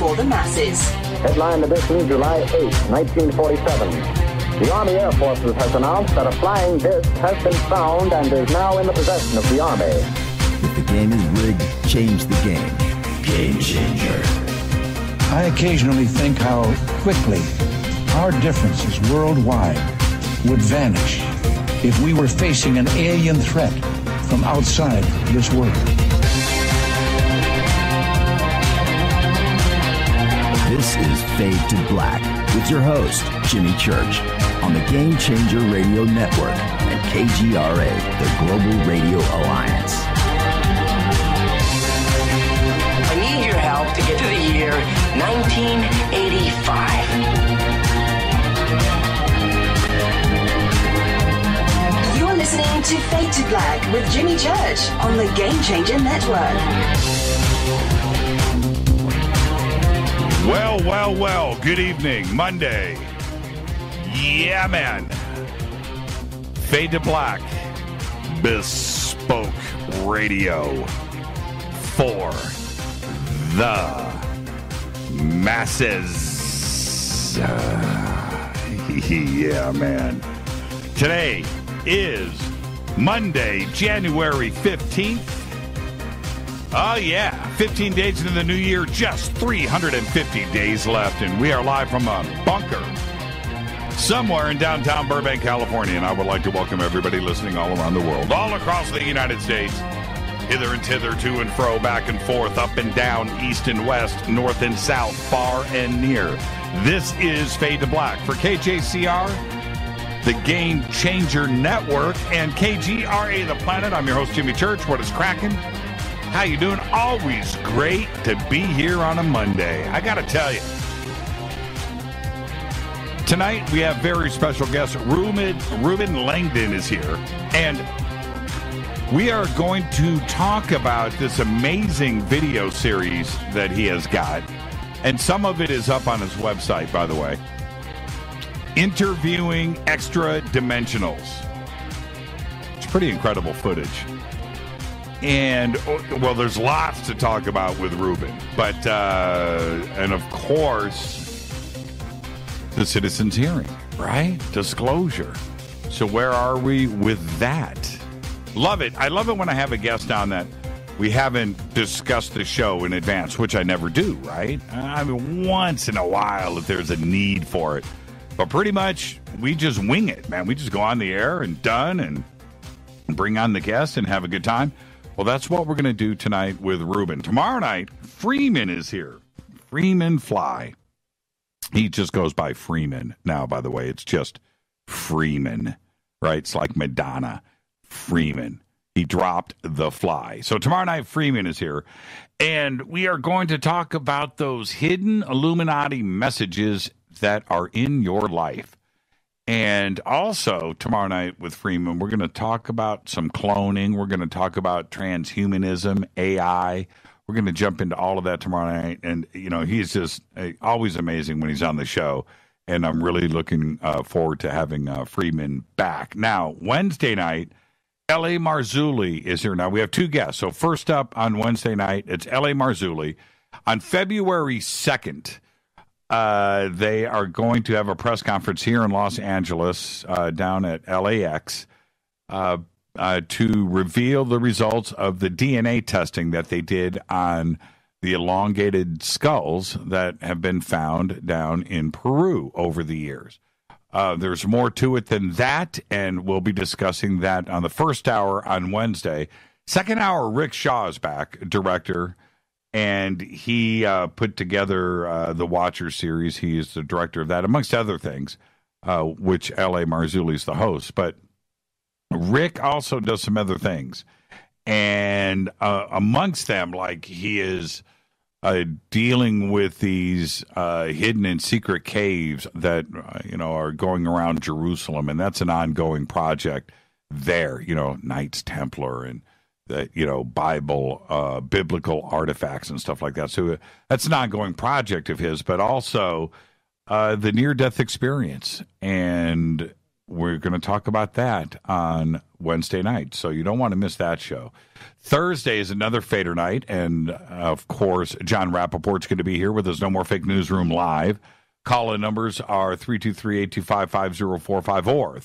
for the masses. Headline edition, July 8, 1947. The Army Air Forces has announced that a flying disc has been found and is now in the possession of the Army. If the game is rigged, change the game. Game changer. I occasionally think how quickly our differences worldwide would vanish if we were facing an alien threat from outside this world. This is Fade to Black with your host, Jimmy Church, on the Game Changer Radio Network and KGRA, the Global Radio Alliance. I need your help to get to the year 1985. You're listening to Fade to Black with Jimmy Church on the Game Changer Network. Well, good evening. Monday. Yeah, man. Fade to Black. Bespoke radio for the masses. Yeah, man. Today is Monday, January 15th. Oh, yeah. 15 days into the new year, just 350 days left, and we are live from a bunker somewhere in downtown Burbank, California, and I would like to welcome everybody listening all around the world, all across the United States, hither and thither, to and fro, back and forth, up and down, east and west, north and south, far and near. This is Fade to Black for KJCR, the Game Changer Network, and KGRA, The Planet. I'm your host, Jimmy Church. What is cracking? How you doing? Always great to be here on a Monday. I got to tell you, tonight we have very special guest. Reuben Langdon is here, and we are going to talk about this amazing video series that he has got, and some of it is up on his website, by the way. Interviewing Extra-Dimensionals. It's pretty incredible footage. And, well, there's lots to talk about with Reuben. But, and of course, the citizens' hearing, right? Disclosure. So where are we with that? Love it. I love it when I have a guest on that we haven't discussed the show in advance, which I never do, right? I mean, once in a while if there's a need for it. But pretty much, we just wing it, man. We just go on the air and done and bring on the guest and have a good time. Well, that's what we're going to do tonight with Reuben. Tomorrow night, Freeman is here. Freeman Fly. He just goes by Freeman now, by the way. It's just Freeman, right? It's like Madonna. Freeman. He dropped the fly. So tomorrow night, Freeman is here. And we are going to talk about those hidden Illuminati messages that are in your life. And also, tomorrow night with Freeman, we're going to talk about some cloning. We're going to talk about transhumanism, AI. We're going to jump into all of that tomorrow night. And, you know, he's just always amazing when he's on the show. And I'm really looking forward to having Freeman back. Now, Wednesday night, L.A. Marzulli is here. Now, we have two guests. So first up on Wednesday night, it's L.A. Marzulli. On February 2nd, they are going to have a press conference here in Los Angeles, down at LAX, to reveal the results of the DNA testing that they did on the elongated skulls that have been found down in Peru over the years. There's more to it than that, and we'll be discussing that on the first hour on Wednesday. Second hour, Rick Shaw is back, director. And he put together the Watcher series. He is the director of that, amongst other things, which L.A. Marzulli is the host. But Rick also does some other things. And amongst them, like he is dealing with these hidden and secret caves that, are going around Jerusalem. And that's an ongoing project there, Knights Templar and Bible, biblical artifacts and stuff like that. So that's an ongoing project of his, but also the near-death experience and we're going to talk about that on Wednesday night, so you don't want to miss that show. Thursday is another Fader night, and, of course, John Rappaport's going to be here with us. No More Fake Newsroom Live. Call-in numbers are 323-825-5045 or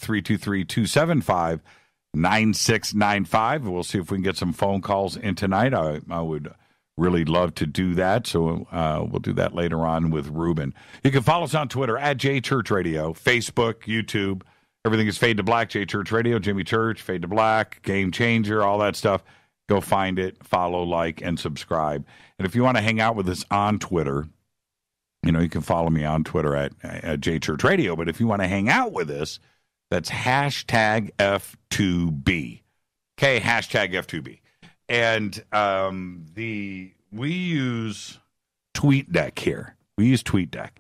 323-275-9695. We'll see if we can get some phone calls in tonight. I would really love to do that, so we'll do that later on with Reuben. You can follow us on Twitter at JChurchRadio, Facebook, YouTube. Everything is Fade to Black, J Church Radio, Jimmy Church, Fade to Black, Game Changer, all that stuff. Go find it, follow, like, and subscribe. And if you want to hang out with us on Twitter, you can follow me on Twitter at J Church Radio. But if you want to hang out with us, that's hashtag F2B. Okay, hashtag F2B. And we use TweetDeck here. We use TweetDeck.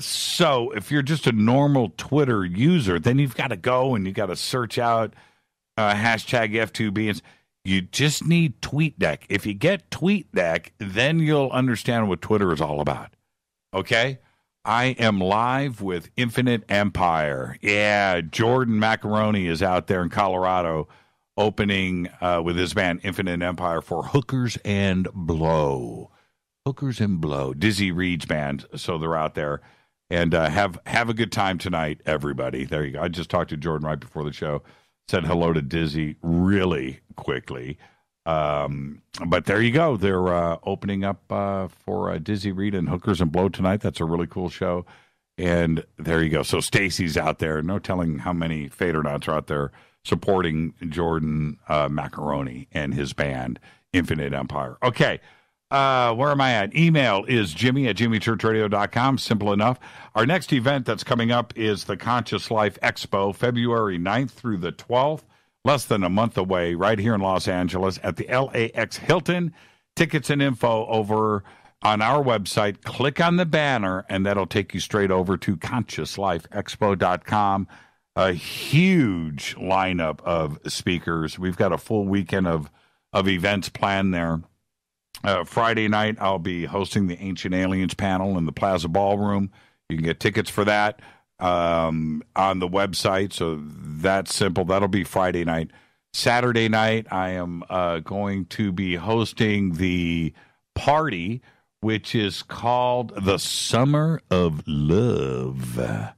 So if you're just a normal Twitter user, then you've got to go and you got to search out hashtag F2B. And you just need TweetDeck. If you get TweetDeck, then you'll understand what Twitter is all about. Okay? I am live with Infinite Empire. Yeah, Jordan Macaroni is out there in Colorado opening with his band Infinite Empire for Hookers and Blow. Hookers and Blow. Dizzy Reed's band. So they're out there. And have a good time tonight, everybody. There you go. I just talked to Jordan right before the show. Said hello to Dizzy really quickly. But there you go. They're opening up for Dizzy Reed and Hookers and Blow tonight. That's a really cool show. And there you go. So Stacy's out there. No telling how many Fadernauts are out there supporting Jordan Macaroni and his band, Infinite Empire. Okay. Where am I at? Email is jimmy@jimmychurchradio.com. Simple enough. Our next event that's coming up is the Conscious Life Expo, February 9th through the 12th. Less than a month away, right here in Los Angeles at the LAX Hilton. Tickets and info over on our website. Click on the banner, and that'll take you straight over to ConsciousLifeExpo.com. A huge lineup of speakers. We've got a full weekend of events planned there. Friday night, I'll be hosting the Ancient Aliens panel in the Plaza Ballroom. You can get tickets for that on the website, so that's simple. That'll be Friday night. Saturday night, I am going to be hosting the party, which is called the Summer of Love. The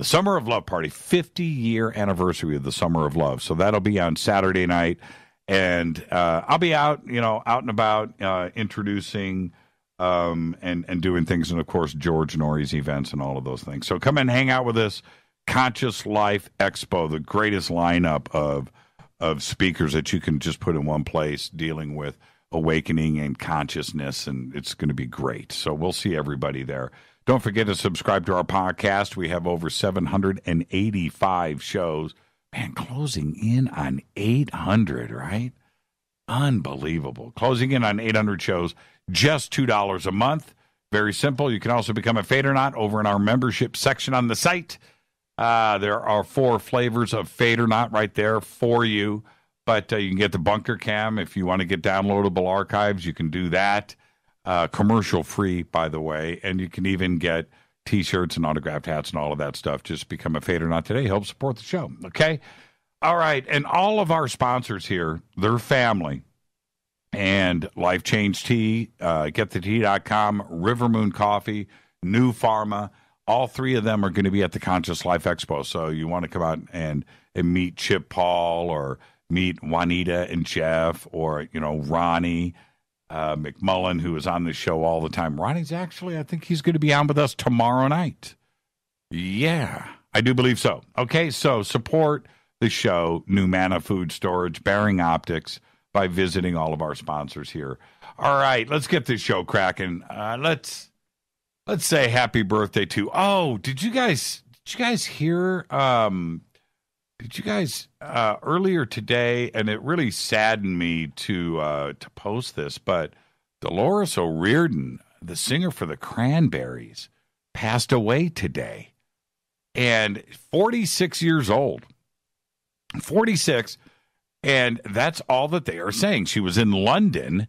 Summer of Love Party, 50-year anniversary of the Summer of Love. So that'll be on Saturday night. And I'll be out and about introducing and doing things. And, of course, George Norrie's events and all of those things. So come and hang out with us. Conscious Life Expo, the greatest lineup of speakers that you can just put in one place dealing with awakening and consciousness. And it's going to be great. So we'll see everybody there. Don't forget to subscribe to our podcast. We have over 785 shows. Man, closing in on 800, right? Unbelievable. Closing in on 800 shows, just $2 a month. Very simple. You can also become a Fadernaut over in our membership section on the site. There are 4 flavors of Fadernaut right there for you. But you can get the Bunker Cam. If you want to get downloadable archives, you can do that. Commercial free, by the way. And you can even get T-shirts and autographed hats and all of that stuff. Just become a Fadernaut today. Help support the show. Okay? All right. And all of our sponsors here, they're family. And Life Change Tea, GetTheTea.com, River Moon Coffee, New Pharma. All 3 of them are going to be at the Conscious Life Expo. So you want to come out and meet Chip Paul or meet Juanita and Jeff or, Ronnie McMullen, who is on the show all the time. Ronnie's actually, I think he's going to be on with us tomorrow night. Yeah, I do believe so. Okay, so support the show, New Mana Food Storage, Bearing Optics, by visiting all of our sponsors here. All right, let's get this show cracking. Let's say happy birthday to. Oh, did you guys hear? Did you guys earlier today? And it really saddened me to post this, but Dolores O'Riordan, the singer for the Cranberries, passed away today, and 46 years old. 46. And that's all that they are saying. She was in London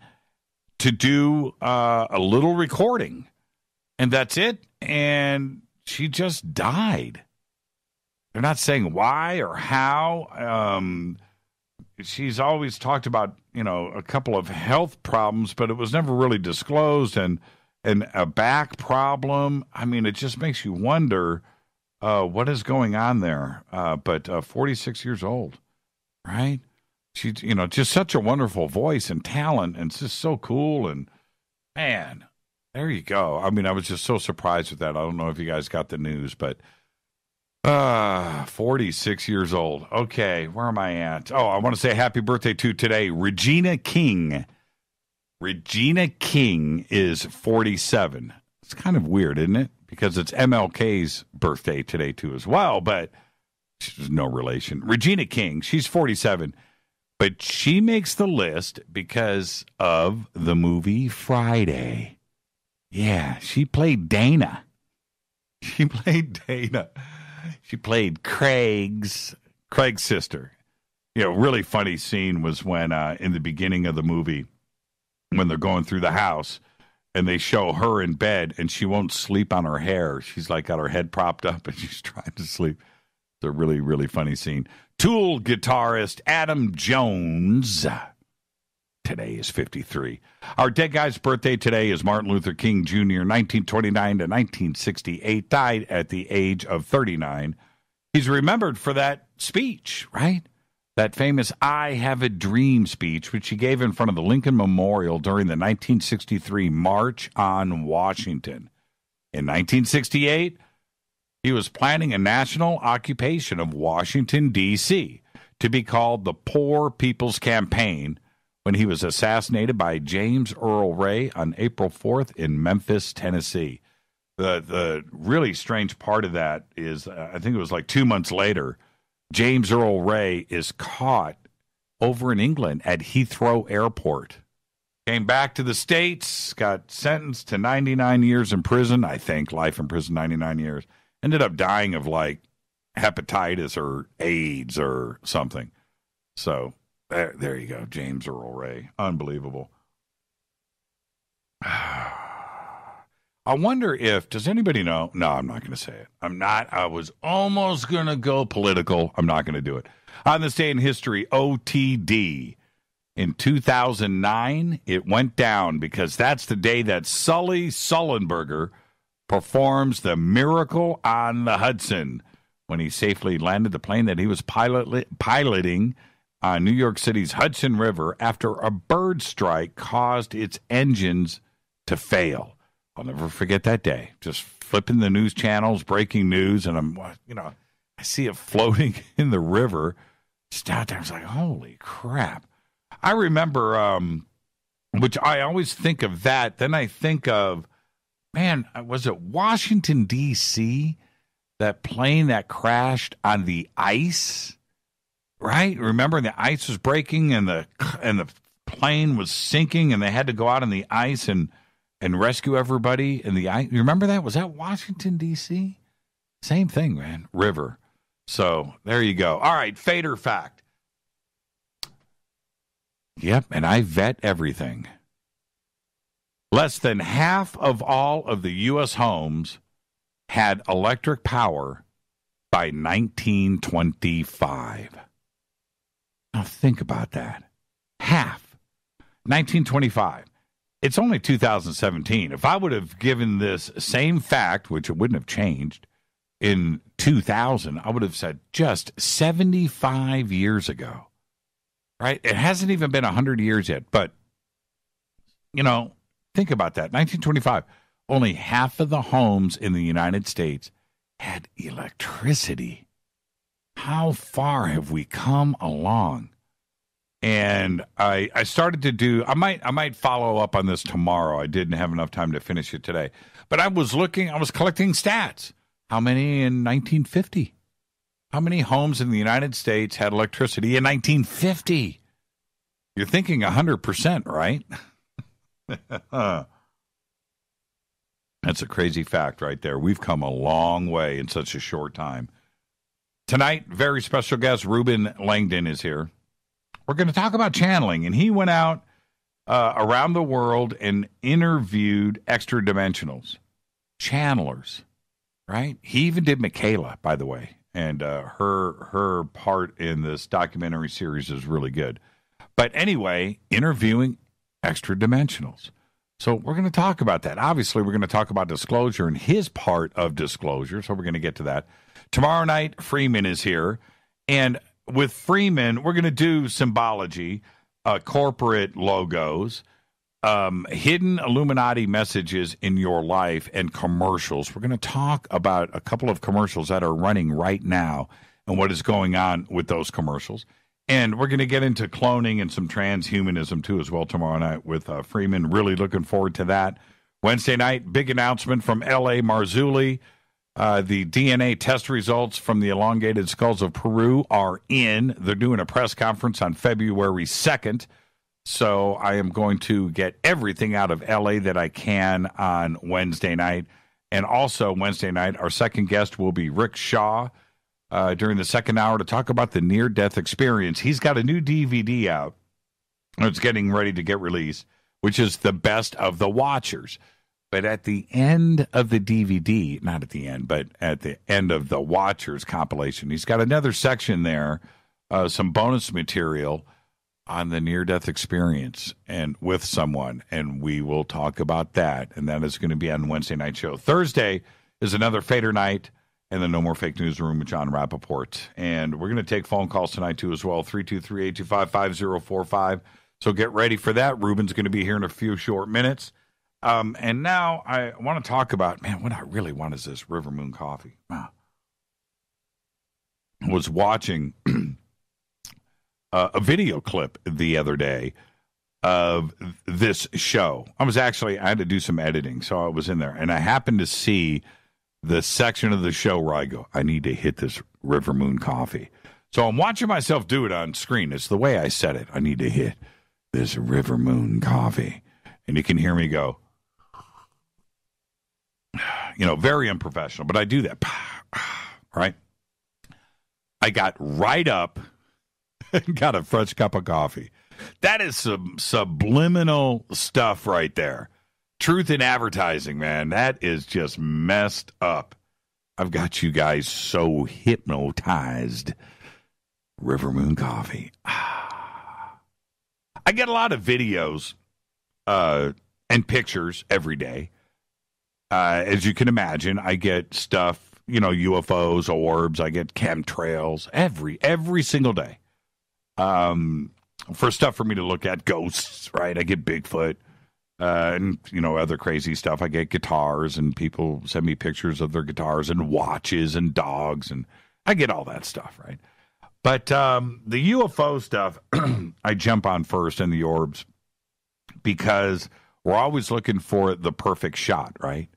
to do a little recording, and that's it. And she just died. they're not saying why or how. She's always talked about, a couple of health problems, but it was never really disclosed, and a back problem. I mean, it just makes you wonder what is going on there. But 46 years old, right? She's, just such a wonderful voice and talent, and it's just so cool. And, man, there you go. I mean, I was just so surprised with that. I don't know if you guys got the news, but 46 years old. Okay, where am I at? Oh, I want to say happy birthday to today, Regina King. Regina King is 47. It's kind of weird, isn't it? Because it's MLK's birthday today, too, as well, but she's no relation. Regina King, she's 47, but she makes the list because of the movie Friday. Yeah, she played Dana. She played Craig's sister. Really funny scene was when in the beginning of the movie, when they're going through the house and they show her in bed and she won't sleep on her hair. She's like got her head propped up and she's trying to sleep. It's a really, really funny scene. Tool guitarist Adam Jones today is 53. Our dead guy's birthday today is Martin Luther King Jr., 1929 to 1968, died at the age of 39. He's remembered for that speech, right? That famous I Have a Dream speech, which he gave in front of the Lincoln Memorial during the 1963 March on Washington. In 1968, he was planning a national occupation of Washington, D.C., to be called the Poor People's Campaign, when he was assassinated by James Earl Ray on April 4th in Memphis, Tennessee. The really strange part of that is, I think it was like 2 months later, James Earl Ray is caught over in England at Heathrow Airport. Came back to the States, got sentenced to 99 years in prison, I think, life in prison, 99 years. Ended up dying of like hepatitis or AIDS or something. So there you go, James Earl Ray. Unbelievable. I wonder if, does anybody know? No, I'm not going to say it. I'm not. I was almost going to go political. I'm not going to do it. On this day in history, OTD. In 2009, it went down because that's the day that Sully Sullenberger performs the Miracle on the Hudson when he safely landed the plane that he was piloting on New York City's Hudson River after a bird strike caused its engines to fail. I'll never forget that day. Just flipping the news channels, breaking news, and I see it floating in the river. Just out there, I was like, holy crap. I remember, which I always think of that. Then I think of, man, was it Washington, D.C., that plane that crashed on the ice? Right? Remember, the ice was breaking and the plane was sinking, and they had to go out on the ice and rescue everybody in the ice. You remember that? Was that Washington, D.C.? Same thing, man. River. So there you go. All right, Fader fact. Yep, and I vet everything. Less than half of all of the U.S. homes had electric power by 1925. Now think about that. Half. 1925. It's only 2017. If I would have given this same fact, which it wouldn't have changed, in 2000, I would have said just 75 years ago. Right? It hasn't even been 100 years yet, but, think about that. 1925, only half of the homes in the United States had electricity. How far have we come along? And I started to do, I might follow up on this tomorrow. I didn't have enough time to finish it today. But I was collecting stats. How many in 1950? How many homes in the United States had electricity in 1950? You're thinking 100%, right? That's a crazy fact right there. We've come a long way in such a short time. Tonight, very special guest, Reuben Langdon is here. We're going to talk about channeling, and he went out around the world and interviewed extra dimensionals, channelers, right? He even did Michaela, by the way, and her part in this documentary series is really good. But anyway, interviewing extra-dimensionals. So we're going to talk about that. Obviously, we're going to talk about Disclosure and his part of Disclosure, so we're going to get to that. Tomorrow night, Freeman is here, and with Freeman, we're going to do symbology, corporate logos, hidden Illuminati messages in your life, and commercials. We're going to talk about a couple of commercials that are running right now and what is going on with those commercials. And we're going to get into cloning and some transhumanism, too, as well tomorrow night with Freeman. Really looking forward to that. Wednesday night, big announcement from L.A. Marzulli. The DNA test results from the elongated skulls of Peru are in. They're doing a press conference on February 2nd. So I am going to get everything out of L.A. that I can on Wednesday night. And also Wednesday night, our second guest will be Rick Shaw during the second hour to talk about the near-death experience. He's got a new DVD out. It's getting ready to get released, which is The Best of the Watchers. But at the end of the DVD, not at the end, but at the end of the Watchers compilation, he's got another section there, some bonus material on the near-death experience and with someone, and we will talk about that. And that is going to be on Wednesday night show. Thursday is another Fader night, and the No More Fake Newsroom with John Rappaport. And we're going to take phone calls tonight, too, as well, 323-825-5045. So get ready for that. Reuben's going to be here in a few short minutes. And now I want to talk about, man, what I really want is this River Moon coffee. Wow. I was watching a video clip the other day of this show. I had to do some editing, so I was in there. And I happened to see the section of the show where I go, I need to hit this River Moon coffee. So I'm watching myself do it on screen. It's the way I said it. I need to hit this River Moon coffee. And you can hear me go, very unprofessional, but I do that. Right? I got right up and got a fresh cup of coffee. That is some subliminal stuff right there. Truth in advertising, man. That is just messed up. I've got you guys so hypnotized. River Moon coffee. I get a lot of videos and pictures every day. As you can imagine, I get stuff, UFOs, orbs. I get chemtrails every single day. For stuff for me to look at, ghosts, right? I get Bigfoot. And, other crazy stuff. I get guitars, and people send me pictures of their guitars and watches and dogs, and I get all that stuff, right? But the UFO stuff, I jump on first, and the orbs, because we're always looking for the perfect shot, right?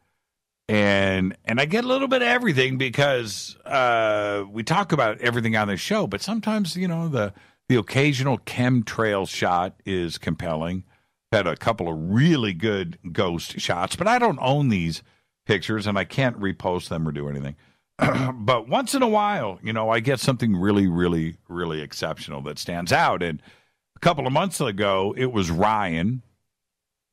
And I get a little bit of everything because we talk about everything on the show, but sometimes, the occasional chemtrail shot is compelling. Had a couple of really good ghost shots, but I don't own these pictures, and I can't repost them or do anything. But once in a while, I get something really, really, really exceptional that stands out. And a couple of months ago, it was Ryan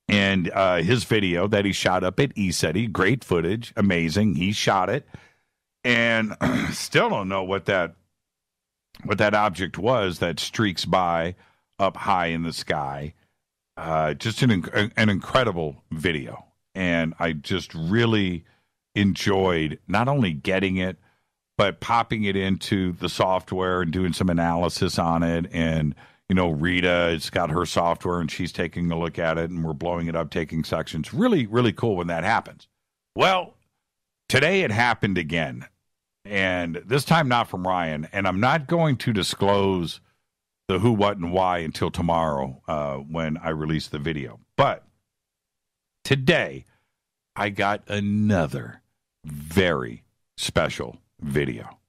and his video that he shot up at ESETI. Great footage, amazing. He shot it, and still don't know what that object was that streaks by up high in the sky. Just an incredible video, and I just really enjoyed not only getting it, but popping it into the software and doing some analysis on it. And, Rita, it's got her software, and she's taking a look at it, and we're blowing it up, taking sections. Really, really cool when that happens. Well, today it happened again, and this time not from Ryan, and I'm not going to disclose the who, what, and why until tomorrow when I release the video. But today, I got another very special video.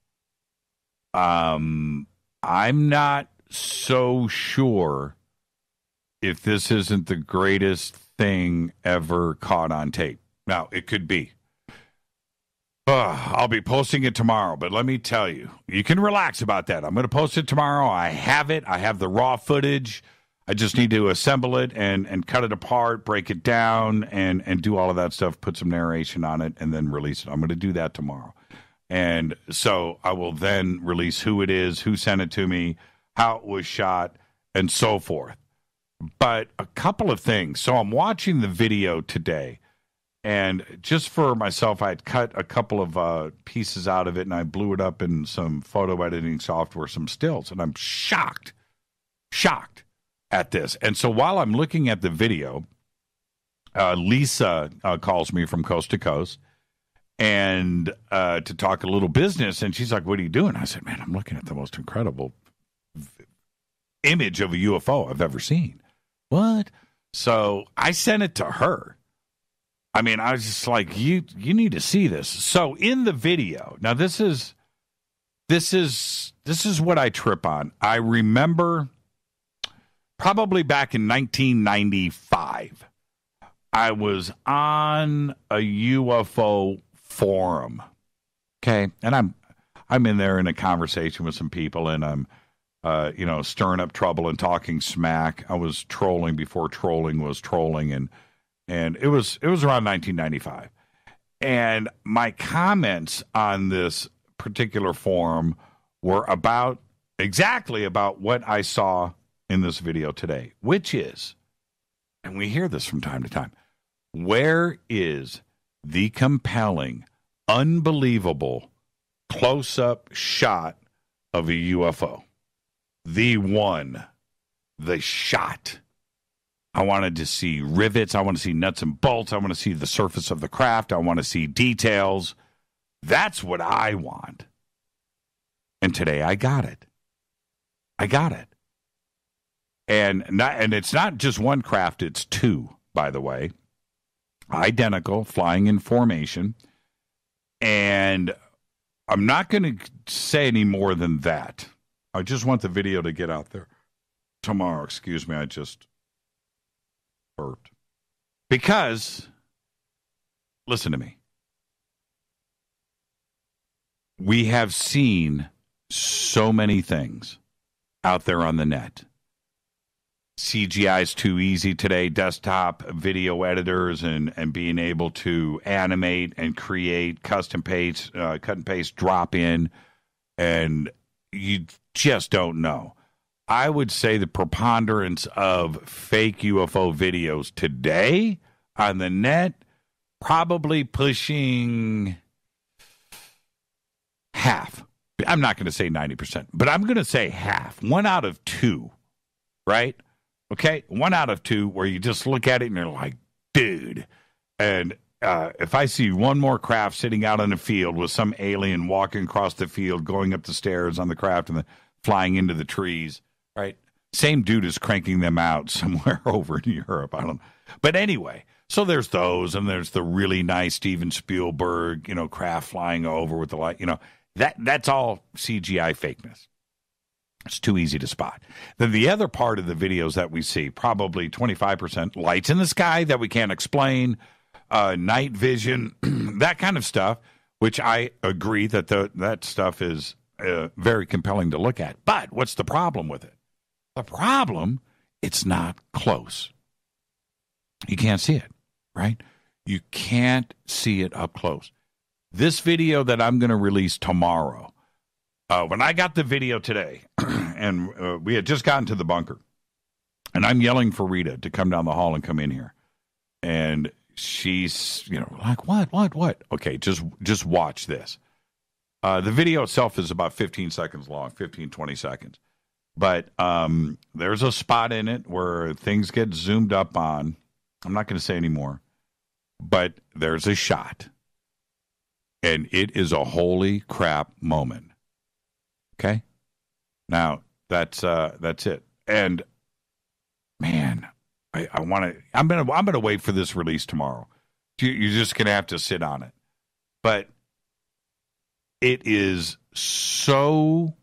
I'm not so sure if this isn't the greatest thing ever caught on tape. Now, it could be. I'll be posting it tomorrow, but let me tell you, you can relax about that. I'm going to post it tomorrow. I have it. I have the raw footage. I just need to assemble it and cut it apart, break it down, and do all of that stuff, put some narration on it, and then release it. I'm going to do that tomorrow. And so I will then release who it is, who sent it to me, how it was shot, and so forth. But a couple of things. So I'm watching the video today, and just for myself, I had cut a couple of pieces out of it, and I blew it up in some photo editing software, some stills, and I'm shocked at this. And so while I'm looking at the video, Lisa calls me from coast to coast and to talk a little business, and she's like, "What are you doing?" I said, "Man, I'm looking at the most incredible image of a UFO I've ever seen." What? So I sent it to her. I mean, I was just like, you need to see this. So in the video, now this is what I trip on. I remember probably back in 1995, I was on a UFO forum. Okay, and I'm in there in a conversation with some people, and I'm stirring up trouble and talking smack. I was trolling before trolling was trolling, and it was around 1995. And my comments on this particular forum were exactly about what I saw in this video today, which is, and we hear this from time to time, where is the compelling, unbelievable close-up shot of a UFO? The shot. I wanted to see rivets. I want to see nuts and bolts. I want to see the surface of the craft. I want to see details. That's what I want. And today I got it. And it's not just one craft, it's two, by the way. Identical, flying in formation. And I'm not going to say any more than that. I just want the video to get out there tomorrow. Excuse me, I just burped. Because, listen to me. We have seen so many things out there on the net. CGI is too easy today. Desktop video editors and being able to animate and create custom paste, cut and paste, drop in, and you just don't know. I would say the preponderance of fake UFO videos today on the net, probably pushing half. I'm not going to say 90%, but I'm going to say half. 1 out of 2, right? Okay, 1 out of 2 where you just look at it and you're like, dude. And if I see one more craft sitting out in the field with some alien walking across the field, going up the stairs on the craft and flying into the trees, right? Same dude is cranking them out somewhere over in Europe. I don't know. But anyway, so there's those, and there's the really nice Steven Spielberg, craft flying over with the light, that's all CGI fakeness. It's too easy to spot. Then the other part of the videos that we see, probably 25%, lights in the sky that we can't explain, night vision, that kind of stuff, which I agree that that stuff is very compelling to look at. But what's the problem with it? The problem, it's not close. You can't see it, right? You can't see it up close. This video that I'm going to release tomorrow, when I got the video today, and we had just gotten to the bunker, and I'm yelling for Rita to come down the hall and come in here. And she's, like, what? Okay, just watch this. The video itself is about 15 seconds long, 15, 20 seconds. But there's a spot in it where things get zoomed up on. I'm not going to say any more. But there's a shot. And it is a holy crap moment. Okay? Now, that's it. And man, I want to. I'm gonna wait for this release tomorrow. You're just gonna have to sit on it. But it is so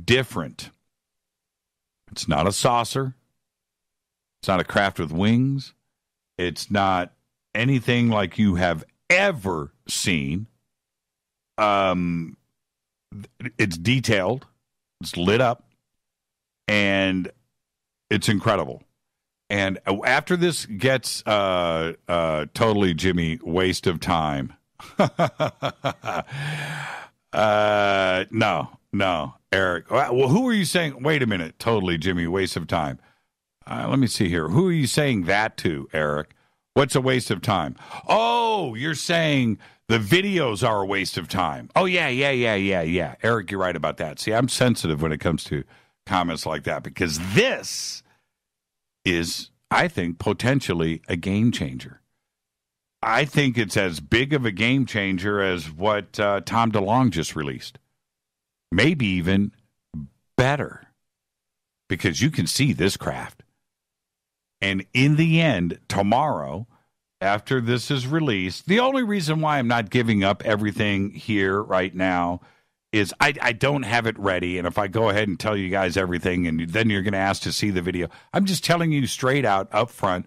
different. It's not a saucer. It's not a craft with wings. It's not anything like you have ever seen. It's detailed. It's lit up. And it's incredible. And after this gets totally, Jimmy, waste of time, No, Eric. Well, who are you saying? Wait a minute. Totally, Jimmy, waste of time. Let me see here. Who are you saying that to, Eric? What's a waste of time? Oh, you're saying the videos are a waste of time. Oh, yeah. Eric, you're right about that. See, I'm sensitive when it comes to comments like that because this is, I think, potentially a game changer. I think it's as big of a game changer as what Tom DeLonge just released. Maybe even better because you can see this craft. And in the end, tomorrow, after this is released, the only reason why I'm not giving up everything here right now is I don't have it ready. And if I go ahead and tell you guys everything and then you're going to ask to see the video, I'm just telling you straight out up front,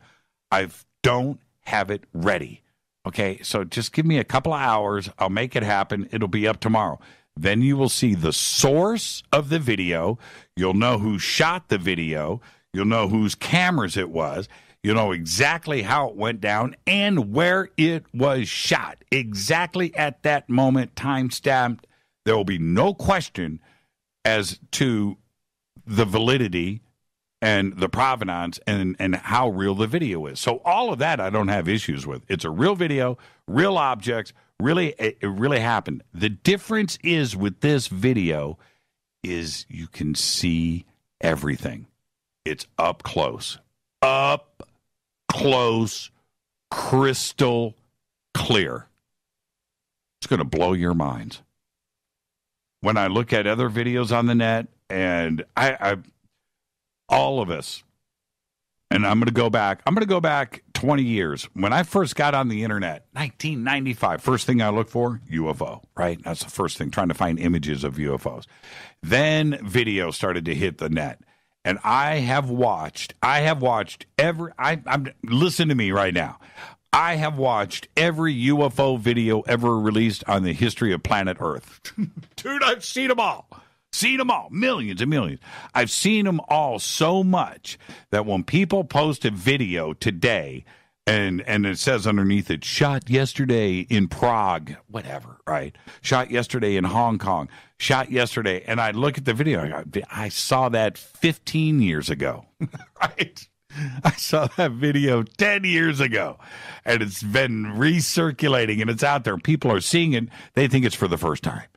I don't have it ready. Okay, so just give me a couple of hours. I'll make it happen. It'll be up tomorrow. Then you will see the source of the video. You'll know who shot the video. You'll know whose cameras it was. You'll know exactly how it went down and where it was shot. Exactly at that moment, time-stamped. There will be no question as to the validity and the provenance and how real the video is. So all of that I don't have issues with. It's a real video, real objects. Really, it really happened. The difference is with this video is you can see everything. It's up close, crystal clear. It's going to blow your minds. When I look at other videos on the net, and I all of us, and I'm going to go back 20 years. When I first got on the internet, 1995, first thing I look for, UFO, right? That's the first thing, trying to find images of UFOs. Then video started to hit the net. And I have watched listen to me right now. I have watched every UFO video ever released on the history of planet Earth. Dude, I've seen them all. Millions and millions. I've seen them all so much that when people post a video today and it says underneath it, shot yesterday in Prague, whatever, right? Shot yesterday in Hong Kong. Shot yesterday, and I look at the video, I saw that 15 years ago, right? I saw that video 10 years ago, and it's been recirculating, and it's out there. People are seeing it. They think it's for the first time,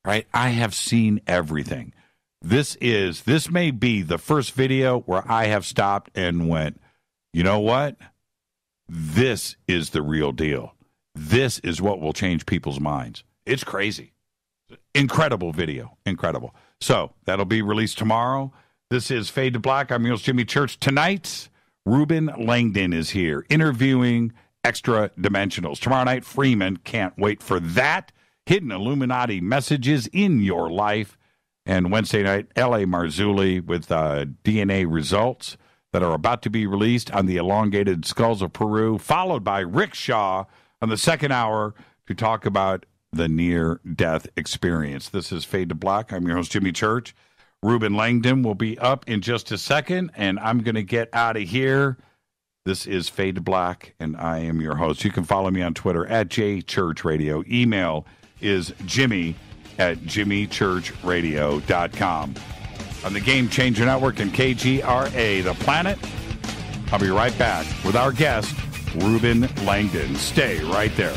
right? I have seen everything. This may be the first video where I have stopped and went, you know what? This is the real deal. This is what will change people's minds. It's crazy. Incredible video. Incredible. So that'll be released tomorrow. This is Fade to Black. I'm your host, Jimmy Church. Tonight, Reuben Langdon is here interviewing Extra Dimensionals. Tomorrow night, Freeman. Can't wait for that. Hidden Illuminati messages in your life. And Wednesday night, L.A. Marzulli with DNA results that are about to be released on the elongated skulls of Peru, followed by Rick Shaw on the second hour to talk about the near-death experience. This is Fade to Black. I'm your host, Jimmy Church. Reuben Langdon will be up in just a second, and I'm going to get out of here. This is Fade to Black, and I am your host. You can follow me on Twitter at JChurchRadio. Email is jimmy@jimmychurchradio.com. On the Game Changer Network and KGRA, The Planet. I'll be right back with our guest, Reuben Langdon. Stay right there.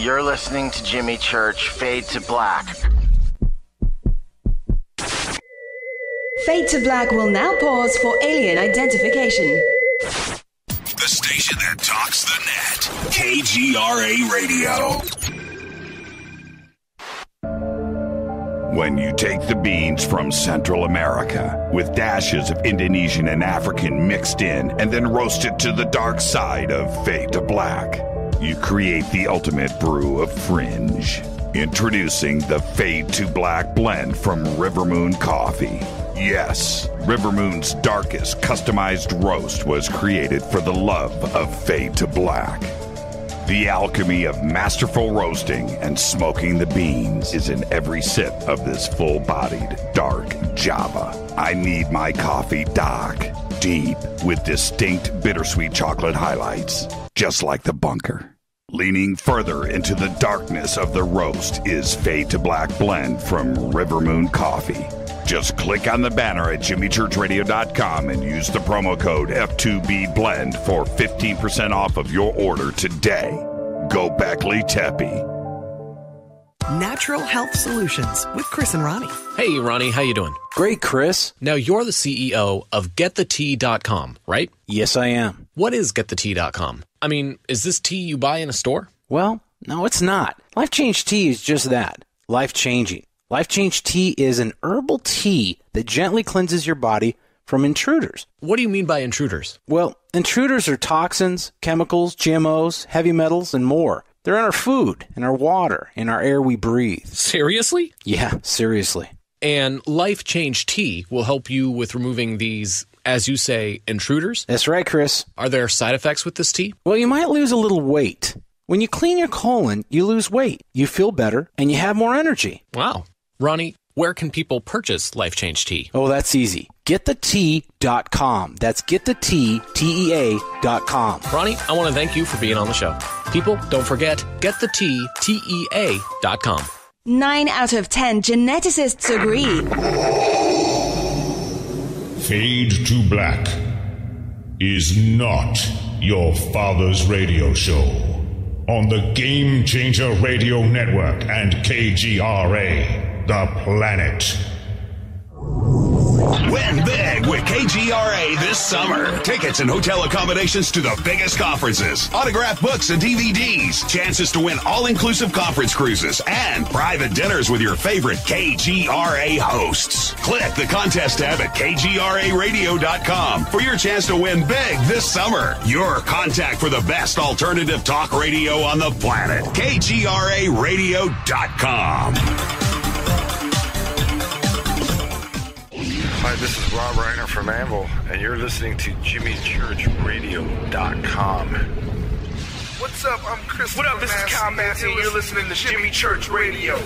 You're listening to Jimmy Church, Fade to Black. Fade to Black will now pause for alien identification. The station that talks the net. KGRA Radio. When you take the beans from Central America with dashes of Indonesian and African mixed in and then roast it to the dark side of Fade to Black, you create the ultimate brew of fringe. Introducing the Fade to Black blend from Rivermoon Coffee. Yes, Rivermoon's darkest customized roast was created for the love of Fade to Black. The alchemy of masterful roasting and smoking the beans is in every sip of this full-bodied, dark Java. I need my coffee dark, deep, with distinct bittersweet chocolate highlights, just like the bunker. Leaning further into the darkness of the roast is Fade to Black blend from Rivermoon Coffee. Just click on the banner at jimmychurchradio.com and use the promo code F2BBLEND for 15% off of your order today. Go Beckley Teppy. Natural Health Solutions with Chris and Ronnie. Hey, Ronnie, how you doing? Great, Chris. Now, you're the CEO of GetTheTea.com, right? Yes, I am. What is GetTheTea.com? I mean, is this tea you buy in a store? Well, no, it's not. Life Change Tea is just that. Life-changing. Life Change Tea is an herbal tea that gently cleanses your body from intruders. What do you mean by intruders? Well, intruders are toxins, chemicals, GMOs, heavy metals, and more. They're in our food, in our water, in our air we breathe. Seriously? Yeah, seriously. And Life Change Tea will help you with removing these, as you say, intruders? That's right, Chris. Are there side effects with this tea? Well, you might lose a little weight. When you clean your colon, you lose weight, you feel better, and you have more energy. Wow. Ronnie, where can people purchase Life Change Tea? Oh, that's easy. GetTheTea.com. That's GetTheTea.com. Ronnie, I want to thank you for being on the show. People, don't forget, GetTheTea.com. 9 out of 10 geneticists agree. Fade to Black is not your father's radio show on the Game Changer Radio Network and KGRA. The Planet. Win big with KGRA this summer. Tickets and hotel accommodations to the biggest conferences, autographed books and DVDs, chances to win all-inclusive conference cruises, and private dinners with your favorite KGRA hosts. Click the contest tab at kgraradio.com for your chance to win big this summer. Your contact for the best alternative talk radio on the planet. kgraradio.com. Hi, this is Rob Reiner from Anvil, and you're listening to JimmyChurchRadio.com. What's up? I'm Chris. What up? This is Kyle Massey, and you're listening to Jimmy Church Radio.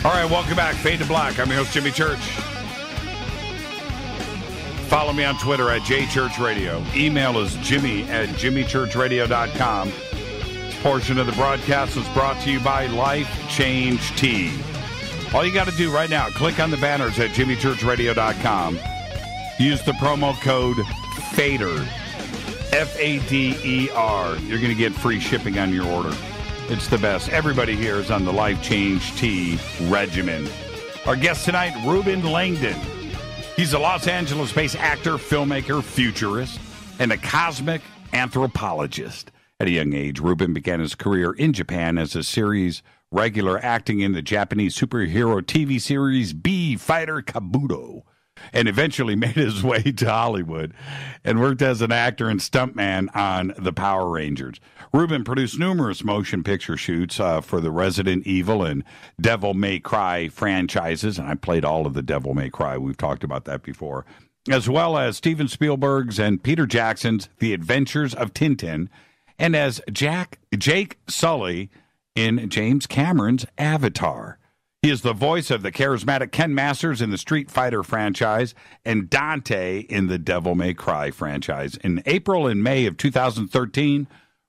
All right, welcome back. Fade to Black. I'm your host, Jimmy Church. Follow me on Twitter at JChurchRadio. Email is jimmy@jimmychurchradio.com. This portion of the broadcast is brought to you by Life Change Tea. All you got to do right now, click on the banners at jimmychurchradio.com. Use the promo code FADER, F-A-D-E-R. You're going to get free shipping on your order. It's the best. Everybody here is on the Life Change Tea regimen. Our guest tonight, Reuben Langdon. He's a Los Angeles-based actor, filmmaker, futurist, and a cosmic anthropologist. At a young age, Reuben began his career in Japan as a series regular, acting in the Japanese superhero TV series B Fighter Kabuto, and eventually made his way to Hollywood and worked as an actor and stuntman on the Power Rangers. Reuben produced numerous motion picture shoots for the Resident Evil and Devil May Cry franchises, and I played all of the Devil May Cry. We've talked about that before, as well as Steven Spielberg's and Peter Jackson's The Adventures of Tintin, and as Jake Sully in James Cameron's Avatar. He is the voice of the charismatic Ken Masters in the Street Fighter franchise and Dante in the Devil May Cry franchise. In April and May of 2013,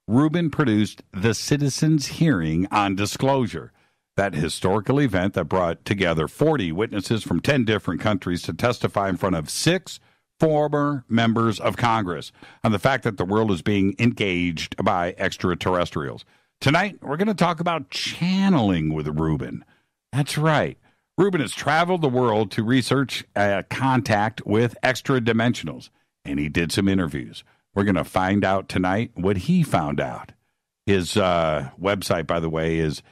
Reuben produced The Citizens' Hearing on Disclosure, that historical event that brought together 40 witnesses from 10 different countries to testify in front of 6 former members of Congress on the fact that the world is being engaged by extraterrestrials. Tonight, we're going to talk about channeling with Reuben. That's right. Reuben has traveled the world to research contact with extra-dimensionals, and he did some interviews. We're going to find out tonight what he found out. His website, by the way, is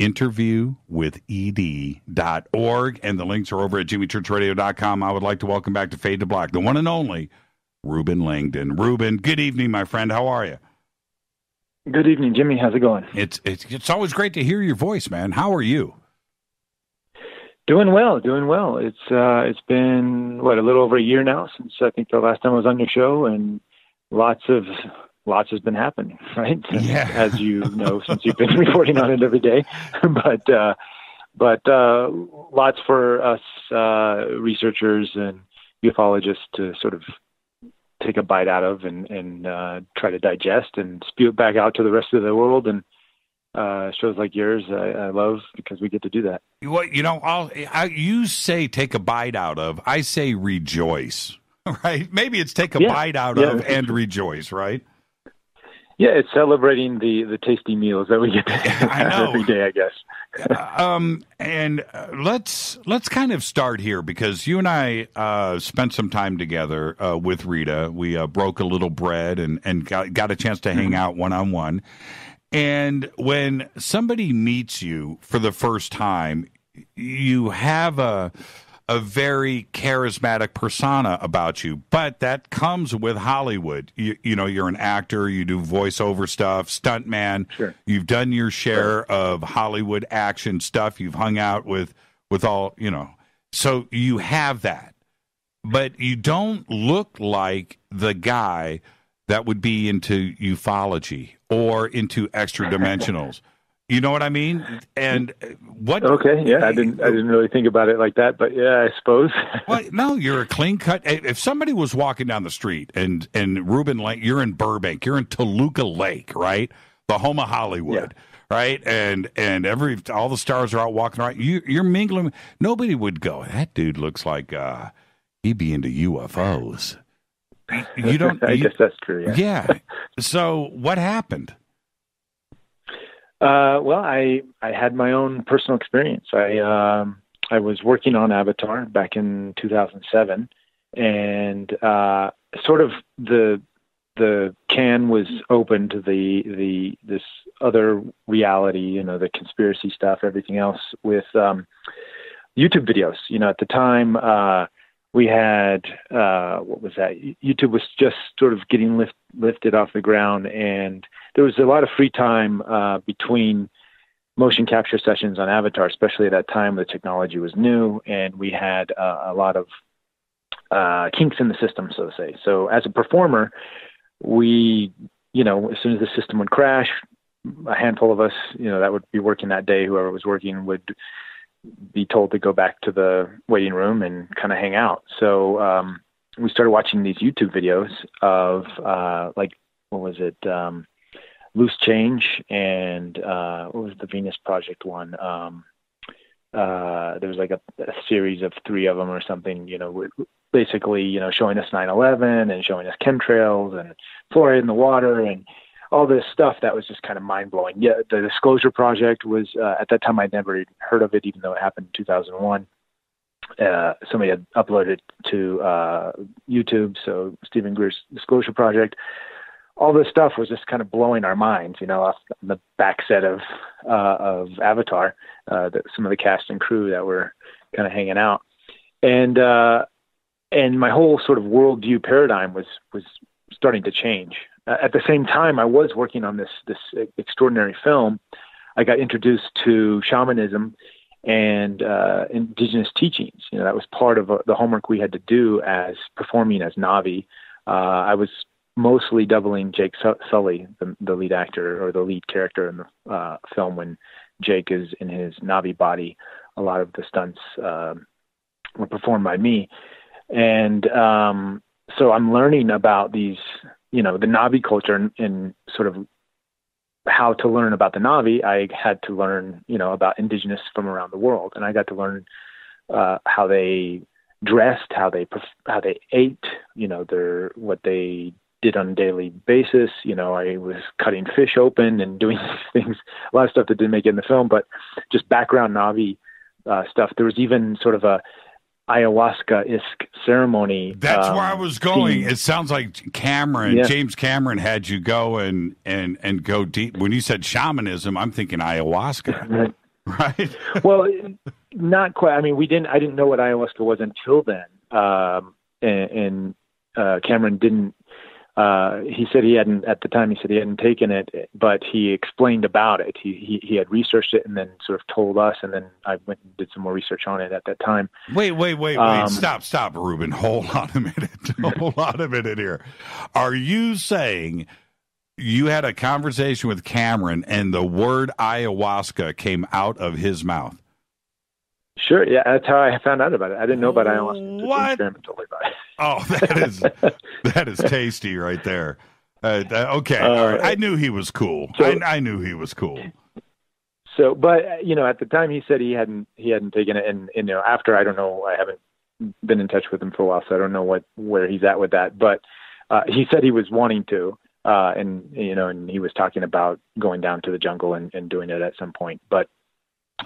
interviewwithed.org, and the links are over at jimmychurchradio.com. I would like to welcome back to Fade to Black, the one and only Reuben Langdon. Reuben, good evening, my friend. How are you? Good evening, Jimmy. How's it going? It's always great to hear your voice, man. How are you? Doing well. It's been a little over a year now since I think the last time I was on your show, and lots has been happening, right? Yeah. As you know, since you've been reporting on it every day, but lots for us researchers and ufologists to sort of take a bite out of and try to digest and spew it back out to the rest of the world. And shows like yours, I love because we get to do that. Well, you say take a bite out of. I say rejoice, right? Maybe it's take a bite out of and rejoice, right? Yeah, it's celebrating the tasty meals that we get to have every day, I guess. And let's kind of start here because you and I spent some time together with Rita. We broke a little bread and got a chance to hang out one-on-one. And when somebody meets you for the first time, you have a very charismatic persona about you, but that comes with Hollywood. You know, you're an actor, you do voiceover stuff, stuntman. Sure. You've done your share of Hollywood action stuff. You've hung out with all, so you have that. But you don't look like the guy that would be into ufology or into extra-dimensionals. You know what I mean? And what? Okay, yeah, I didn't really think about it like that, but yeah, I suppose. Well, no, you're a clean cut. If somebody was walking down the street and Reuben Lake, you're in Burbank, you're in Toluca Lake, right? The home of Hollywood, right? And all the stars are out walking around. You're mingling. Nobody would go, that dude looks like he'd be into UFOs. You don't. I guess that's true. Yeah. Yeah. So what happened? Well, I had my own personal experience. I was working on Avatar back in 2007, and sort of the can was open to this other reality, the conspiracy stuff, everything else with YouTube videos. At the time, we had what was that? YouTube was just sort of getting lifted off the ground, and there was a lot of free time between motion capture sessions on Avatar, especially at that time. The technology was new, and we had a lot of kinks in the system, so to say. So as a performer, we, as soon as the system would crash, a handful of us, that would be working that day, whoever was working would be told to go back to the waiting room and kind of hang out. So we started watching these YouTube videos of what was it? Loose Change and what was the Venus Project one? There was like a series of 3 of them or something, basically, showing us 9/11 and showing us chemtrails and fluoride in the water and all this stuff that was just kind of mind-blowing. Yeah, the Disclosure Project was, at that time I'd never heard of it, even though it happened in 2001. Somebody had uploaded it to YouTube, so Stephen Greer's Disclosure Project. All this stuff was just kind of blowing our minds, off the back set of Avatar, some of the cast and crew that were kind of hanging out. And my whole sort of worldview paradigm was starting to change. At the same time, I was working on this extraordinary film. I got introduced to shamanism and indigenous teachings. That was part of the homework we had to do as performing as Na'vi. I was mostly doubling Jake Sully, the lead actor or the lead character in the film when Jake is in his Na'vi body. A lot of the stunts were performed by me. And so I'm learning about these, the Na'vi culture and sort of how to learn about the Na'vi. I had to learn, about indigenous from around the world. And I got to learn how they dressed, how they ate, what they did on a daily basis. I was cutting fish open and doing things, a lot of stuff that didn't make it in the film, but just background Na'vi stuff. There was even sort of a ayahuasca-esque ceremony. That's where I was going. theme. It sounds like James Cameron had you go and go deep. When you said shamanism, I'm thinking ayahuasca. Right. Well, not quite. I mean, I didn't know what ayahuasca was until then. And Cameron didn't, he said he hadn't, at the time he said he hadn't taken it, but he explained about it. He had researched it and then sort of told us, and then I went and did some more research on it at that time. Wait. Stop, Reuben. Hold on a minute here. Are you saying you had a conversation with Cameron and the word ayahuasca came out of his mouth? Sure, yeah, that's how I found out about it. I didn't know about ayahuasca. What? Cameron told me about it. Oh, that is tasty right there. Okay, all right. I knew he was cool. I knew he was cool. So, but at the time he said he hadn't taken it, and after, I don't know, I haven't been in touch with him for a while, so I don't know where he's at with that. But he said he was wanting to. And he was talking about going down to the jungle and doing it at some point. But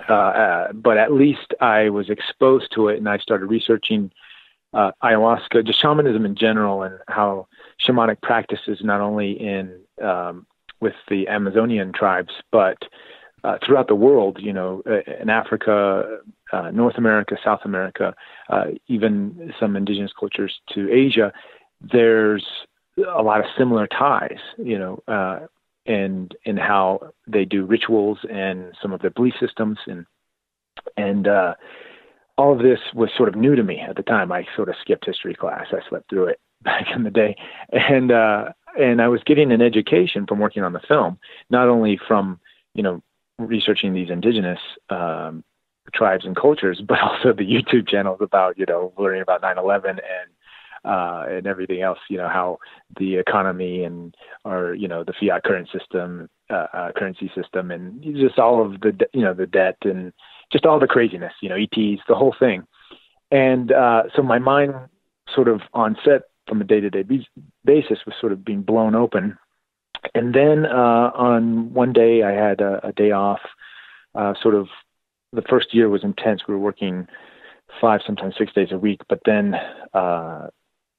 at least I was exposed to it, and I started researching ayahuasca, just shamanism in general, and how shamanic practices not only with the Amazonian tribes, but throughout the world. In Africa, North America, South America, even some indigenous cultures to Asia. There's a lot of similar ties, and in how they do rituals and some of their belief systems, and all of this was sort of new to me at the time. I sort of skipped history class. I slept through it back in the day, and I was getting an education from working on the film, not only from researching these indigenous tribes and cultures, but also the YouTube channels about learning about 9/11 and everything else, how the economy and the fiat currency system, and just all of the debt and just all the craziness, ETs, the whole thing. And so my mind sort of on set from a day-to-day basis was sort of being blown open. And then on one day I had a day off. Sort of the first year was intense. We were working 5, sometimes 6 days a week, but then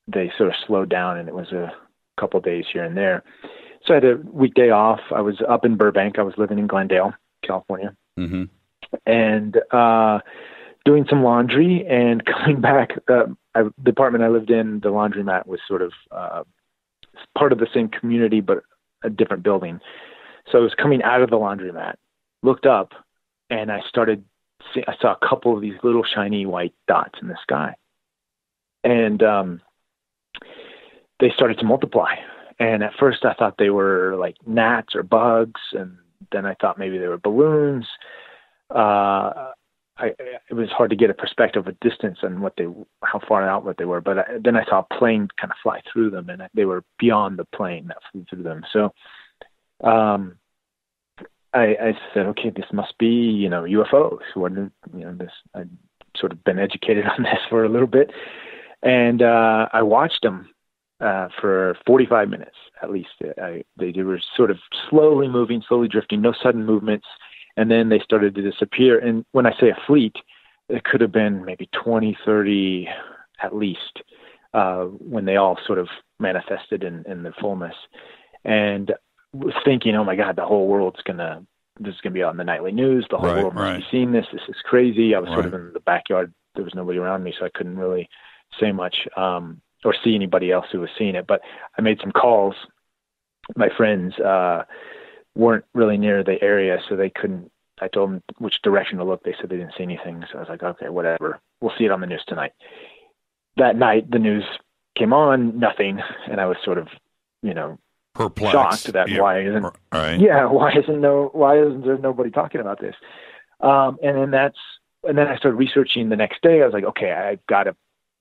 they sort of slowed down, and it was a couple of days here and there. So I had a weekday off. I was up in Burbank. I was living in Glendale, California, and doing some laundry and coming back. The apartment I lived in, the laundromat was sort of part of the same community, but a different building. So I was coming out of the laundromat, looked up, and I saw a couple of these little shiny white dots in the sky. And they started to multiply. And at first I thought they were like gnats or bugs. And then I thought maybe they were balloons. It was hard to get a perspective of distance and how far out they were. But then I saw a plane kind of fly through them, and they were beyond the plane that flew through them. So I said, okay, this must be, UFOs. I'd sort of been educated on this for a little bit. And I watched them for 45 minutes at least. They were sort of slowly moving, slowly drifting, no sudden movements. And then they started to disappear. And when I say a fleet, it could have been maybe 20, 30 at least, when they all sort of manifested in the fullness. And was thinking, oh my God, the whole world's this is going to be on the nightly news. The whole world must be seeing this. This is crazy. I was sort of in the backyard. There was nobody around me, so I couldn't really say much or see anybody else who was seeing it. But I made some calls. My friends weren't really near the area, so they couldn't. I told them which direction to look. They said they didn't see anything. So I was like, okay, whatever. We'll see it on the news tonight. That night, the news came on, nothing. And I was sort of, perplexed. Shocked that why isn't there nobody talking about this? And then I started researching the next day. I was like, okay, I've got to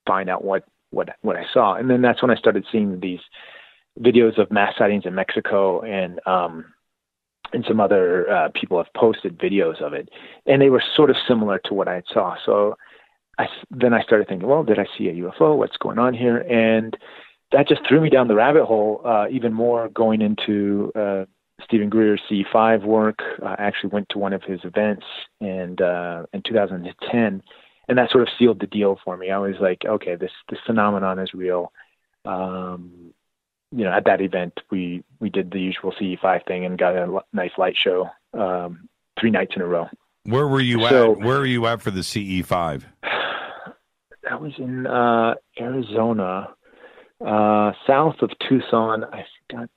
find out what I saw. And then that's when I started seeing these videos of mass sightings in Mexico, and some other people have posted videos of it, and they were sort of similar to what I had saw. So then I started thinking, well, did I see a UFO? What's going on here? And that just threw me down the rabbit hole even more, going into Stephen Greer's CE5 work. I actually went to one of his events in 2010, and that sort of sealed the deal for me. I was like, okay, this phenomenon is real. At that event, we did the usual CE5 thing and got a nice light show 3 nights in a row. Where were you at? Where were you at for the CE5? That was in Arizona, south of Tucson. I forgot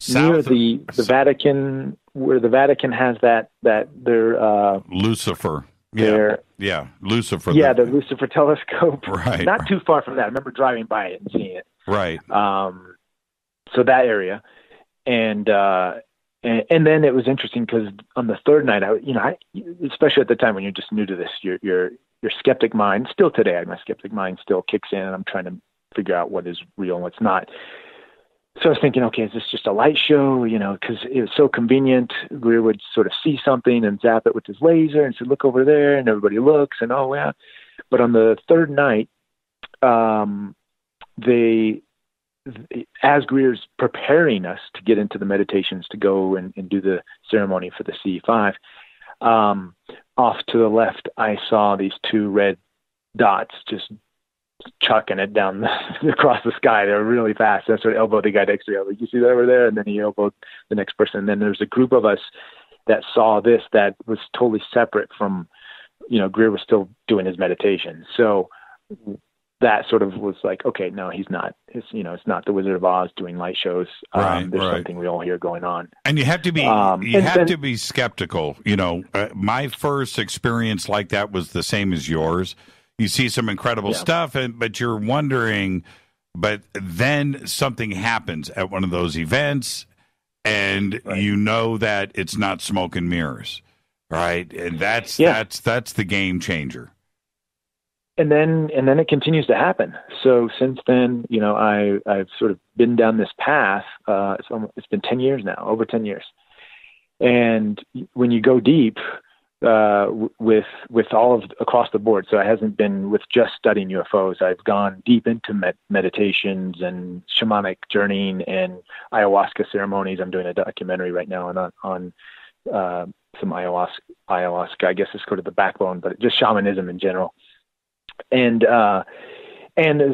near the Vatican, where the Vatican has that their Lucifer. Yeah, Lucifer. Yeah, the Lucifer telescope. Right. Not too far from that. I remember driving by it and seeing it. Right. So that area, and then it was interesting because on the third night, I especially at the time when you're just new to this, your skeptic mind, still today, my skeptic mind still kicks in, and I'm trying to figure out what is real and what's not. So I was thinking, okay, is this just a light show? Because it was so convenient. Greer would sort of see something and zap it with his laser and say, look over there, and everybody looks, and oh, yeah. But on the third night, as Greer's preparing us to get into the meditations to go and do the ceremony for the CE5, off to the left, I saw these 2 red dots just chucking it down across the sky. They were really fast. That's what elbowed the guy next to me. I was like, you see that over there? And then he elbowed the next person. And then there's a group of us that saw this that was totally separate from, Greer was still doing his meditation. So that sort of was like, okay, no, he's not. It's not the Wizard of Oz doing light shows. There's something real here going on. And you have to be to be skeptical. My first experience like that was the same as yours. You see some incredible stuff, but you're wondering, but then something happens at one of those events, and you know that it's not smoke and mirrors, right? And that's the game changer. And then it continues to happen. So since then, I've sort of been down this path. It's been 10 years now, over 10 years. And when you go deep, with all of across the board. So it hasn't been with just studying UFOs. I've gone deep into meditations and shamanic journeying and ayahuasca ceremonies. I'm doing a documentary right now on some ayahuasca. I guess it's sort of the backbone, but just shamanism in general. And as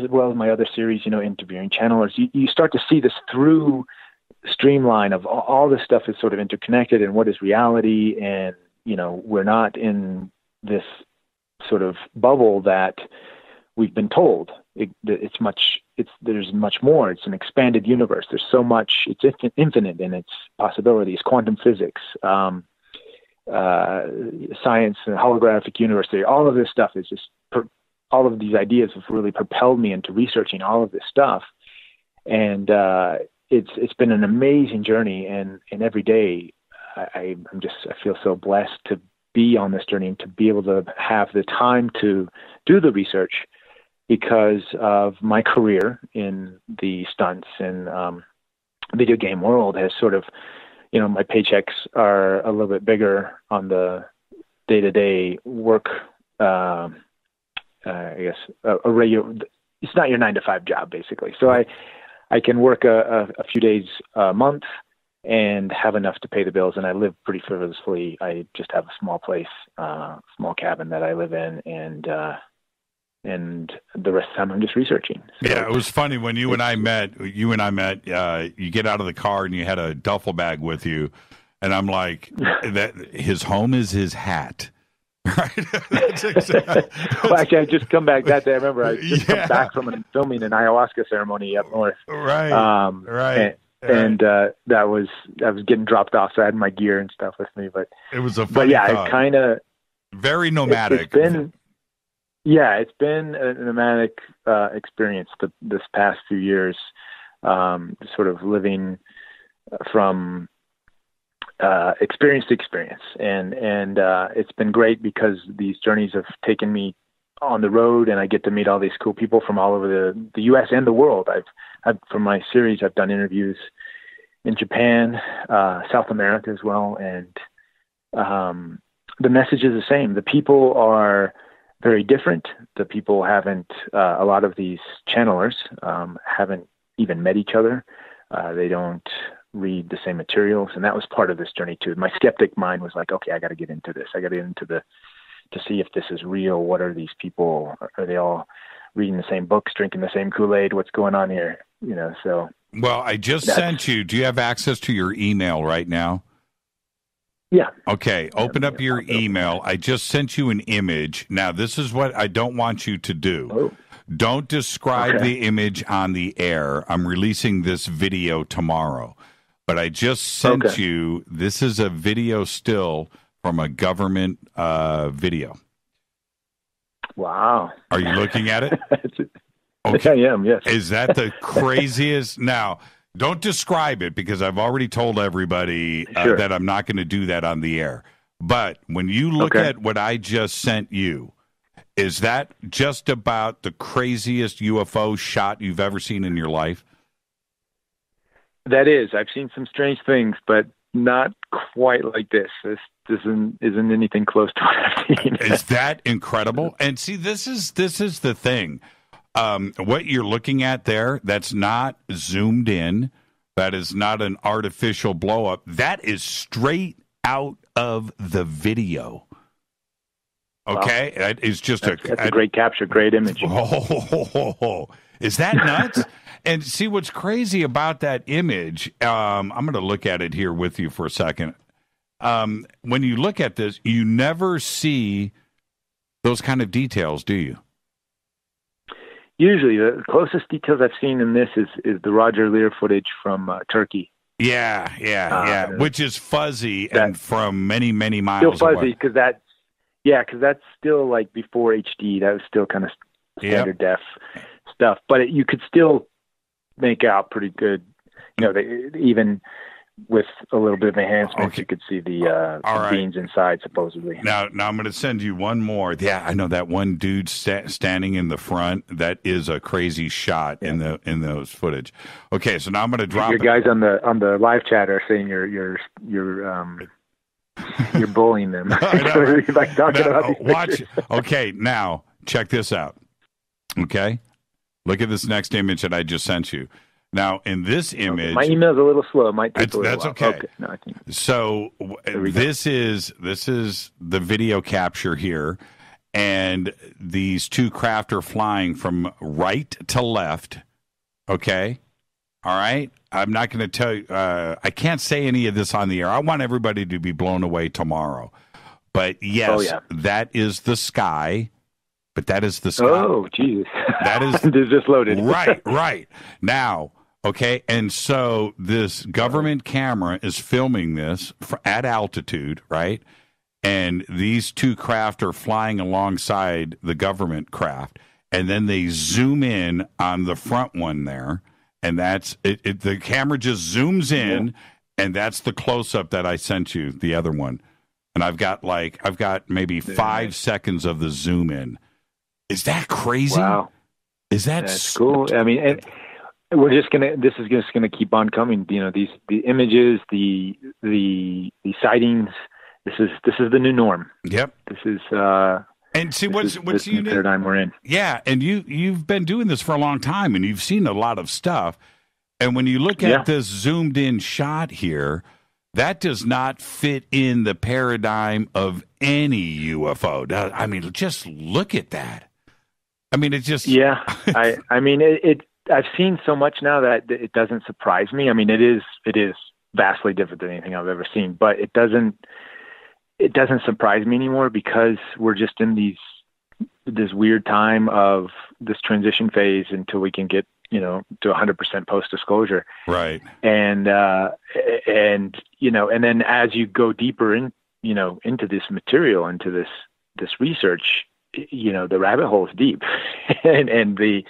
well as my other series, interviewing channelers, you start to see this through streamline of all this stuff is sort of interconnected and what is reality. And we're not in this sort of bubble that we've been told. There's much more. It's an expanded universe. There's so much. It's infinite in its possibilities. Quantum physics, science, and holographic universe theory. All of this stuff is just. All of these ideas have really propelled me into researching all of this stuff, and it's been an amazing journey. And every day, I feel so blessed to be on this journey and to be able to have the time to do the research because of my career in the stunts and video game world has sort of, my paychecks are a little bit bigger on the day-to-day work. I guess a regular. It's not your 9-to-5 job, basically. So I can work a few days a month and have enough to pay the bills, and I live pretty frivolously. I just have a small place, small cabin that I live in, and the rest of the time I'm just researching. So it was funny when you and I met. You get out of the car and you had a duffel bag with you, and I'm like, that his home is his hat. Right. Well, actually, I just come back that day. I remember I just come back from filming an ayahuasca ceremony up north. Right. And that was getting dropped off, so I had my gear and stuff with me. But it was a funny thought. It kind of very nomadic. It's been a nomadic experience this past few years, sort of living from experience to experience, and it's been great because these journeys have taken me on the road, and I get to meet all these cool people from all over the U.S. and the world. I've for my series, I've done interviews in Japan, South America as well, and the message is the same. The people are very different. The people haven't, a lot of these channelers haven't even met each other. They don't read the same materials, and that was part of this journey too. My skeptic mind was like, okay, I got to get into this. I got to get into to see if this is real. What are these people? Are they all reading the same books, drinking the same Kool-Aid? What's going on here? So. Well, I just sent you. Do you have access to your email right now? Yeah. Okay. Open up your email. I just sent you an image. Now, this is what I don't want you to do. Oh. Don't describe the image on the air. I'm releasing this video tomorrow. But I just sent you, this is a video still from a government video. Wow. Are you looking at it? Okay. I am, yes. Is that the craziest? Now, don't describe it because I've already told everybody that I'm not going to do that on the air. But when you look at what I just sent you, is that just about the craziest UFO shot you've ever seen in your life? That is. I've seen some strange things, but not quite like this. This isn't anything close to what I've seen. Is that incredible? And see, this is the thing. What you're looking at there, that's not zoomed in. That is not an artificial blow up. That is straight out of the video. Okay, wow. That is just that's a great capture, great image. Is that nuts? And see what's crazy about that image. I'm going to look at it here with you for a second. When you look at this, you never see those kind of details, do you? Usually, the closest details I've seen in this is the Roger Lear footage from Turkey. Yeah, which is fuzzy and from many, many miles away. Still fuzzy because that's still like before HD. That was still kind of standard def stuff, but you could still make out pretty good. Even with a little bit of enhancements, you could see the beans inside, supposedly. Now I'm going to send you one more. Yeah, I know that one dude standing in the front. That is a crazy shot in those footage. Okay, so now I'm going to drop. Your guys on the live chat are saying you're bullying them. Watch. Okay, now check this out. Okay, look at this next image that I just sent you. Now, in this image, my email's a little slow. It might take a little while. Okay. No, I think so. This is the video capture here, and these two craft are flying from right to left. Okay, all right. I'm not going to tell you. I can't say any of this on the air. I want everybody to be blown away tomorrow. But yes, that is the sky. But that is the sky. Oh, Jesus. That is it's just loaded. Right. Now, okay, and so this government camera is filming this at altitude, right? And these two craft are flying alongside the government craft, and then they zoom in on the front one there, and that's it. The camera just zooms in, and that's the close-up that I sent you, the other one. And I've got maybe 5 seconds of the zoom in. Is that crazy? Wow. That's cool. I mean, this is just gonna keep on coming. The images, the sightings. This is the new norm. Yep. This is and see what's unique paradigm we're in. Yeah, and you've been doing this for a long time, and you've seen a lot of stuff. And when you look at this zoomed in shot here, that does not fit in the paradigm of any UFO. I mean, just look at that. I mean, it just I mean, I've seen so much now that it doesn't surprise me. I mean, it is vastly different than anything I've ever seen, but it doesn't surprise me anymore because we're just in this weird time of this transition phase until we can get to 100% post disclosure. Right. And then as you go deeper into this material, into this research, the rabbit hole is deep and the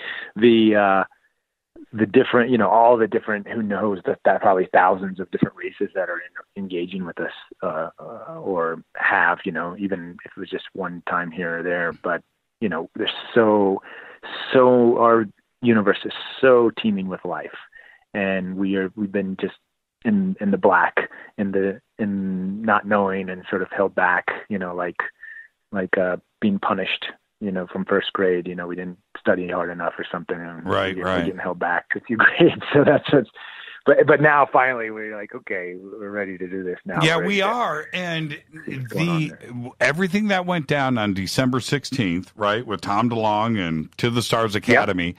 different, all the different, who knows that probably thousands of different races that are engaging with us, or have, even if it was just one time here or there, but, there's so our universe is so teeming with life, and we've been just in the black, in not knowing and sort of held back, like being punished, from first grade, we didn't study hard enough or something. And right. We're getting held back a few grades. So that's but now finally we're like, okay, we're ready to do this now. Yeah, we are. And everything that went down on December 16th, right, with Tom DeLonge and To the Stars Academy,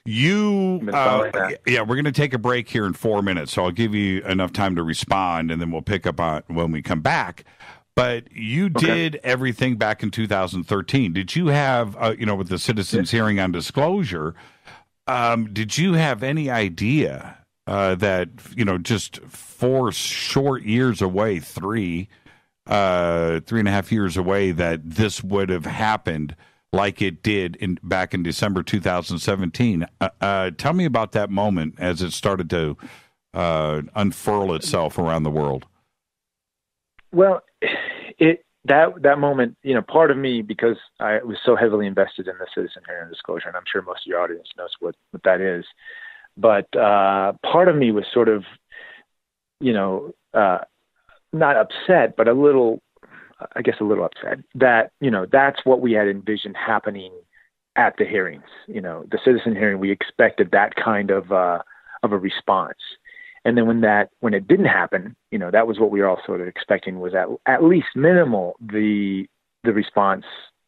we're going to take a break here in 4 minutes, so I'll give you enough time to respond, and then we'll pick up on when we come back. But you did everything back in 2013. Did you have, with the citizens' hearing on disclosure, did you have any idea that, just 4 short years away, 3.5 years away, that this would have happened like it did back in December 2017? Tell me about that moment as it started to unfurl itself around the world. Well, that moment, part of me, because I was so heavily invested in the citizen hearing disclosure, and I'm sure most of your audience knows what that is, but part of me was sort of, not upset, but a little upset that, that's what we had envisioned happening at the hearings. The citizen hearing, we expected that kind of a response. And then when it didn't happen, that was what we were all sort of expecting, was at least minimal, the response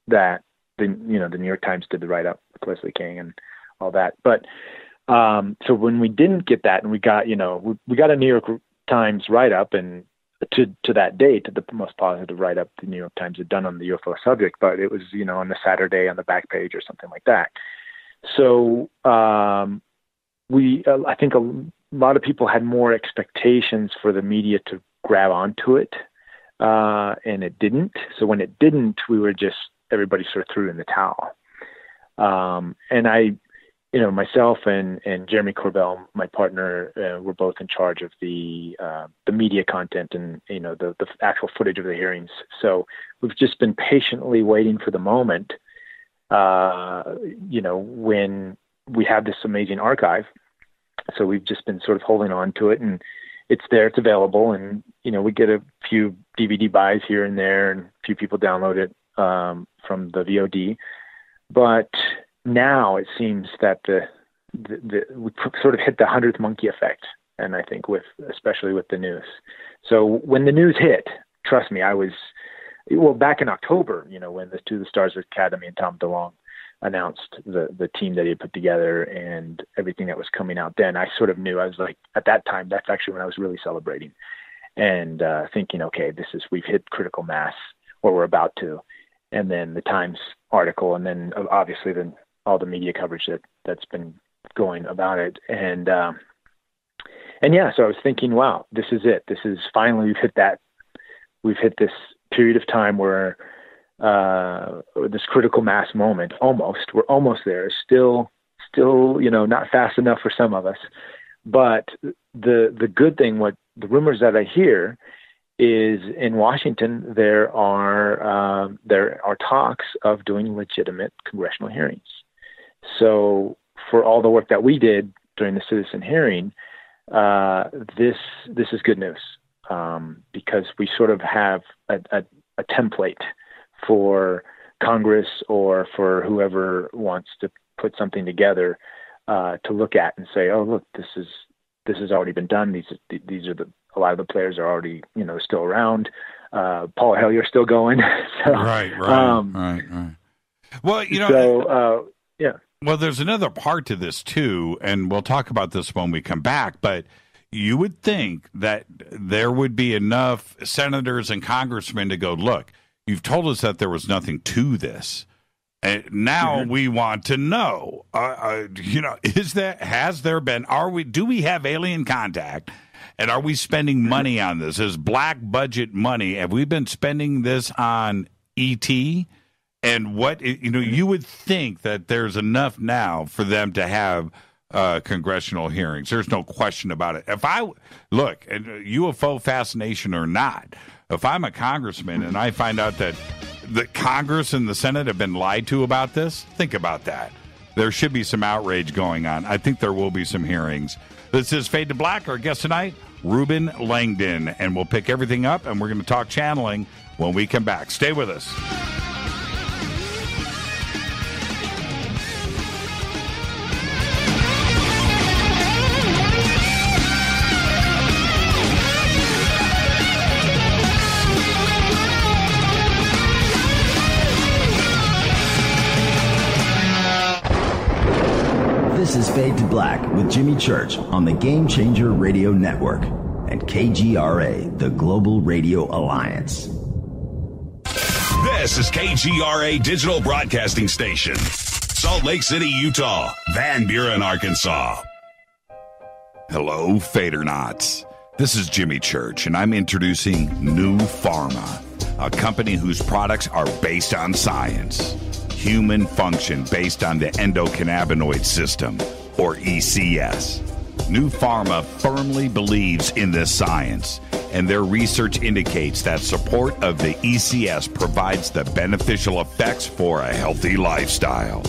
that the New York Times did the write-up with Leslie King and all that. But so when we didn't get that, and we got a New York Times write-up, and to that date, the most positive write-up the New York Times had done on the UFO subject, but it was, on the Saturday on the back page or something like that. So I think a lot of people had more expectations for the media to grab onto it, and it didn't. So when it didn't, everybody sort of threw in the towel. And I, myself and Jeremy Corbell, my partner, were both in charge of the media content and, the actual footage of the hearings. So we've just been patiently waiting for the moment, when we have this amazing archive. So we've just been sort of holding on to it, and it's there, it's available. And, we get a few DVD buys here and there, and a few people download it from the VOD. But now it seems that we sort of hit the 100th monkey effect. And I think especially with the news. So when the news hit, trust me, I was, back in October, when the To the Stars Academy and Tom DeLonge announced the team that he had put together and everything that was coming out, then I sort of knew. I was like, at that time, that's actually when I was really celebrating and thinking, okay, we've hit critical mass, or we're about to. And then the Times article, and then obviously then all the media coverage that's been going about it. And so I was thinking, wow, this is it. This is finally, we've hit this period of time where this critical mass moment, we're almost there. Still, not fast enough for some of us, but the good thing, what the rumors that I hear is in Washington, there are talks of doing legitimate congressional hearings. So for all the work that we did during the citizen hearing, this is good news, because we sort of have a template for Congress or for whoever wants to put something together to look at and say, oh, look, this has already been done. These are a lot of the players are already, still around. Paul Hellier's still going. So, right. Well, yeah. Well, there's another part to this too, and we'll talk about this when we come back, but you would think that there would be enough senators and congressmen to go, look, you've told us that there was nothing to this. And now we want to know, do we have alien contact? And are we spending money on this? Is black budget money? Have we been spending this on ET? And you would think that there's enough now for them to have congressional hearings. There's no question about it. UFO fascination or not, if I'm a congressman and I find out that the Congress and the Senate have been lied to about this, think about that. There should be some outrage going on. I think there will be some hearings. This is Fade to Black. Our guest tonight, Reuben Langdon. And we'll pick everything up, and we're going to talk channeling when we come back. Stay with us. This is Fade to Black with Jimmy Church on the Game Changer Radio Network and KGRA, the Global Radio Alliance. This is KGRA Digital Broadcasting Station, Salt Lake City, Utah, Van Buren, Arkansas. Hello, Fadernauts. This is Jimmy Church, and I'm introducing New Pharma, a company whose products are based on science. Human function based on the endocannabinoid system, or ECS. New Pharma firmly believes in this science, and their research indicates that support of the ECS provides the beneficial effects for a healthy lifestyle.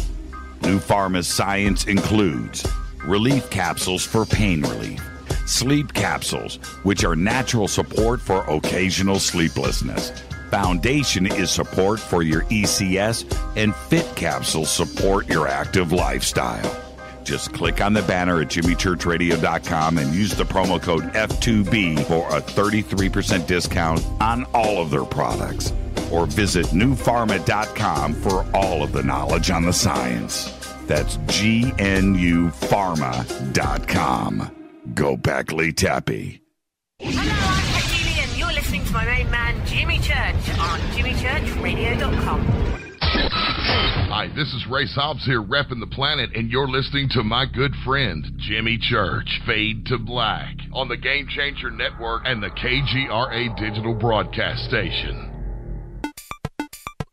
New Pharma's science includes relief capsules for pain relief, sleep capsules, which are natural support for occasional sleeplessness. Foundation is support for your ECS, and Fit capsules support your active lifestyle. Just click on the banner at jimmychurchradio.com and use the promo code F2B for a 33% discount on all of their products. Or visit newpharma.com for all of the knowledge on the science. That's GNUpharma.com. Go Backley Tappy. You're listening to my main man, Jimmy Church, on jimmychurchradio.com. Hi, this is Ray Hobbs here, repping the planet, and you're listening to my good friend, Jimmy Church, Fade to Black, on the Game Changer Network and the KGRA Digital Broadcast Station.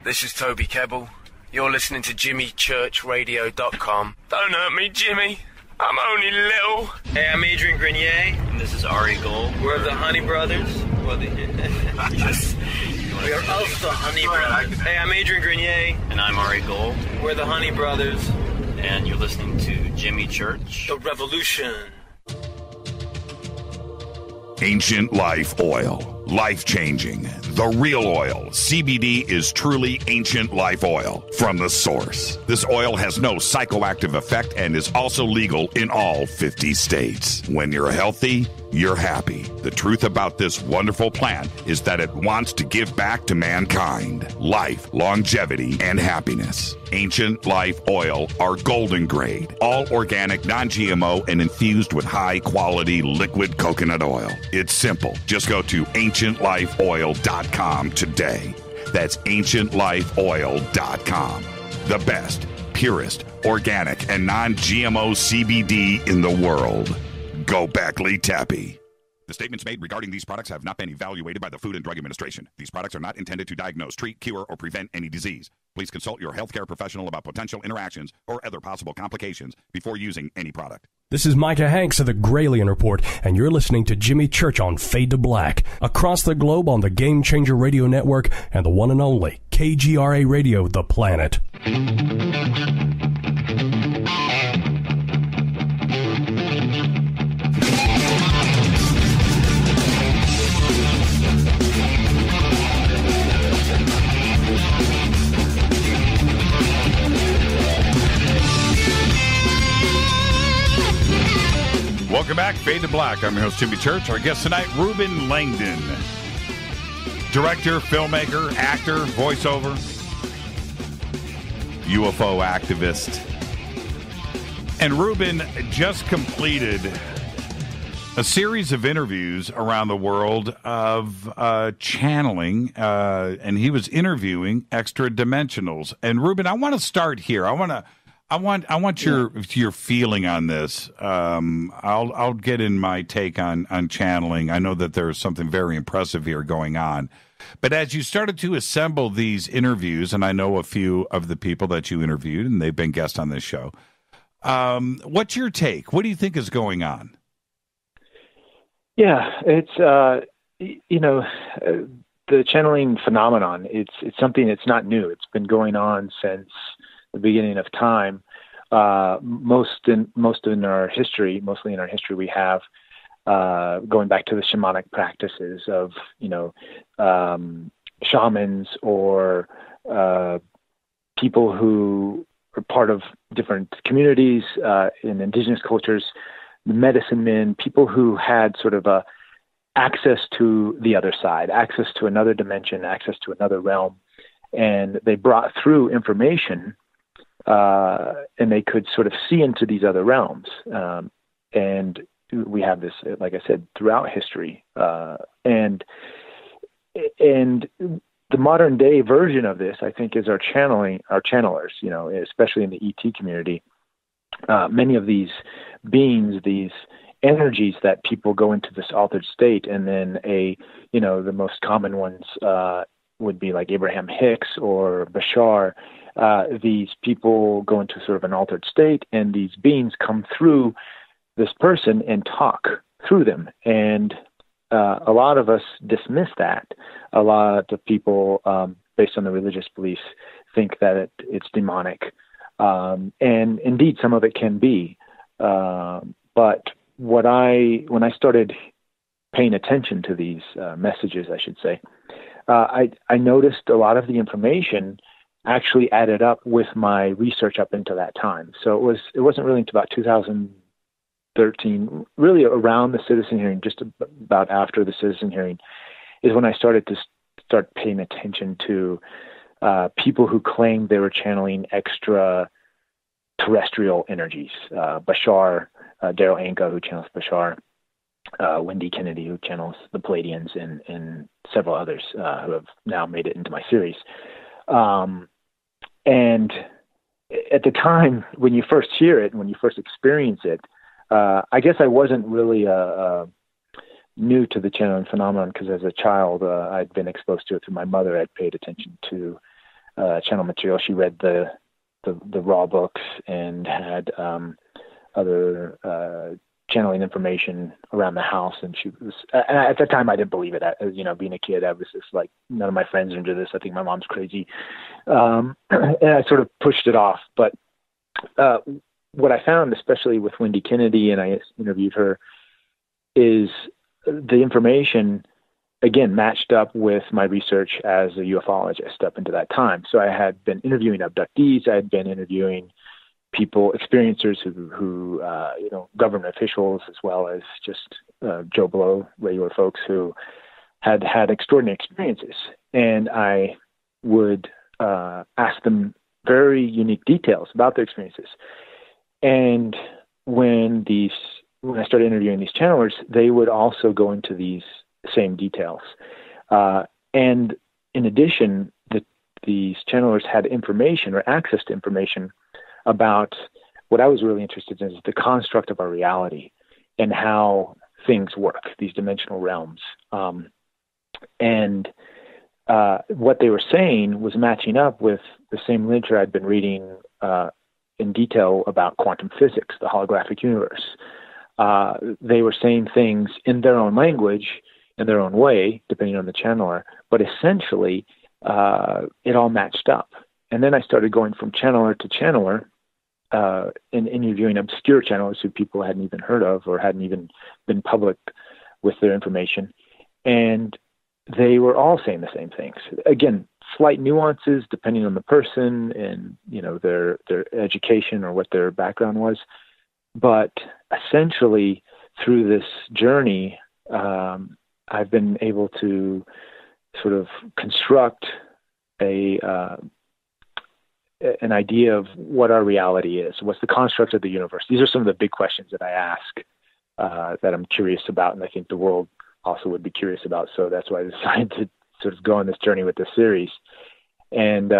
This is Toby Kebbell. You're listening to jimmychurchradio.com. Don't hurt me, Jimmy. I'm only little. Hey, I'm Adrian Grenier. And this is Ari Gold. We're the Honey Brothers. We are of the Honey Brothers. Hey, I'm Adrian Grenier. And I'm Ari Gold. We're the Honey Brothers. And you're listening to Jimmy Church. The Revolution. Ancient Life Oil. Life-changing. The real oil. CBD is truly ancient life oil from the source. This oil has no psychoactive effect and is also legal in all 50 states. When you're healthy, you're happy. The truth about this wonderful plant is that it wants to give back to mankind life, longevity, and happiness. Ancient Life Oil are golden grade, all organic, non-GMO, and infused with high-quality liquid coconut oil. It's simple. Just go to ancientlifeoil.com today. That's ancientlifeoil.com. The best, purest, organic, and non-GMO CBD in the world. Go Backley Tappy. The statements made regarding these products have not been evaluated by the Food and Drug Administration. These products are not intended to diagnose, treat, cure, or prevent any disease. Please consult your healthcare professional about potential interactions or other possible complications before using any product. This is Micah Hanks of the Gralien Report, and you're listening to Jimmy Church on Fade to Black, across the globe on the Game Changer Radio Network and the one and only KGRA Radio, The Planet. Welcome back, Fade to Black. I'm your host, Jimmy Church. Our guest tonight, Reuben Langdon. Director, filmmaker, actor, voiceover, UFO activist. And Reuben just completed a series of interviews around the world of channeling, and he was interviewing extra-dimensionals. And Reuben, I want to start here. I want your feeling on this. I'll get in my take on channeling. I know that there's something very impressive here going on. But as you started to assemble these interviews, and I know a few of the people that you interviewed, and they've been guests on this show, what's your take? What do you think is going on? Yeah, it's, the channeling phenomenon, it's something that's not new. It's been going on since the beginning of time. Mostly in our history, we have going back to the shamanic practices of shamans or people who are part of different communities in indigenous cultures, medicine men, people who had sort of a access to the other side, access to another dimension, access to another realm, and they brought through information and they could sort of see into these other realms. And we have this, like I said, throughout history. And the modern day version of this, I think, is our channelers, you know, especially in the ET community. Many of these beings, these energies that people go into this altered state, and then the most common ones would be like Abraham Hicks or Bashar. These people go into sort of an altered state, and these beings come through this person and talk through them. And a lot of us dismiss that. A lot of people, based on the religious beliefs, think that it's demonic. And indeed, some of it can be. But when I started paying attention to these messages, I should say, I noticed a lot of the information actually added up with my research up until that time. So it wasn't really until about 2013, really around the citizen hearing, just about after the citizen hearing, is when I started to start paying attention to people who claimed they were channeling extraterrestrial energies. Bashar, Daryl Anka, who channels Bashar, Wendy Kennedy, who channels the Palladians, and several others who have now made it into my series. And at the time, when you first hear it, when you first experience it, I guess I wasn't really new to the channeling phenomenon, because as a child, I'd been exposed to it through my mother. I'd paid attention to channel material. She read the raw books and had other channeling information around the house. And she was, and at that time, I didn't believe it. Being a kid, I was just like, none of my friends are into this. I think my mom's crazy. And I sort of pushed it off. But what I found, especially with Wendy Kennedy, and I interviewed her, is the information, again, matched up with my research as a ufologist up into that time. So I had been interviewing abductees. I had been interviewing people, experiencers who government officials, as well as just Joe Blow, regular folks who had extraordinary experiences. And I would ask them very unique details about their experiences. And when I started interviewing these channelers, they would also go into these same details. And in addition, these channelers had information or access to information about what I was really interested in, is the construct of our reality and how things work, these dimensional realms. And what they were saying was matching up with the same literature I'd been reading in detail about quantum physics, the holographic universe. They were saying things in their own language, in their own way, depending on the channeler, but essentially it all matched up. And then I started going from channeler to channeler and interviewing obscure channelers who people hadn't even heard of or hadn't even been public with their information. And they were all saying the same things. Again, slight nuances depending on the person and, their education or what their background was. But essentially, through this journey, I've been able to sort of construct an idea of what our reality is. What's the construct of the universe? These are some of the big questions that I ask that I'm curious about, and I think the world also would be curious about. So that's why I decided to sort of go on this journey with this series. And,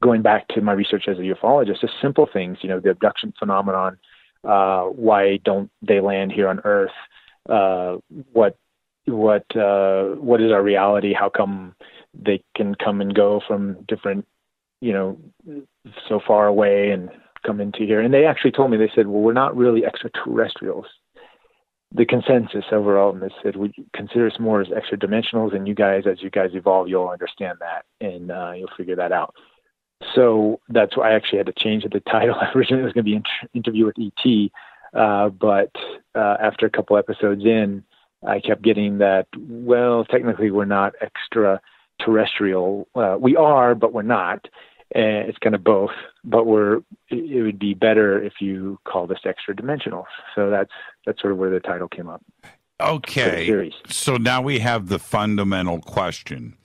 going back to my research as a ufologist, just simple things, the abduction phenomenon, why don't they land here on Earth? What is our reality? How come they can come and go from different, so far away and come into here? And they actually told me, they said, well, we're not really extraterrestrials. The consensus overall, and they said, would you consider us more as extra dimensionals? And as you guys evolve, you'll understand that and you'll figure that out. So that's why I actually had to change the title. Originally it was going to be Interview with ET, but after a couple episodes in, I kept getting that, well, technically we're not extraterrestrial. We are, but we're not. It's kind of both, but it would be better if you call this extra dimensional. So that's sort of where the title came up. Okay. So now we have the fundamental question.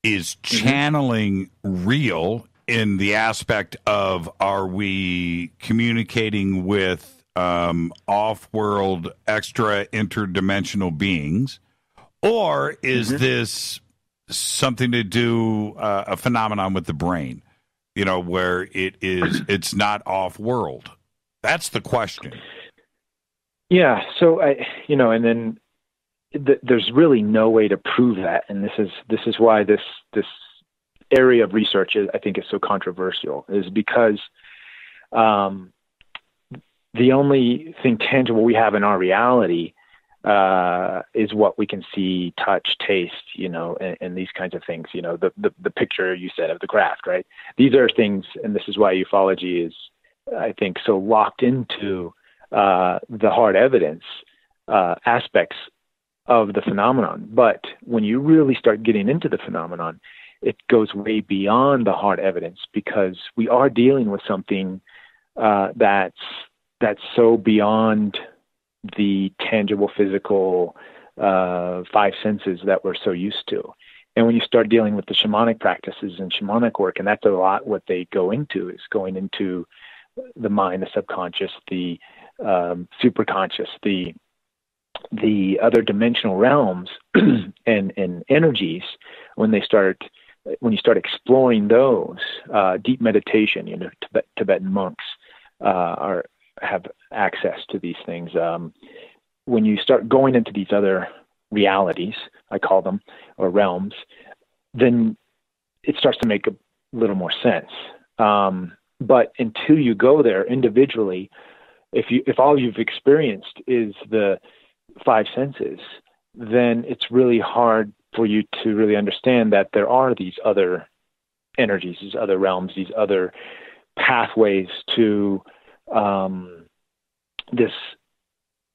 Is channeling real in the aspect of, are we communicating with off-world, extra interdimensional beings, or is this something to do a phenomenon with the brain? Where it's not off-world. That's the question. Yeah. So and then there's really no way to prove that, and this is why this area of research I think is so controversial, is because the only thing tangible we have in our reality is what we can see, touch, taste, and these kinds of things. The picture you said of the craft, right? These are things, and this is why ufology is, I think, so locked into the hard evidence aspects of the phenomenon. But when you really start getting into the phenomenon, it goes way beyond the hard evidence, because we are dealing with something that's so beyond the tangible, physical five senses that we're so used to. And when you start dealing with the shamanic practices and shamanic work, and that's a lot what they go into, is going into the mind, the subconscious, the superconscious, the other dimensional realms and energies. When you start exploring those, deep meditation, Tibetan monks have access to these things. When you start going into these other realities, I call them, or realms, then it starts to make a little more sense. But until you go there individually, if all you've experienced is the five senses, then it's really hard for you to really understand that there are these other energies, these other realms, these other pathways to this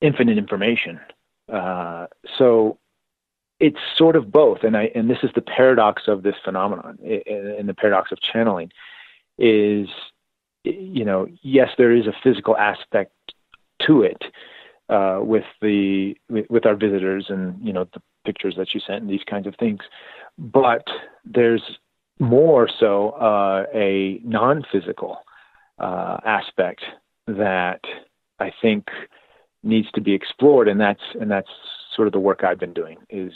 infinite information. So it's sort of both, and this is the paradox of this phenomenon, and the paradox of channeling is, yes, there is a physical aspect to it with our visitors and the pictures that you sent and these kinds of things, but there's more so a non-physical aspect that I think needs to be explored, and that's sort of the work I've been doing, is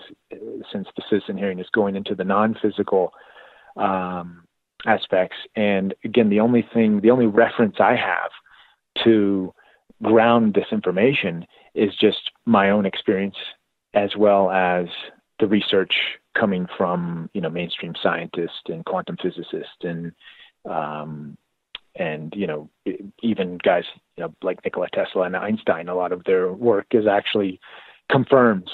since the citizen hearing, is going into the non-physical aspects. And again, the only reference I have to ground this information is just my own experience, as well as the research coming from mainstream scientists and quantum physicists and even guys like Nikola Tesla and Einstein. A lot of their work is actually confirms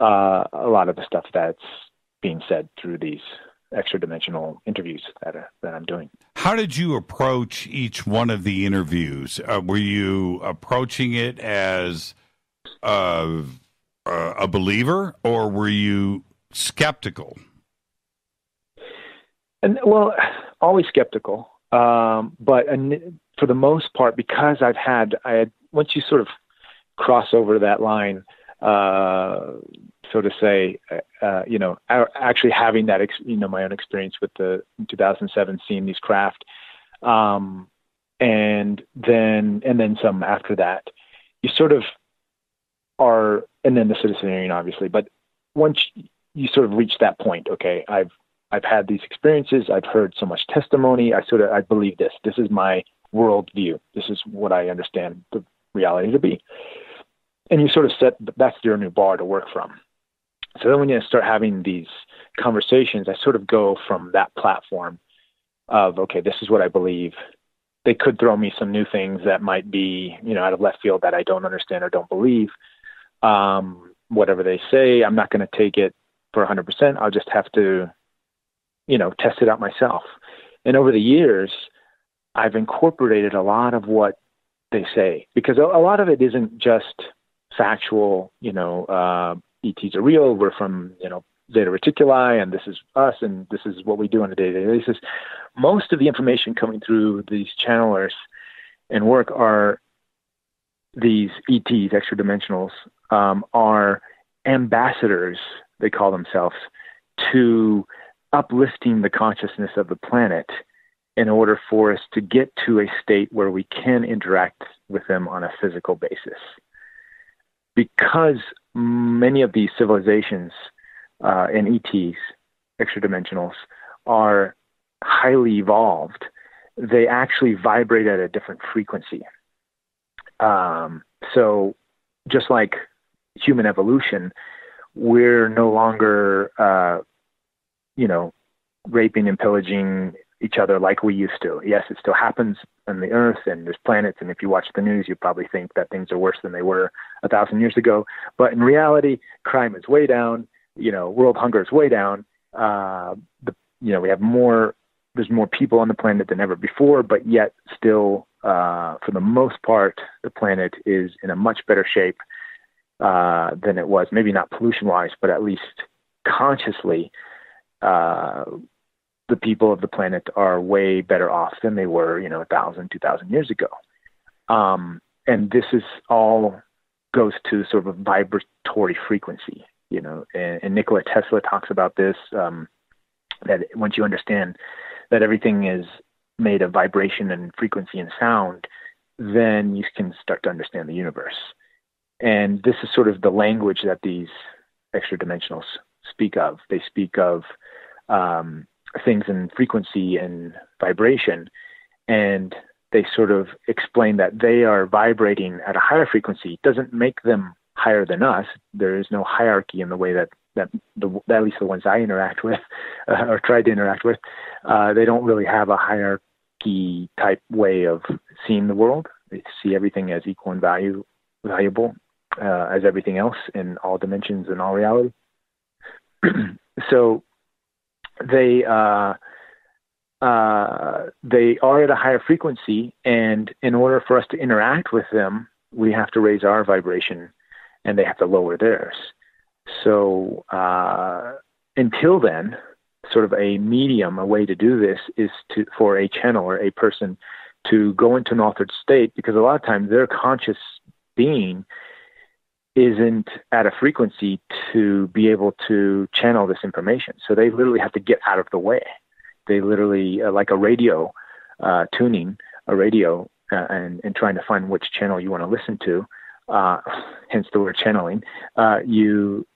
a lot of the stuff that's being said through these extra-dimensional interviews that I'm doing. How did you approach each one of the interviews? Were you approaching it as a believer, or were you skeptical? And always skeptical. But for the most part, because I had once you sort of cross over that line, so to say, actually having that, my own experience with the 2007, seeing these craft, and then some after that, you sort of are, and then the citizen hearing, obviously. But once you sort of reach that point, okay, I've had these experiences, I've heard so much testimony, I believe this. This is my worldview. This is what I understand the reality to be. And you sort of that's your new bar to work from. So then when you start having these conversations, I sort of go from that platform of, okay, this is what I believe. They could throw me some new things that might be, out of left field that I don't understand or don't believe. Whatever they say, I'm not going to take it for 100%. I'll just have to, test it out myself. And over the years, I've incorporated a lot of what they say, because a lot of it isn't just factual, ETs are real, we're from, Zeta Reticuli, and this is us, and this is what we do on a day-to-day basis. Most of the information coming through these channelers and work are these ETs, extra-dimensionals, are ambassadors, they call themselves, to uplifting the consciousness of the planet in order for us to get to a state where we can interact with them on a physical basis. Because many of these civilizations and ETs, extra-dimensionals, are highly evolved, they actually vibrate at a different frequency. So just like human evolution, we're no longer, raping and pillaging each other like we used to. Yes, it still happens on the Earth and there's planets, and if you watch the news, you probably think that things are worse than they were 1,000 years ago. But in reality, crime is way down. World hunger is way down. We have there's more people on the planet than ever before, but yet still, for the most part, the planet is in a much better shape than it was. Maybe not pollution-wise, but at least consciously, the people of the planet are way better off than they were, 1,000, 2,000 years ago. And this is all goes to sort of a vibratory frequency, and Nikola Tesla talks about this, that once you understand that everything is made of vibration and frequency and sound, then you can start to understand the universe. And this is sort of the language that these extra-dimensionals speak of. They speak of things in frequency and vibration, and they sort of explain that they are vibrating at a higher frequency. It doesn't make them higher than us. There is no hierarchy in the way that at least the ones I interact with or tried to interact with, they don't really have a hierarchy type way of seeing the world. They see everything as equal and valuable as everything else in all dimensions and all reality. So they are at a higher frequency, and in order for us to interact with them, we have to raise our vibration, and they have to lower theirs. So until then, sort of a medium, a way to do this is for a channel or a person to go into an altered state, because a lot of times their conscious being isn't at a frequency to be able to channel this information. So they literally have to get out of the way. They literally, like a radio, tuning a radio and trying to find which channel you want to listen to, hence the word channeling, you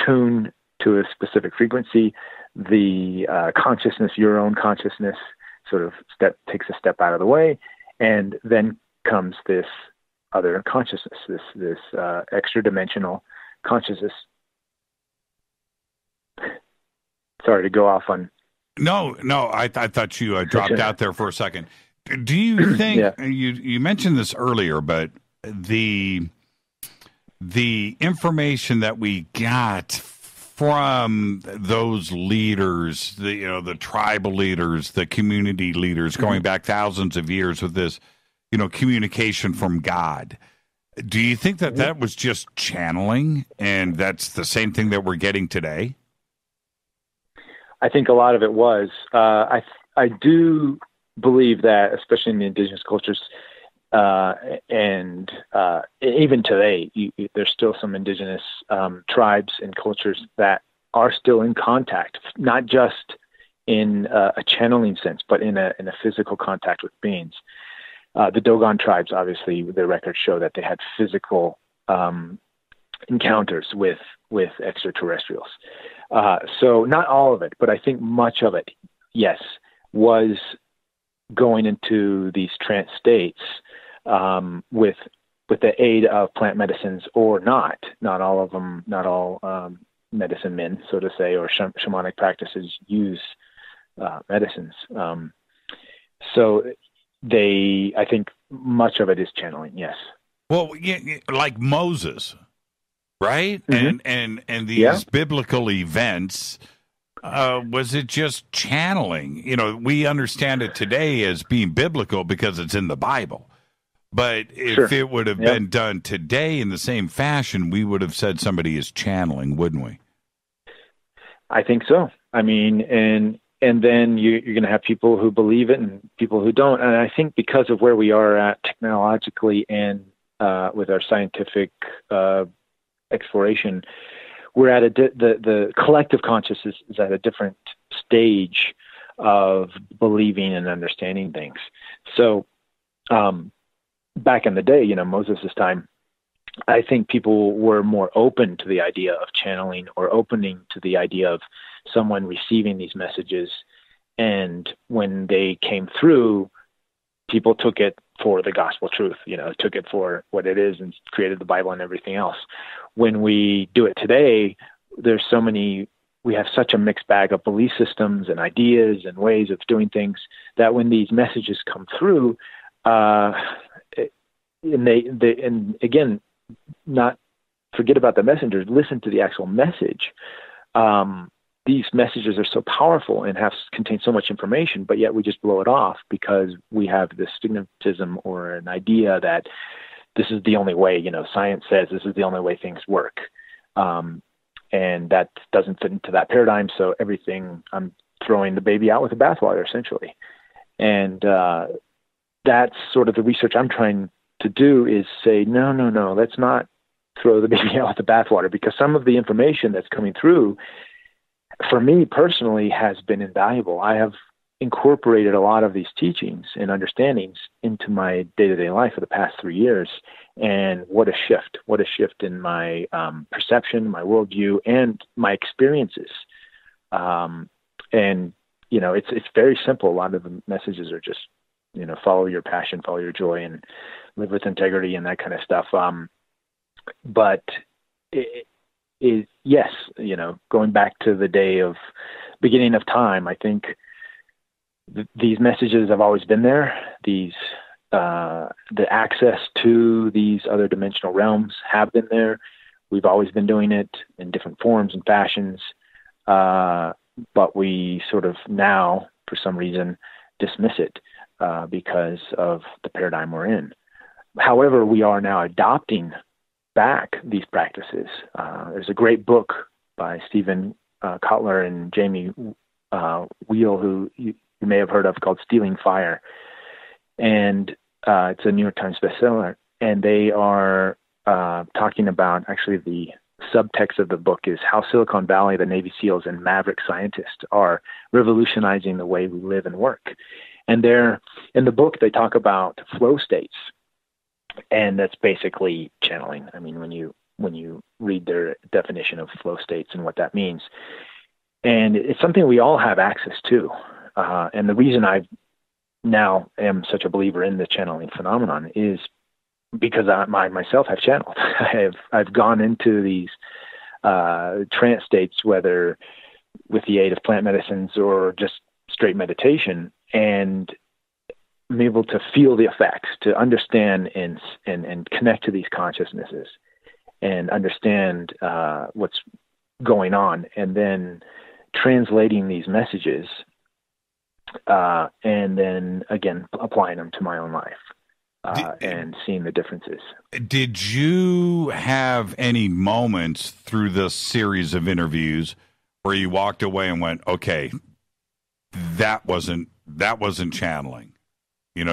tune to a specific frequency. The consciousness, your own consciousness, sort of takes a step out of the way, and then comes this other consciousness, this extra-dimensional consciousness. Sorry to go off on. No, I thought you dropped out there for a second. Do you think you mentioned this earlier, but the information that we got from those leaders, the tribal leaders, the community leaders, going back thousands of years with this, communication from God. Do you think that was just channeling, and that's the same thing that we're getting today? I think a lot of it was. I do believe that, especially in the indigenous cultures, and even today, there's still some indigenous tribes and cultures that are still in contact, not just in a channeling sense, but in a physical contact with beings. The Dogon tribes, obviously, their records show that they had physical encounters with extraterrestrials. So not all of it, but I think much of it, yes, was going into these trance states with the aid of plant medicines or not. Not all of them, not all medicine men, so to say, or shamanic practices use medicines. So I think much of it is channeling, yes. Well, like Moses, right? Mm-hmm. And these biblical events, was it just channeling? We understand it today as being biblical because it's in the Bible. But if it would have been done today in the same fashion, we would have said somebody is channeling, wouldn't we? I think so. I mean, and then you're going to have people who believe it and people who don't. And I think because of where we are at technologically and with our scientific exploration, we're at the collective consciousness is at a different stage of believing and understanding things. So back in the day, Moses' time, I think people were more open to the idea of channeling, or opening to the idea of someone receiving these messages. And when they came through, people took it for the gospel truth, took it for what it is, and created the Bible and everything else. When we do it today, we have such a mixed bag of belief systems and ideas and ways of doing things, that when these messages come through, and again, not forget about the messengers, listen to the actual message. These messages are so powerful and contain so much information, but yet we just blow it off because we have this stigmatism or an idea that this is the only way, science says this is the only way things work. And that doesn't fit into that paradigm. So everything, I'm throwing the baby out with the bathwater, essentially. And that's sort of the research I'm trying to do, is say, no, let's not throw the baby out with the bathwater, because some of the information that's coming through, for me personally, has been invaluable. I have incorporated a lot of these teachings and understandings into my day-to-day life for the past 3 years. And what a shift in my perception, my worldview, and my experiences. And, it's very simple. A lot of the messages are just, follow your passion, follow your joy, and live with integrity and that kind of stuff. But yes, going back to the beginning of time, I think these messages have always been there. The access to these other dimensional realms have been there. We've always been doing it in different forms and fashions. But we sort of now, for some reason, dismiss it because of the paradigm we're in. However, we are now adopting back these practices. There's a great book by Stephen Kotler and Jamie Wheel, who you may have heard of, called Stealing Fire. And it's a New York Times bestseller. And they are talking about, actually the subtext of the book is how Silicon Valley, the Navy SEALs, and maverick scientists are revolutionizing the way we live and work. And in the book, they talk about flow states. And that's basically channeling. I mean, when you read their definition of flow states and what that means, and it's something we all have access to. And the reason I now am such a believer in the channeling phenomenon is because I myself have channeled. I've gone into these trance states, whether with the aid of plant medicines or just straight meditation, and I'm able to feel the effects, to understand and connect to these consciousnesses and understand what's going on, and then translating these messages and then, again, applying them to my own life and seeing the differences. Did you have any moments through this series of interviews where you walked away and went, okay, that wasn't channeling?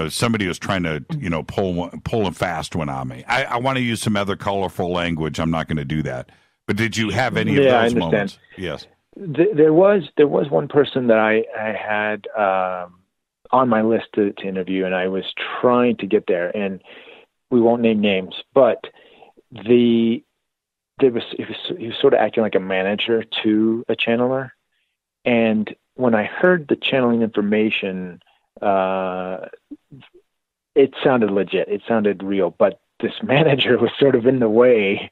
Somebody was trying to, pull a fast one on me. I want to use some other colorful language. I'm not going to do that. But did you have any of those moments? Yes. There was one person that I had on my list to interview, and I was trying to get there, and we won't name names, but he was sort of acting like a manager to a channeler. And when I heard the channeling information, it sounded legit. It sounded real, but this manager was sort of in the way.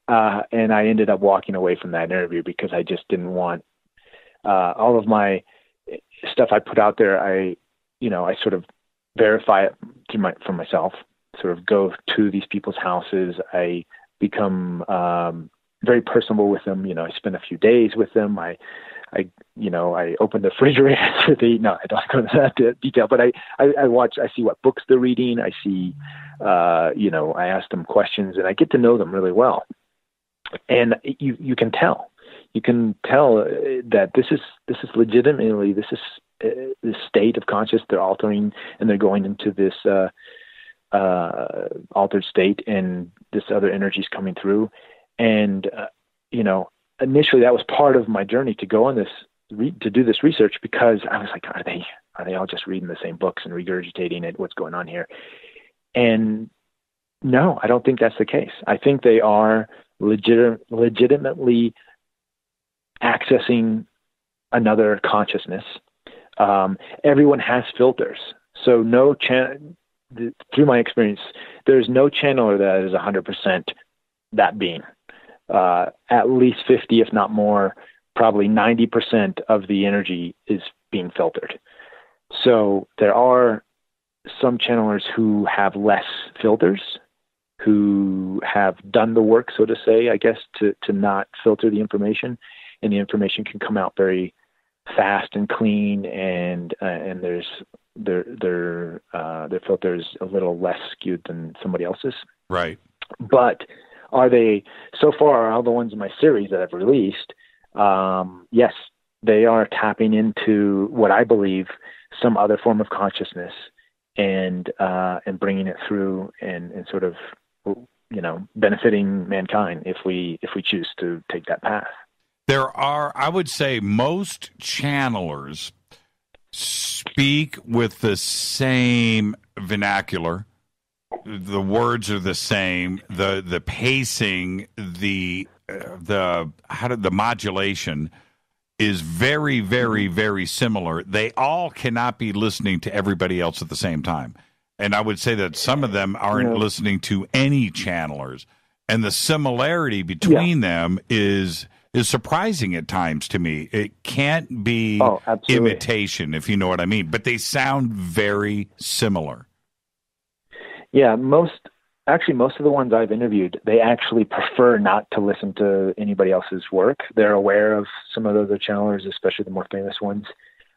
And I ended up walking away from that interview because I just didn't want all of my stuff I put out there. I sort of verify it for myself, sort of go to these people's houses. I become very personable with them. I spend a few days with them. I open the refrigerator for the, no, I don't go into that detail, but I see what books they're reading. I see, I ask them questions, and I get to know them really well. And you can tell that this is legitimately, this state of conscious they're altering, and they're going into this altered state, and this other energy is coming through. And initially that was part of my journey to go on this do this research because I was like, are they all just reading the same books and regurgitating it? What's going on here? And no, I don't think that's the case. I think they are legitimately accessing another consciousness. Everyone has filters, so no through my experience, there's no channeler that is 100% that being. At least 50, if not more, probably 90% of the energy is being filtered. So there are some channelers who have less filters, who have done the work, so to say, I guess, to not filter the information, and the information can come out very fast and clean, and their filter is a little less skewed than somebody else's. Right. But are they, so far, all the ones in my series that I've released, yes, they are tapping into what I believe some other form of consciousness and bringing it through and sort of, benefiting mankind if we choose to take that path. There are, I would say, most channelers speak with the same vernacular. The words are the same. The pacing, the modulation is very, very, very similar. They all cannot be listening to everybody else at the same time. And I would say that some of them aren't listening to any channelers. And the similarity between them is surprising at times to me. It can't be imitation, if you know what I mean. But they sound very similar. Yeah, most of the ones I've interviewed, they actually prefer not to listen to anybody else's work. They're aware of some of the other channelers, especially the more famous ones.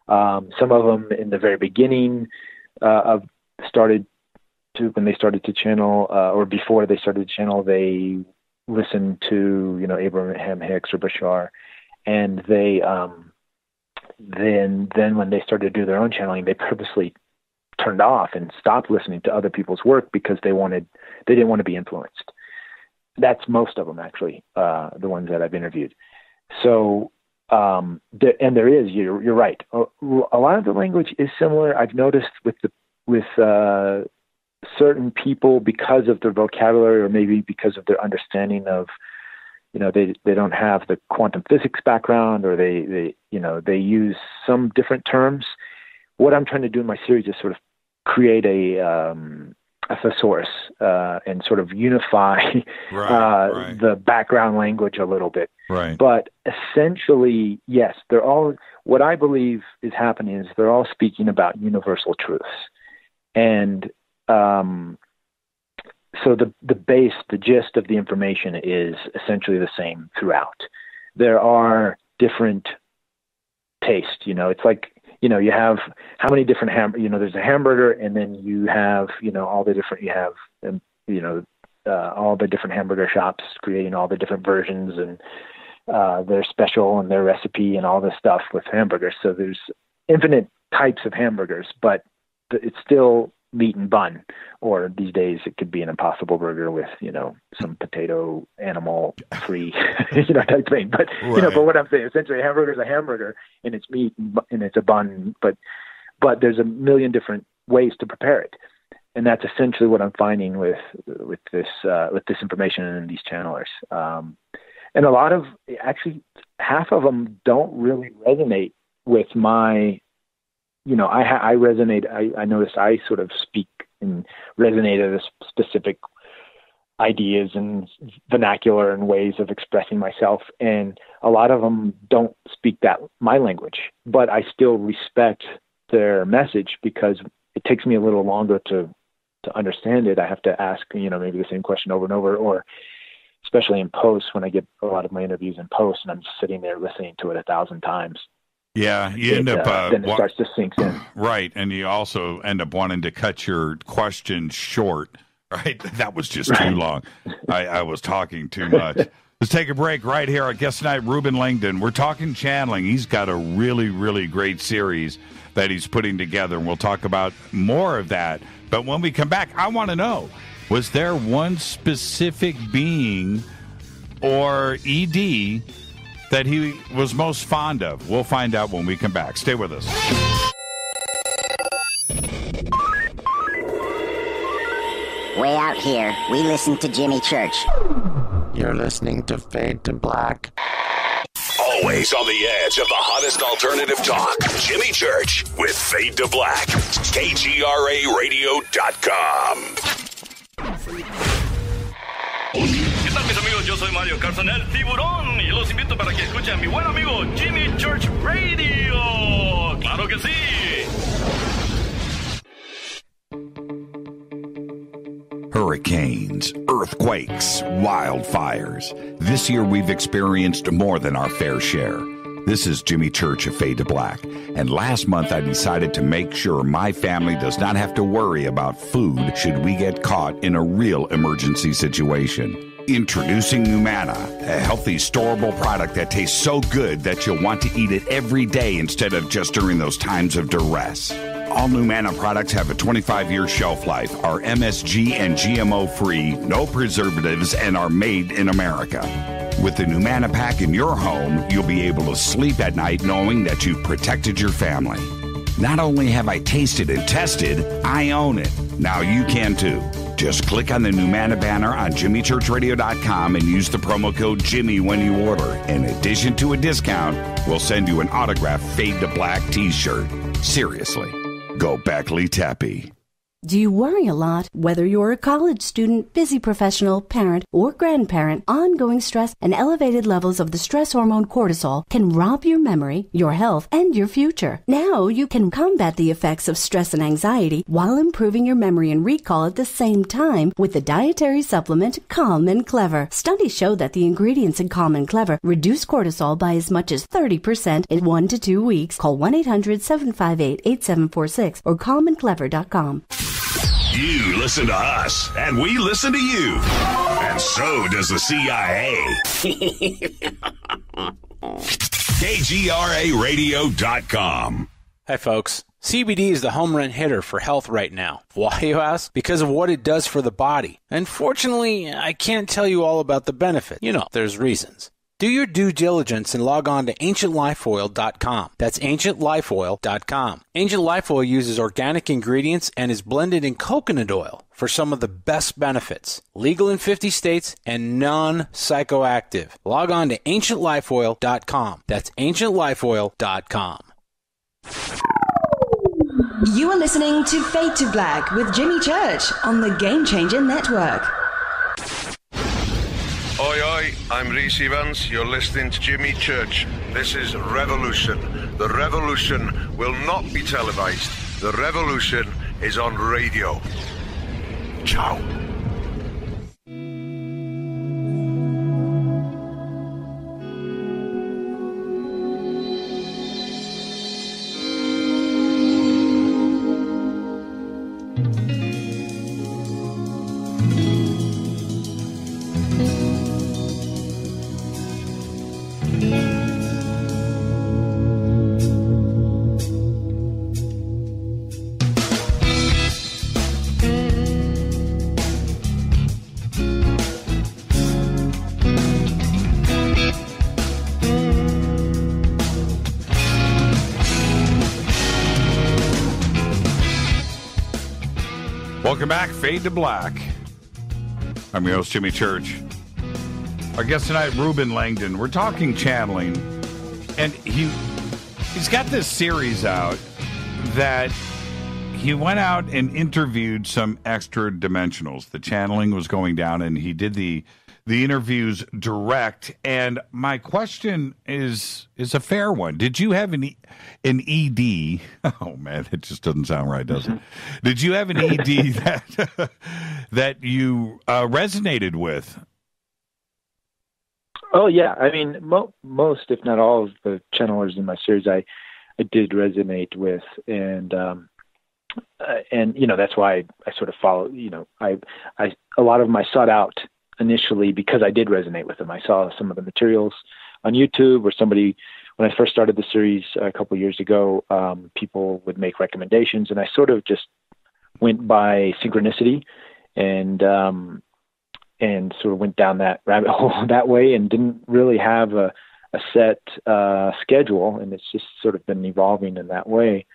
Some of them in the very beginning when they started to channel, or before they started to channel, they listened to, Abraham Hicks or Bashar, and they then when they started to do their own channeling, they purposely turned off and stopped listening to other people's work because they didn't want to be influenced. That's most of them, actually, the ones that I've interviewed. So, there is, you're right. A lot of the language is similar. I've noticed with certain people, because of their vocabulary or maybe because of their understanding of, they don't have the quantum physics background, or they use some different terms. What I'm trying to do in my series is sort of create a thesaurus and sort of unify the background language a little bit. Right. But essentially, yes, they're all, what I believe is happening is they're all speaking about universal truths. And so the gist of the information is essentially the same throughout. There are different tastes, it's like, you have how many different there's a hamburger, and then you have, all the different, all the different hamburger shops creating all the different versions and their special and their recipe and all this stuff with hamburgers. So there's infinite types of hamburgers, but it's still meat and bun, or these days it could be an Impossible Burger with, some potato animal free, type thing. But, but what I'm saying, essentially a hamburger is a hamburger, and it's meat and it's a bun, but there's a million different ways to prepare it. And that's essentially what I'm finding with this information and these channelers. And a lot of, actually half of them don't really resonate with my, I resonate. I noticed I sort of speak and resonate at specific ideas and vernacular and ways of expressing myself. And a lot of them don't speak my language, but I still respect their message because it takes me a little longer to understand it. I have to ask, maybe the same question over and over, or especially in post, when I get a lot of my interviews in post and I'm just sitting there listening to it 1,000 times. Yeah, you end up then it starts to sink in. Right, and you also end up wanting to cut your question short. Right, that was just too long. I was talking too much. Let's take a break right here. Our guest tonight, Reuben Langdon. We're talking channeling. He's got a really, really great series that he's putting together, and we'll talk about more of that. But when we come back, I want to know, was there one specific being or ED that he was most fond of? We'll find out when we come back. Stay with us. Way out here, we listen to Jimmy Church. You're listening to Fade to Black. Always on the edge of the hottest alternative talk. Jimmy Church with Fade to Black. KGRARadio.com. ¿Qué tal, mis amigos? Yo soy Mario Carson, el tiburón, y los invito para que escuchen a mi buen amigo Jimmy Church Radio. ¡Claro que sí! Hurricanes, earthquakes, wildfires. This year we've experienced more than our fair share. This is Jimmy Church of Fade to Black, and last month I decided to make sure my family does not have to worry about food should we get caught in a real emergency situation. Introducing Numana, a healthy, storable product that tastes so good that you'll want to eat it every day instead of just during those times of duress. All Numana products have a 25-year shelf life, are MSG and GMO-free, no preservatives, and are made in America. With the Numana pack in your home, you'll be able to sleep at night knowing that you've protected your family. Not only have I tasted and tested, I own it. Now you can too. Just click on the Numana banner on JimmyChurchRadio.com and use the promo code Jimmy when you order. In addition to a discount, we'll send you an autographed Fade to Black t-shirt. Seriously. Go Beckley Tappy. Do you worry a lot? Whether you're a college student, busy professional, parent, or grandparent, ongoing stress and elevated levels of the stress hormone cortisol can rob your memory, your health, and your future. Now you can combat the effects of stress and anxiety while improving your memory and recall at the same time with the dietary supplement Calm and Clever. Studies show that the ingredients in Calm and Clever reduce cortisol by as much as 30% in 1 to 2 weeks. Call 1-800-758-8746 or calmandclever.com. You listen to us, and we listen to you. And so does the CIA. KGRARadio.com. Hi, folks. CBD is the home run hitter for health right now. Why, you ask? Because of what it does for the body. Unfortunately, I can't tell you all about the benefit. You know, there's reasons. Do your due diligence and log on to AncientLifeOil.com. That's AncientLifeOil.com. Ancient Life Oil uses organic ingredients and is blended in coconut oil for some of the best benefits. Legal in 50 states and non-psychoactive. Log on to AncientLifeOil.com. That's AncientLifeOil.com. You are listening to Fade to Black with Jimmy Church on the Game Changer Network. Oi, oi, I'm Reese Evans. You're listening to Jimmy Church. This is Revolution. The revolution will not be televised. The revolution is on radio. Ciao. Welcome back, Fade to Black. I'm your host, Jimmy Church. Our guest tonight, Reuben Langdon. We're talking channeling, and he's got this series out that he went out and interviewed some extra dimensionals. The channeling was going down, and he did the interviews direct. And my question is a fair one. Did you have an ED? Oh man, it just doesn't sound right, does it? Did you have an ED that you resonated with? Oh yeah, I mean most, if not all, of the channelers in my series, I did resonate with, and you know that's why I sort of follow. You know, I a lot of them I sought out initially because I did resonate with them. I saw some of the materials on YouTube, or somebody, when I first started the series a couple of years ago, people would make recommendations, and I sort of just went by synchronicity and sort of went down that rabbit hole that way, and didn't really have a set schedule, and it's just sort of been evolving in that way.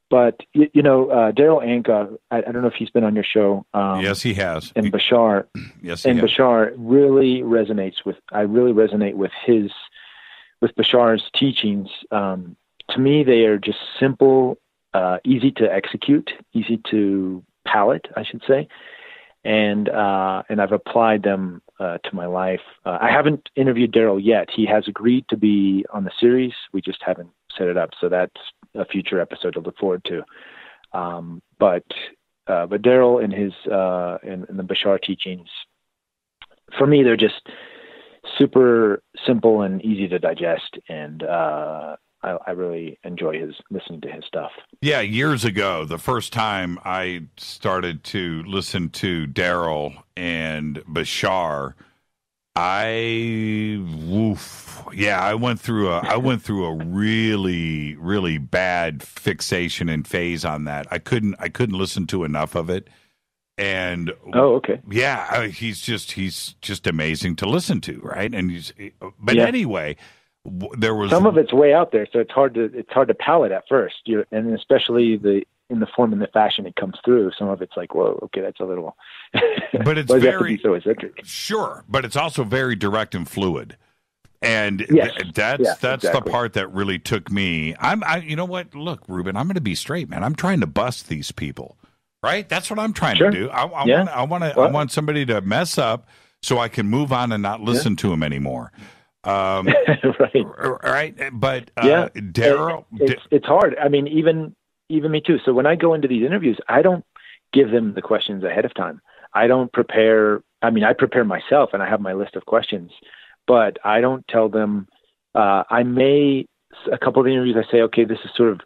But Daryl Anka, I don't know if he's been on your show. Yes, he has. And Bashar. Yes, he and has. Bashar really resonates with. I really resonate with Bashar's teachings. To me, they are just simple, easy to execute, easy to palate, I should say, and I've applied them to my life. I haven't interviewed Daryl yet. He has agreed to be on the series. We just haven't set it up, so that's a future episode to look forward to. But Daryl and his and the Bashar teachings, for me, they're just super simple and easy to digest, and I really enjoy listening to his stuff. Yeah, years ago, the first time I started to listen to Daryl and Bashar, I went through a really, really bad fixation and phase on that. I couldn't listen to enough of it. And yeah, he's just amazing to listen to, right? And anyway, there was some of it's way out there, so it's hard to palate at first, and especially in the form and the fashion it comes through. Some of it's like, whoa, okay, that's a little. But it's very so eccentric. Sure, but it's also very direct and fluid, and that's exactly. the part that really took me. You know what? Look, Reuben, I'm going to be straight, man. I'm trying to bust these people, right? That's what I'm trying to do. I want somebody to mess up so I can move on and not listen to him anymore. Right. But Daryl, it's hard. I mean, even me too. So when I go into these interviews, I don't give them the questions ahead of time. I don't prepare. I mean, I prepare myself, and I have my list of questions, but I don't tell them. I may a couple of the interviews. I say, okay, this is sort of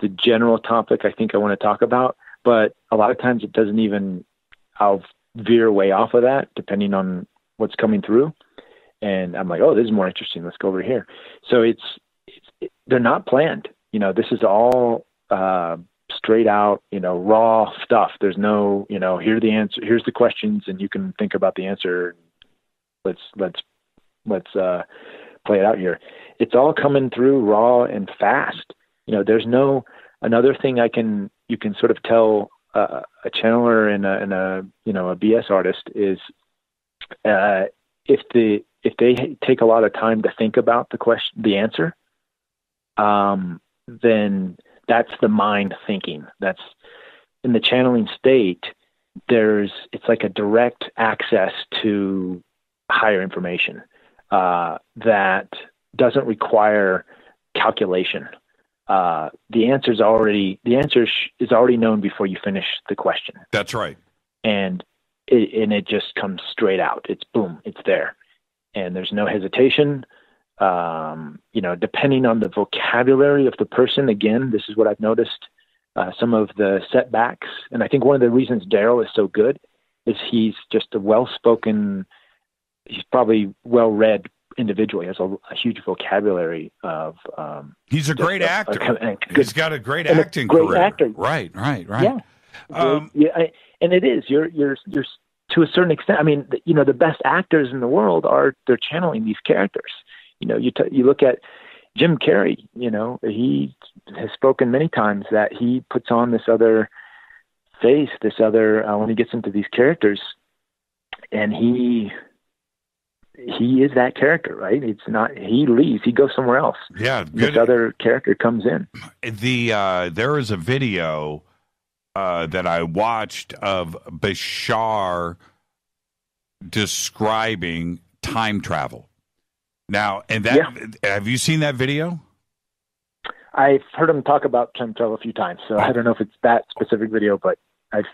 the general topic I think I want to talk about, but a lot of times it doesn't even. I'll veer way off of that depending on what's coming through. And I'm like, oh, this is more interesting. Let's go over here. So they're not planned. This is all straight out, raw stuff. There's no, here's the answer. Here's the questions, and you can think about the answer. Let's play it out here. It's all coming through raw and fast. There's no another thing you can sort of tell a channeler and a BS artist is if they take a lot of time to think about the answer, then that's the mind thinking. That's in the channeling state. It's like a direct access to higher information that doesn't require calculation. The answer is already known before you finish the question. That's right. And it just comes straight out. It's boom, it's there. And there's no hesitation. Depending on the vocabulary of the person, again, this is what I've noticed, some of the setbacks. And I think one of the reasons Daryl is so good is he's just a well-spoken, he's probably well-read individual. He has a huge vocabulary of... he's a great actor. He's got a great acting career. Great actor. Right. Yeah. And it is. You're to a certain extent. I mean, the best actors in the world they're channeling these characters. You look at Jim Carrey. He has spoken many times that he puts on this other face, when he gets into these characters, and he is that character, right? It's not he leaves, he goes somewhere else. Yeah, this other character comes in. There is a video that I watched of Bashar describing time travel. Now, have you seen that video? I've heard him talk about time travel a few times, so I don't know if it's that specific video, but it's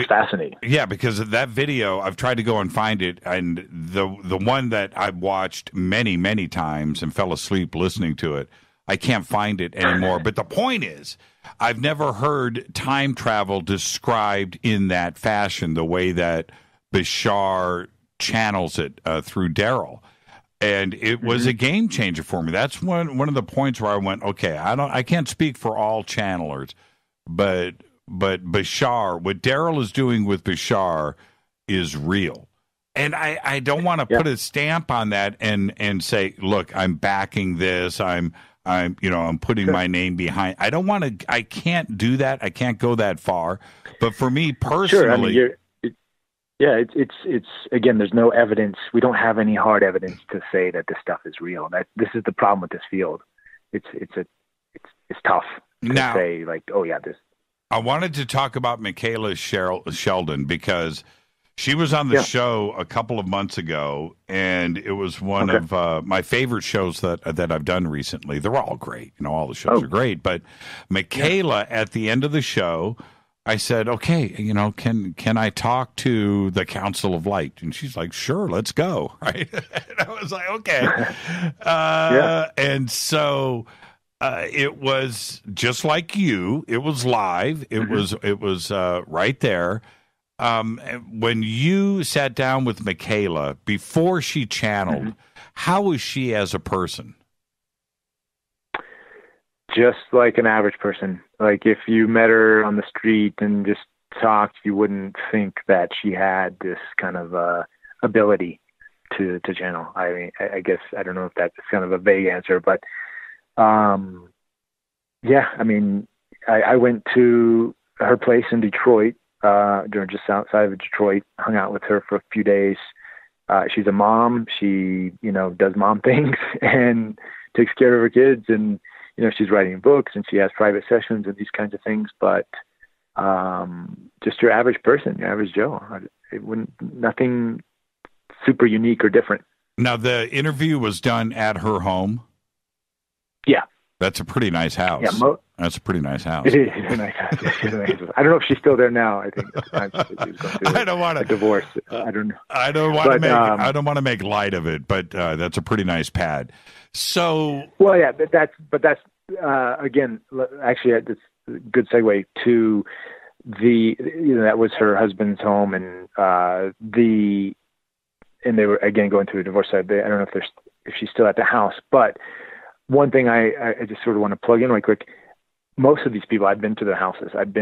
fascinating. Yeah, because of that video, I've tried to go and find it, and the one that I've watched many, many times and fell asleep listening to it, I can't find it anymore. But the point is, I've never heard time travel described in that fashion, the way that Bashar channels it through Daryl. And it was a game changer for me. That's one of the points where I went, okay, I can't speak for all channelers, but Bashar, what Daryl is doing with Bashar is real. And I don't want to put a stamp on that and say, look, I'm backing this. I'm putting my name behind. I don't want to. I can't do that. I can't go that far. But for me personally, it's again, there's no evidence. We don't have any hard evidence to say that this stuff is real. This is the problem with this field. It's tough to say like, oh yeah, this. I wanted to talk about Michaela Sheldon because she was on the show a couple of months ago, and it was one of my favorite shows that I've done recently. They're all great. All the shows are great. But Michaela, at the end of the show, I said, okay, can I talk to the Council of Light? And she's like, sure, let's go. Right. And I was like, okay. And so it was just like you. It was live. It was right there. When you sat down with Michaela before she channeled, how was she as a person? Just like an average person. Like if you met her on the street and just talked, you wouldn't think that she had this kind of ability to channel. I mean, I guess I don't know if that's kind of a vague answer, but I mean, I went to her place in Detroit. Just outside of Detroit, hung out with her for a few days. She's a mom. She, does mom things and takes care of her kids. And, she's writing books and she has private sessions and these kinds of things. But just your average person, your average Joe. Nothing super unique or different. Now, the interview was done at her home? Yeah. That's a pretty nice house. Yeah, that's a pretty nice house. It is a nice house. I don't know if she's still there now. I think at the time she was going through a divorce. I don't know. I don't want to make light of it, but that's a pretty nice pad. So well, yeah, but that's again, actually, it's a good segue to that was her husband's home, and they were again going through a divorce. I don't know if she's still at the house, but. One thing I just sort of want to plug in really quick. Most of these people, I've been to their houses. I've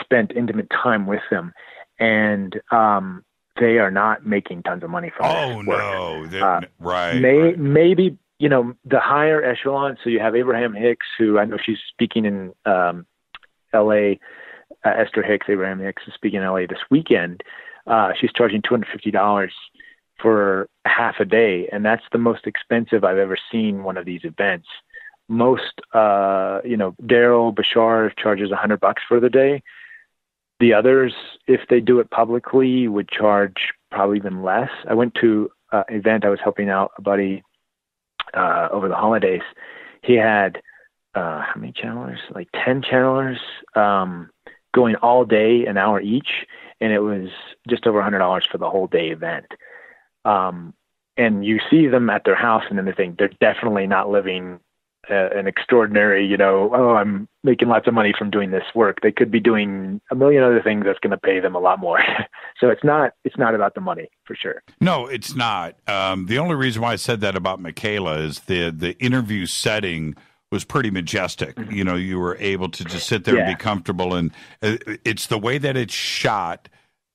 spent intimate time with them, and they are not making tons of money from this work. No, right. Maybe the higher echelon. So you have Abraham Hicks, who I know she's speaking in L.A. Esther Hicks, Abraham Hicks, is speaking in L.A. this weekend. She's charging $250 for half a day, and that's the most expensive I've ever seen one of these events. Most, Daryl Bashar charges $100 for the day. The others, if they do it publicly, would charge probably even less. I went to an event. I was helping out a buddy over the holidays. He had how many channelers? Like 10 channelers going all day, an hour each, and it was just over $100 for the whole day event. And you see them at their house and then they think they're definitely not living an extraordinary, I'm making lots of money from doing this work. They could be doing a million other things that's going to pay them a lot more. So it's not about the money for sure. No, it's not. The only reason why I said that about Michaela is the interview setting was pretty majestic. Mm-hmm. You were able to just sit there and be comfortable. And it's the way that it's shot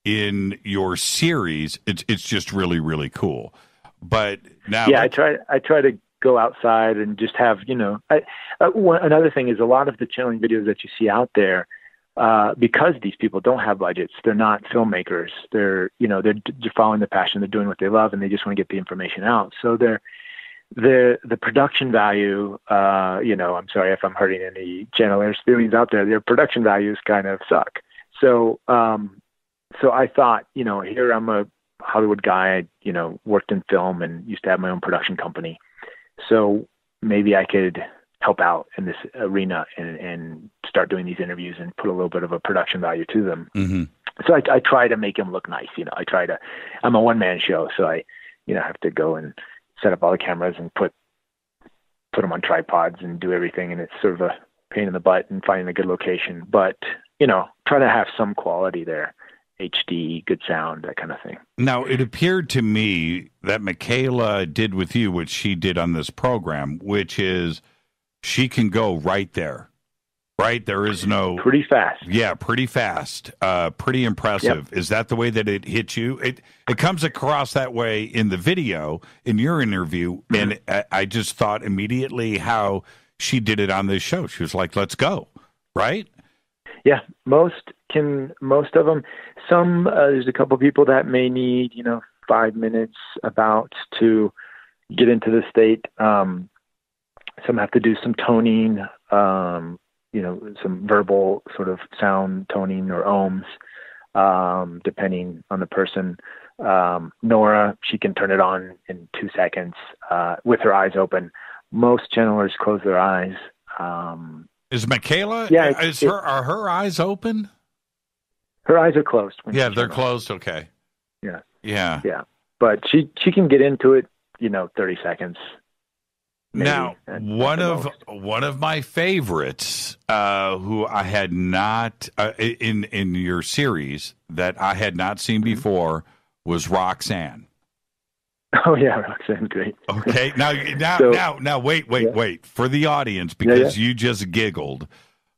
in your series, it's just really, really cool. But now, I try to go outside and just have, another thing is a lot of the channeling videos that you see out there, because these people don't have budgets, they're not filmmakers. They're following the passion, they're doing what they love, and they just want to get the information out. So the production value, I'm sorry if I'm hurting any channelers' feelings out there, their production values kind of suck. So I thought, here I'm a Hollywood guy, worked in film and used to have my own production company. So maybe I could help out in this arena and start doing these interviews and put a little bit of a production value to them. Mm-hmm. So I try to make them look nice. I'm a one-man show. So I, have to go and set up all the cameras and put them on tripods and do everything. And it's sort of a pain in the butt and finding a good location, but, try to have some quality there. HD, good sound, that kind of thing. Now, it appeared to me that Michaela did with you what she did on this program, which is she can go right there. right? There is no pretty fast. Yeah, pretty fast. Pretty impressive. Is that the way that it hit you? It comes across that way in the video, in your interview, and I just thought immediately how she did it on this show. She was like, "Let's go," right? Yeah, most of them. Some there's a couple people that may need 5 minutes about to get into the state. Some have to do some toning, some verbal sort of sound toning or ohms, depending on the person. Nora, she can turn it on in 2 seconds with her eyes open. Most channelers close their eyes. Is Michaela? Yeah, are her eyes open? Her eyes are closed. Yeah, they're closed. Okay. Yeah. But she can get into it, 30 seconds. Maybe, now, one of my favorites, who I had not in your series that I had not seen before, was Roxanne. Oh yeah, Roxanne, great. Okay, now, wait for the audience because you just giggled.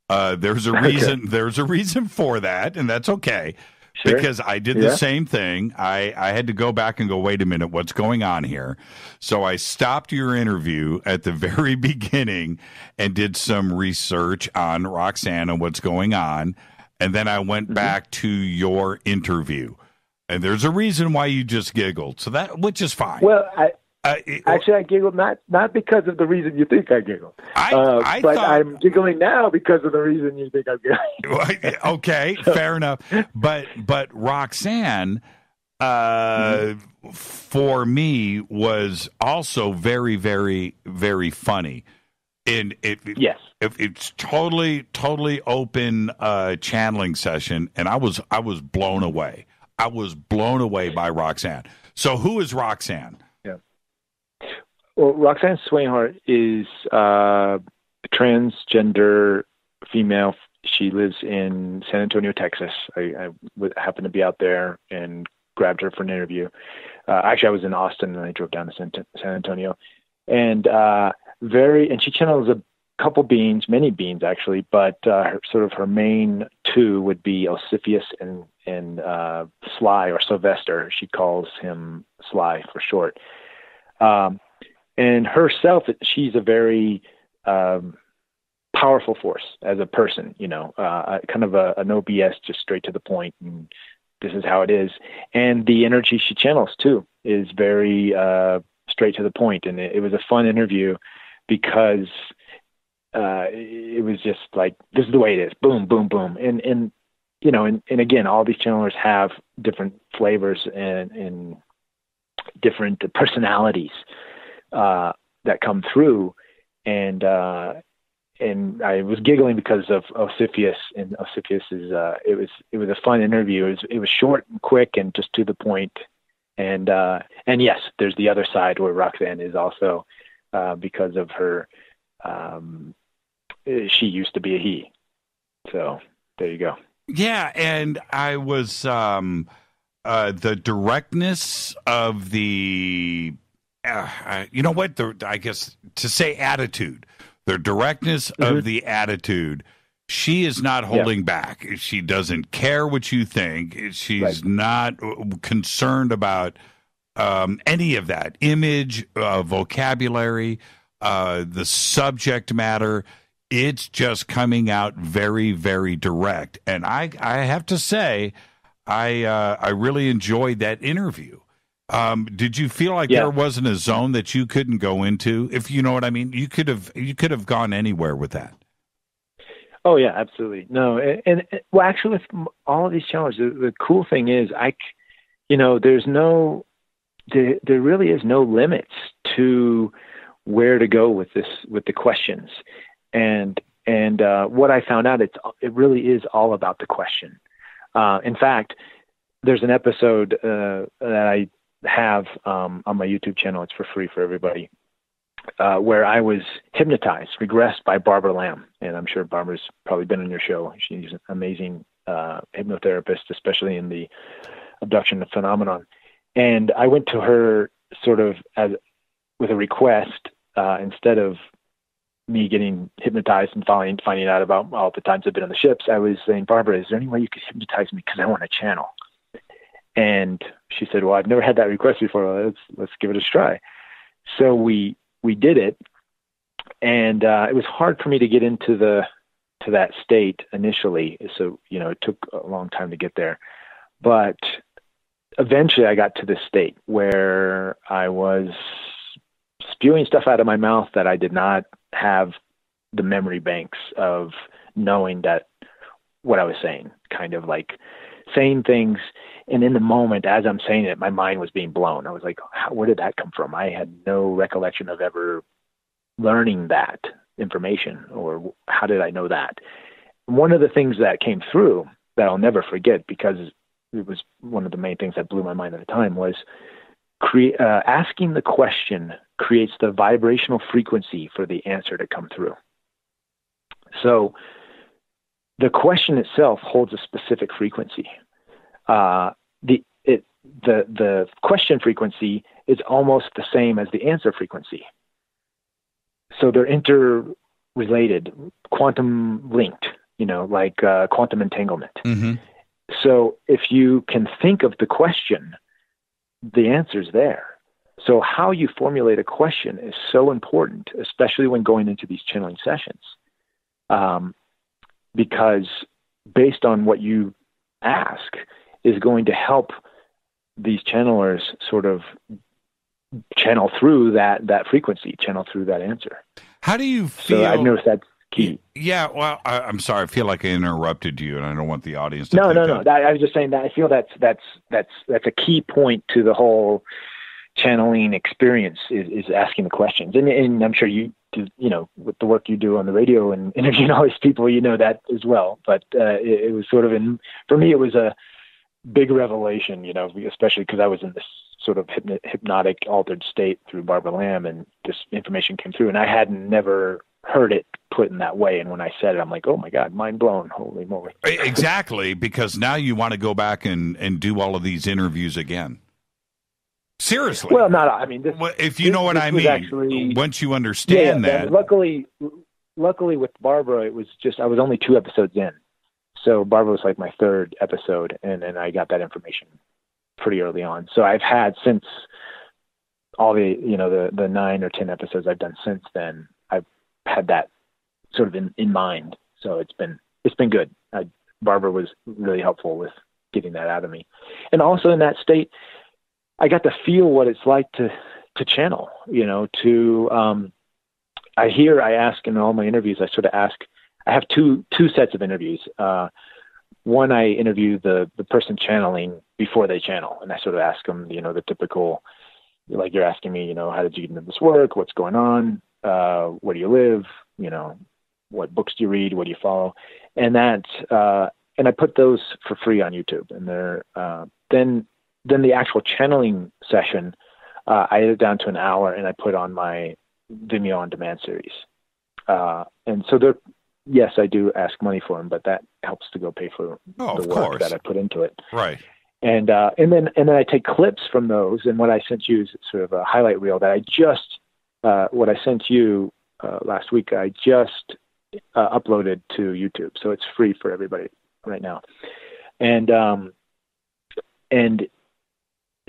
There's a reason. Okay. There's a reason for that, and that's okay. Sure. Because I did the same thing. I had to go back and go, wait a minute, what's going on here? So I stopped your interview at the very beginning and did some research on Roxanne and what's going on, and then I went back to your interview. And there's a reason why you just giggled, which is fine. Well, actually, I giggled not because of the reason you think I giggled. I but thought, I'm giggling now because of the reason you think I'm giggling. Okay, fair enough. But Roxanne, for me, was also very, very, very funny. And it's totally open channeling session, and I was blown away. I was blown away by Roxanne. So who is Roxanne? Yeah. Well, Roxanne Swinehart is a transgender female. She lives in San Antonio, Texas. I happened to be out there and grabbed her for an interview. Actually, I was in Austin and I drove down to San Antonio. And she channels a couple beings, many beings actually, but her main two would be Osifius and Sly, or Sylvester. She calls him Sly for short. And herself, she's a very powerful force as a person, kind of a no BS, just straight to the point, and this is how it is. And the energy she channels too is very straight to the point. And it was a fun interview because it was just like, this is the way it is. Boom, boom, boom. And again, all these channelers have different flavors and different personalities that come through. And I was giggling because of Osifius, and Osifius is, it was a fun interview. It was short and quick and just to the point. And yes, there's the other side where Roxanne is also, because of her, she used to be a he. So there you go. Yeah. And I was, the directness of the, I guess to say attitude, the directness of the attitude, she is not holding back. She doesn't care what you think. She's not concerned about any of that image, vocabulary, the subject matter. It's just coming out very, very direct. And I have to say, I really enjoyed that interview. Did you feel like there wasn't a zone that you couldn't go into? If you know what I mean, you could have gone anywhere with that. Oh yeah, absolutely. No, and well, actually, with all of these challenges, the cool thing is, there really is no limits to where to go with this, with the questions, and what I found out, it really is all about the question. In fact, there's an episode that I have on my YouTube channel. It's for free for everybody. Where I was hypnotized, regressed by Barbara Lamb. And I'm sure Barbara's probably been on your show. She's an amazing hypnotherapist, especially in the abduction phenomenon. And I went to her sort of with a request, instead of me getting hypnotized and finding out about all the times I've been on the ships, I was saying, Barbara, is there any way you could hypnotize me? Because I want to channel. And she said, well, I've never had that request before. Let's give it a try. So we did it. And it was hard for me to get into that state initially. So, it took a long time to get there. But eventually I got to this state where I was spewing stuff out of my mouth that I did not have the memory banks of knowing that what I was saying, kind of like saying things. And in the moment, as I'm saying it, my mind was being blown. I was like, where did that come from? I had no recollection of ever learning that information, or how did I know that? One of the things that came through that I'll never forget, because it was one of the main things that blew my mind at the time, was asking the question creates the vibrational frequency for the answer to come through. So the question itself holds a specific frequency. The question frequency is almost the same as the answer frequency. So they're interrelated, quantum linked, like quantum entanglement. Mm-hmm. So if you can think of the question, the answer's there. So how you formulate a question is so important, especially when going into these channeling sessions, because based on what you ask is going to help these channelers sort of channel through that frequency, channel through that answer. How do you feel? So I've noticed that's key. Yeah, well, I'm sorry. I feel like I interrupted you, and I don't want the audience to No. that. I was just saying that I feel that's a key point to the whole channeling experience is asking the questions. And I'm sure you do, with the work you do on the radio and interviewing all these people, that as well. But it was sort of for me, it was a big revelation, especially because I was in this sort of hypnotic altered state through Barbara Lamb, and this information came through, and I had never heard it put in that way. And when I said it, I'm like, oh my God, mind blown. Holy moly. Exactly. Because now you want to go back and do all of these interviews again. Seriously. Well, if you know what I mean, actually, once you understand that. Luckily with Barbara, it was I was only 2 episodes in. So Barbara was like my 3rd episode, and then I got that information pretty early on. So I've had, since all the 9 or 10 episodes I've done since then, I've had that sort of in mind. So it's been good. Barbara was really helpful with getting that out of me. And also in that state, I got to feel what it's like to channel, I ask in all my interviews, I sort of ask, I have two sets of interviews. One, I interview the person channeling before they channel, and I sort of ask them, the typical, like you're asking me, how did you get into this work? What's going on? Where do you live? What books do you read? What do you follow? And that, and I put those for free on YouTube. And they're then the actual channeling session, I edit down to an hour, and I put on my Vimeo on demand series. And so yes, I do ask money for them, but that helps to go pay for the work that I put into it. Right. And then I take clips from those, and what I sent you is sort of a highlight reel that I just, what I sent you last week, I just uploaded to YouTube, so it's free for everybody right now. And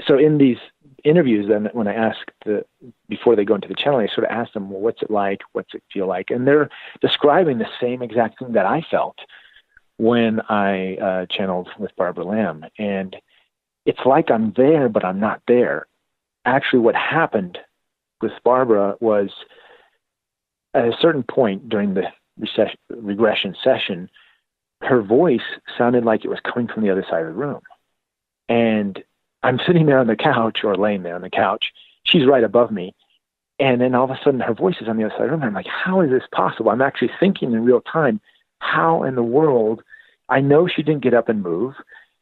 so in these interviews, then when I ask before they go into the channel, I sort of ask them, well, what's it like? What's it feel like? And they're describing the same exact thing that I felt when I channeled with Barbara Lamb. And it's like I'm there, but I'm not there. Actually, what happened with Barbara was at a certain point during the regression session, her voice sounded like it was coming from the other side of the room. And I'm sitting there on the couch, or laying there on the couch. She's right above me. And then all of a sudden her voice is on the other side of the room. I'm like, how is this possible? I'm actually thinking in real time, how in the world? I know she didn't get up and move.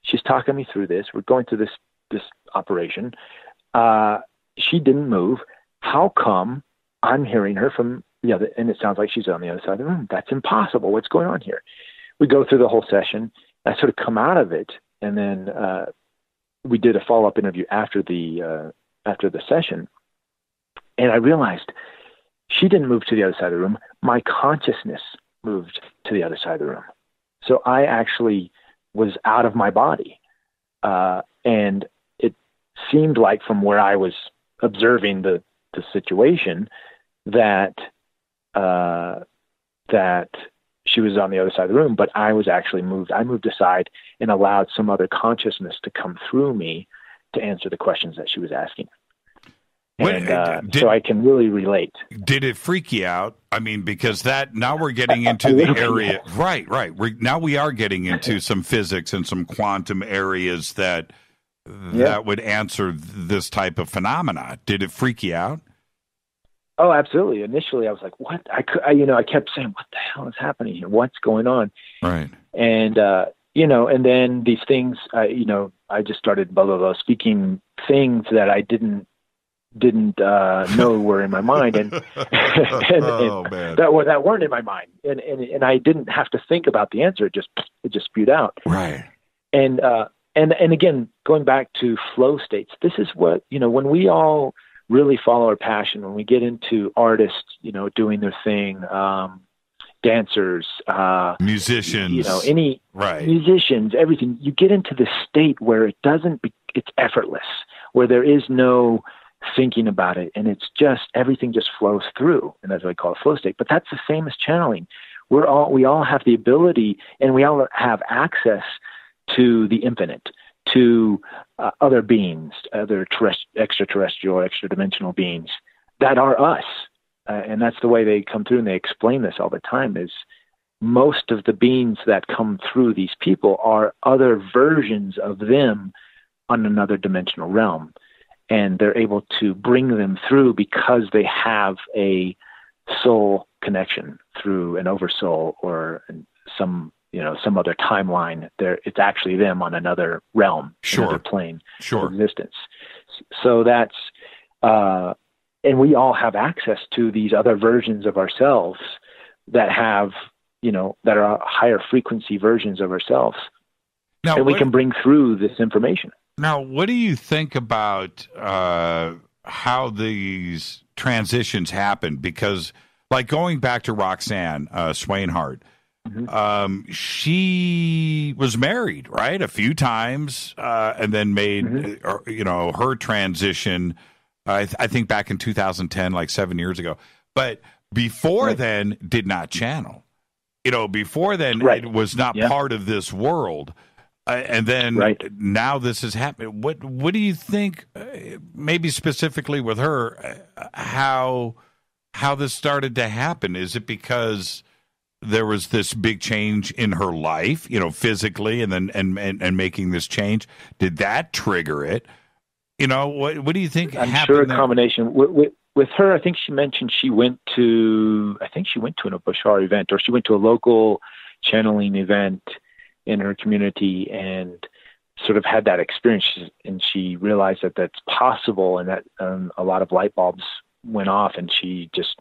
She's talking me through this. We're going through this operation. She didn't move. How come I'm hearing her from the other, and it sounds like she's on the other side of the room? That's impossible. What's going on here? We go through the whole session. I sort of come out of it, and then we did a follow-up interview after the session, and I realized she didn't move to the other side of the room. My consciousness moved to the other side of the room. So I actually was out of my body. And it seemed like from where I was observing the situation that she was on the other side of the room, but I was actually moved. I moved aside and allowed some other consciousness to come through me to answer the questions that she was asking. So I can really relate. Did it freak you out? I mean, because now we're getting into the area. Right. Now we are getting into some physics and some quantum areas that would answer this type of phenomena. Did it freak you out? Oh, absolutely. Initially, I was like, "What?" I kept saying, "What the hell is happening here? What's going on?" Right. And and then these things, I just started speaking things that I didn't know were in my mind, and that weren't in my mind, and I didn't have to think about the answer. It just spewed out. Right. And again, going back to flow states, this is what when we all really follow our passion, when we get into artists, doing their thing, dancers, musicians, musicians, everything, you get into this state where it's effortless, where there is no thinking about it, and it's just everything just flows through, and that's what I call a flow state. But that's the same as channeling. We all have the ability, and we all have access to the infinite, to other beings, other extraterrestrial, extra-dimensional beings that are us. And that's the way they come through, and they explain this all the time, is most of the beings that come through these people are other versions of them on another dimensional realm. And they're able to bring them through because they have a soul connection through an oversoul or some other timeline. It's actually them on another realm, another plane of existence. So that's, and we all have access to these other versions of ourselves that have, that are higher frequency versions of ourselves. Now, and we can bring through this information. Now, what do you think about how these transitions happen? Because, like, going back to Roxanne Swainhart, she was married, right, a few times, and then made, her transition, I think back in 2010, like 7 years ago. But before then, did not channel. Before then, it was not part of this world. And then now this is happening. What do you think, maybe specifically with her, how this started to happen? Is it because there was this big change in her life, physically, and then and making this change? Did that trigger it? What do you think happened? I'm sure a combination. With her, I think she mentioned she went to an Bashar event, or she went to a local channeling event in her community and sort of had that experience, and she realized that that's possible, and that a lot of light bulbs went off, and she just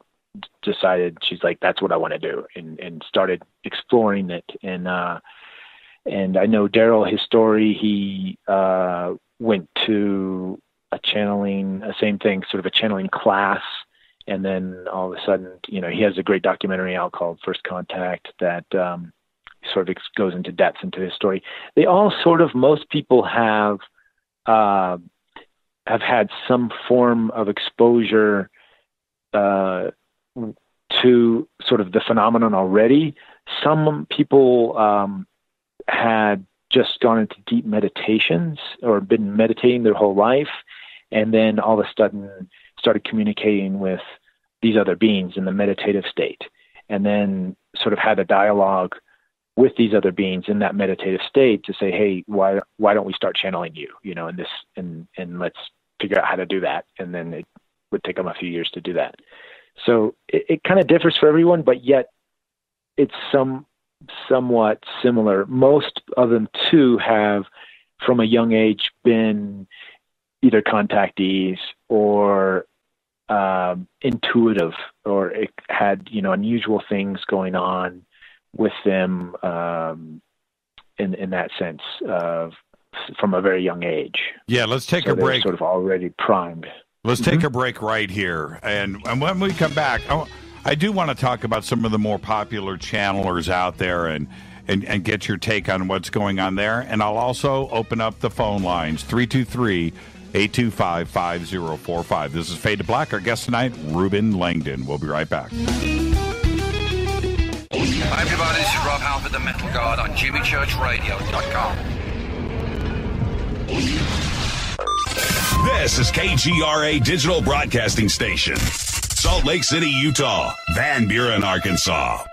decided, she's like, that's what I want to do, and started exploring it. And I know Daryl, his story, he went to a same thing, sort of a channeling class, and then all of a sudden, he has a great documentary out called First Contact that sort of goes into depth into his story. They all most people have had some form of exposure to sort of the phenomenon already. Some people had just gone into deep meditations or been meditating their whole life, and then all of a sudden started communicating with these other beings in the meditative state, and then sort of had a dialogue with these other beings in that meditative state to say, hey, why don't we start channeling you, and let's figure out how to do that. And then it would take them a few years to do that. So it kind of differs for everyone, but yet it's somewhat similar. Most of them too have from a young age been either contactees or intuitive, or it had, unusual things going on with them in that sense from a very young age. Yeah, let's take a break. Sort of already primed. Let's take a break right here. And when we come back, I do want to talk about some of the more popular channelers out there and get your take on what's going on there. And I'll also open up the phone lines, 323-825-5045. This is Fade to Black. Our guest tonight, Reuben Langdon. We'll be right back. Hi, everybody. This is Rob Halford, the Metal Guard on JimmyChurchRadio.com. This is KGRA Digital Broadcasting Station. Salt Lake City, Utah. Van Buren, Arkansas.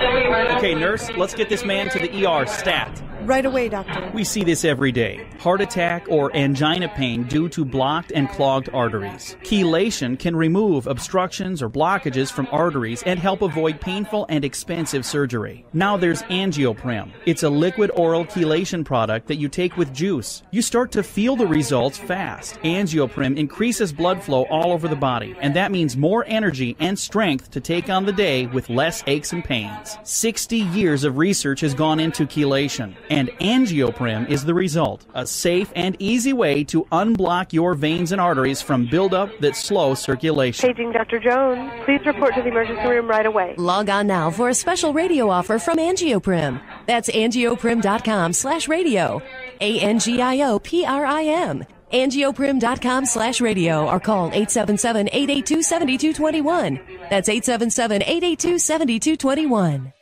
Okay, nurse, let's get this man to the ER stat. Right away, doctor. We see this every day. Heart attack or angina pain due to blocked and clogged arteries. Chelation can remove obstructions or blockages from arteries and help avoid painful and expensive surgery. Now there's Angioprim. It's a liquid oral chelation product that you take with juice. You start to feel the results fast. Angioprim increases blood flow all over the body, and that means more energy and strength to take on the day with less aches and pains. 60 years of research has gone into chelation, and Angioprim is the result. A safe and easy way to unblock your veins and arteries from buildup that slow circulation. Paging Dr. Jones. Please report to the emergency room right away. Log on now for a special radio offer from Angioprim. That's angioprim.com/radio. ANGIOPRIM. Angioprim.com/radio or call 877-882-7221. That's 877-882-7221.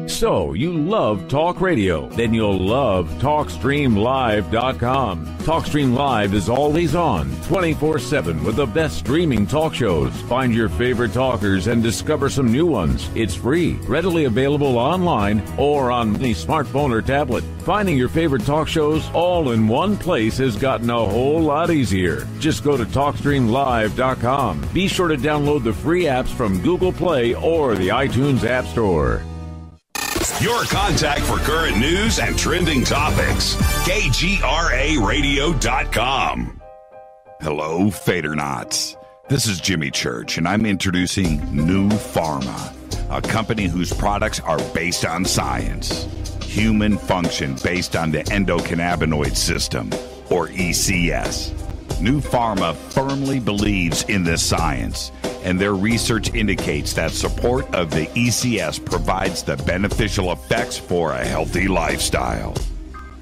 So, you love talk radio? Then you'll love TalkStreamLive.com. TalkStream Live is always on, 24/7 with the best streaming talk shows. Find your favorite talkers and discover some new ones. It's free, readily available online or on any smartphone or tablet. Finding your favorite talk shows all in one place has gotten a whole lot easier. Just go to TalkStreamLive.com. Be sure to download the free apps from Google Play or the iTunes App Store. Your contact for current news and trending topics. KGRARadio.com. Hello, Fadernauts. This is Jimmy Church, and I'm introducing New Pharma, a company whose products are based on science. Human function based on the endocannabinoid system, or ECS. New Pharma firmly believes in this science, and their research indicates that support of the ECS provides the beneficial effects for a healthy lifestyle.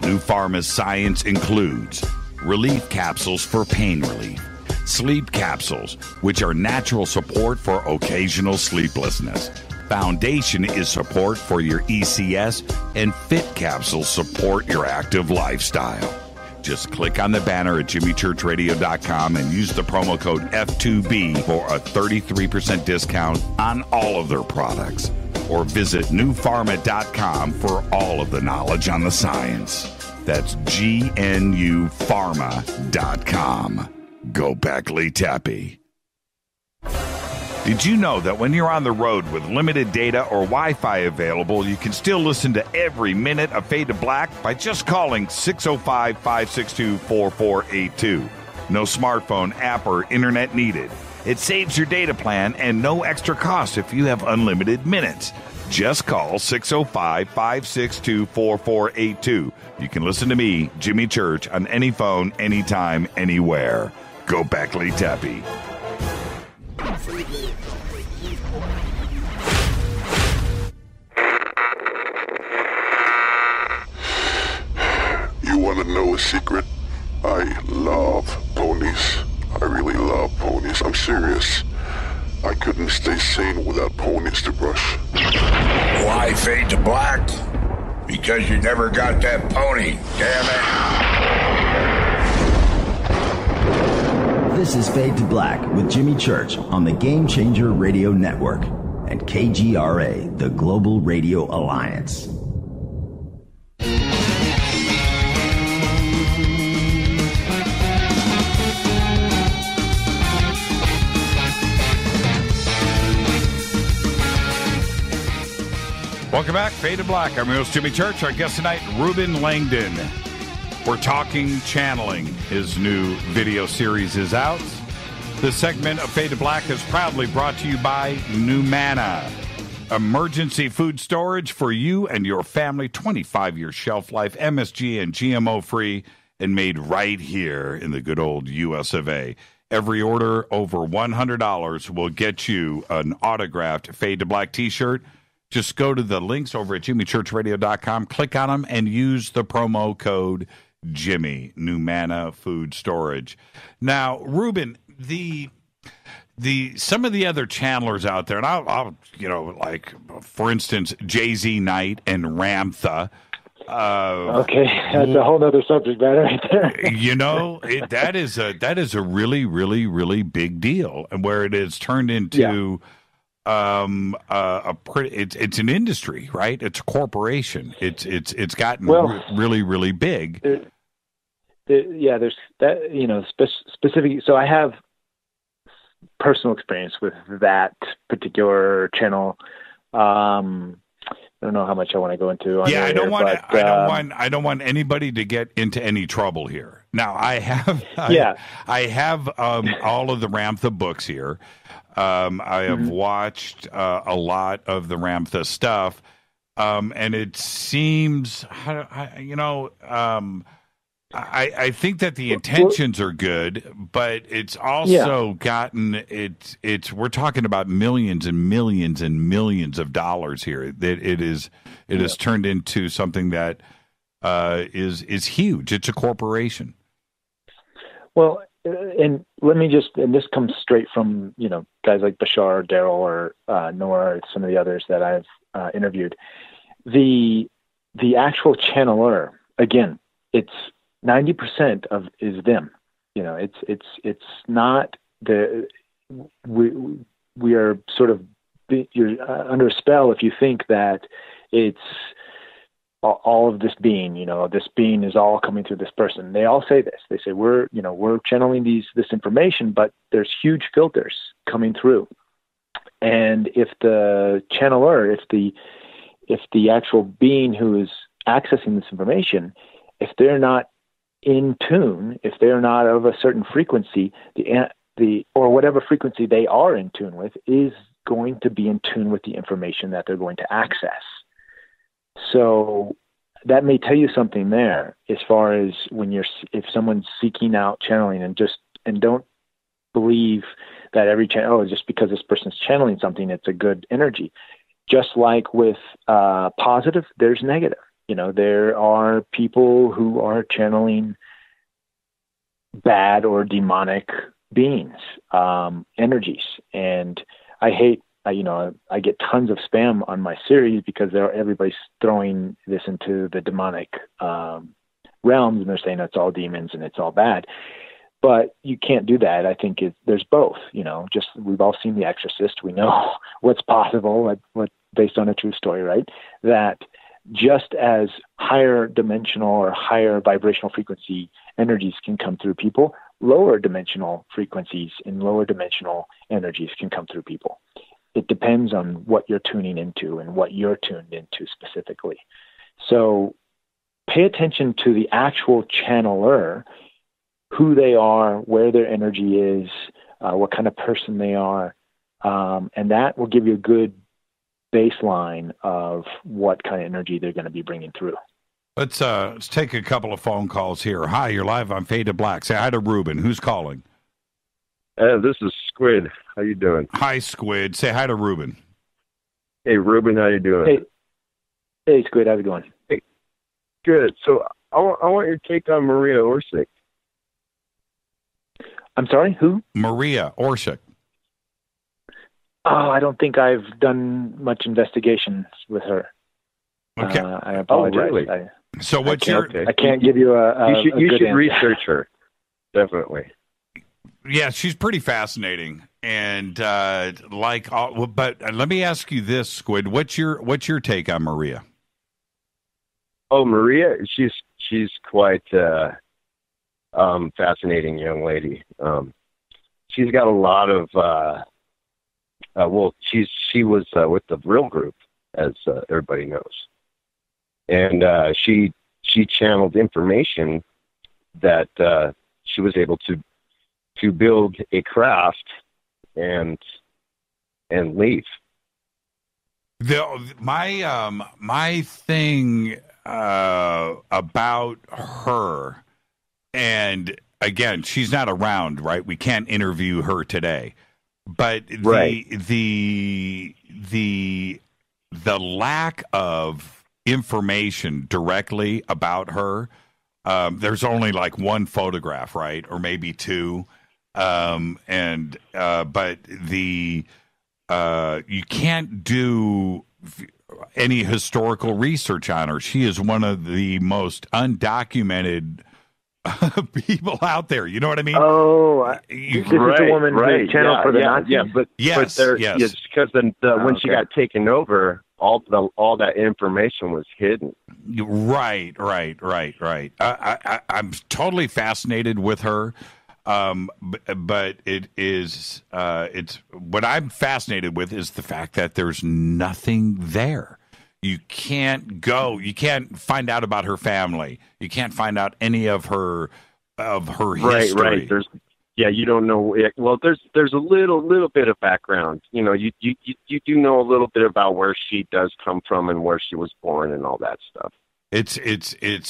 New Pharma's science includes relief capsules for pain relief, sleep capsules, which are natural support for occasional sleeplessness. Foundation is support for your ECS, and Fit capsules support your active lifestyle. Just click on the banner at JimmyChurchRadio.com and use the promo code F2B for a 33% discount on all of their products. Or visit newpharma.com for all of the knowledge on the science. That's GNUpharma.com. Go Beckley Tappy. Did you know that when you're on the road with limited data or Wi-Fi available, you can still listen to every minute of Fade to Black by just calling 605-562-4482. No smartphone, app, or internet needed. It saves your data plan and no extra cost if you have unlimited minutes. Just call 605-562-4482. You can listen to me, Jimmy Church, on any phone, anytime, anywhere. Go Beckley Tappy. You want to know a secret? I love ponies. I really love ponies. I'm serious. I couldn't stay sane without ponies to brush. Why Fade to Black? Because you never got that pony, damn it. This is Fade to Black with Jimmy Church on the Game Changer Radio Network and KGRA, the Global Radio Alliance. Welcome back, Fade to Black. I'm your host, Jimmy Church. Our guest tonight, Reuben Langdon. We're talking channeling. His new video series is out. This segment of Fade to Black is proudly brought to you by Numana. Emergency food storage for you and your family. 25-year shelf life, MSG and GMO free. and made right here in the good old U.S. of A. Every order over $100 will get you an autographed Fade to Black T-shirt. Just go to the links over at jimmychurchradio.com, click on them, and use the promo code Jimmy, Numana Food Storage. Now, Reuben, the some of the other channelers out there, and I'll like, for instance, Jay-Z Knight and Ramtha. Okay, that's a whole other subject matter right there. That is a really, really, really big deal, and where it has turned into it's an industry, right? It's a corporation. It's gotten really, really big. There's that, specific. So I have personal experience with that particular channel. I don't know how much I want to go into. I don't want anybody to get into any trouble here. Now, I have all of the Ramtha books here. I have watched a lot of the Ramtha stuff, and it seems, I think that the intentions are good, but it's also gotten we're talking about millions and millions and millions of dollars here. That it has turned into something that is huge. It's a corporation. Well, and let me and this comes straight from guys like Bashar, Daryl, or Nora, some of the others that I've interviewed. The actual channeler, again, it's 90% is them. It's not we are sort of, you're under a spell if you think that it's all of this being, this being is all coming through this person. They all say this. They say we're channeling this information, but there's huge filters coming through. And if the channeler, if the actual being who is accessing this information, if they're not in tune, if they're not of a certain frequency, or whatever frequency they are in tune with is going to be in tune with the information that they're going to access. So that may tell you something there as far as if someone's seeking out channeling and don't believe that every channel, just because this person's channeling something, it's a good energy. Just like with positive, there's negative. There are people who are channeling bad or demonic beings, energies. And I hate, I get tons of spam on my series because everybody's throwing this into the demonic realms, and they're saying it's all demons and it's all bad. But you can't do that. I think there's both. We've all seen The Exorcist. We know what's possible, what based on a true story, right? That just as higher dimensional or higher vibrational frequency energies can come through people, lower dimensional frequencies and lower dimensional energies can come through people. It depends on what you're tuning into and what you're tuned into specifically. So pay attention to the actual channeler, who they are, where their energy is, what kind of person they are, and that will give you a good baseline of what kind of energy they're going to be bringing through. Let's take a couple of phone calls here. Hi, you're live on Fade to Black. Say hi to Reuben. Who's calling? This is Squid. How you doing? Hi, Squid. Say hi to Reuben. Hey, Reuben. How you doing? Hey, Squid. How's it going? Hey, good. So I want your take on Maria Orsic. I'm sorry, who? Maria Orsic. Oh, I don't think I've done much investigations with her. Okay. I apologize. Oh, really? So what's okay. I can't give you You should answer. research her. Definitely. Yeah, she's pretty fascinating, and but let me ask you this, Squid. What's your take on Maria? Oh, Maria, she's quite fascinating young lady. She's got a lot of she was with the Real Group, as everybody knows, and she channeled information that she was able to build a craft and leave. My thing about her And again, she's not around, right? We can't interview her today. But the lack of information directly about her, there's only like one photograph, right? Or maybe two. But you can't do any historical research on her. She is one of the most undocumented people out there. You know what I mean? Oh, this is the woman who channeled for the Nazis. Yeah, but yes, because when she got taken over, all that information was hidden. Right. I'm totally fascinated with her. But it is, it's what I'm fascinated with is the fact that there's nothing there. You can't find out about her family. You can't find out any of her history. Right. You don't know. Well, there's a little bit of background. You know, you do know a little bit about where she does come from and where she was born and all that stuff. It's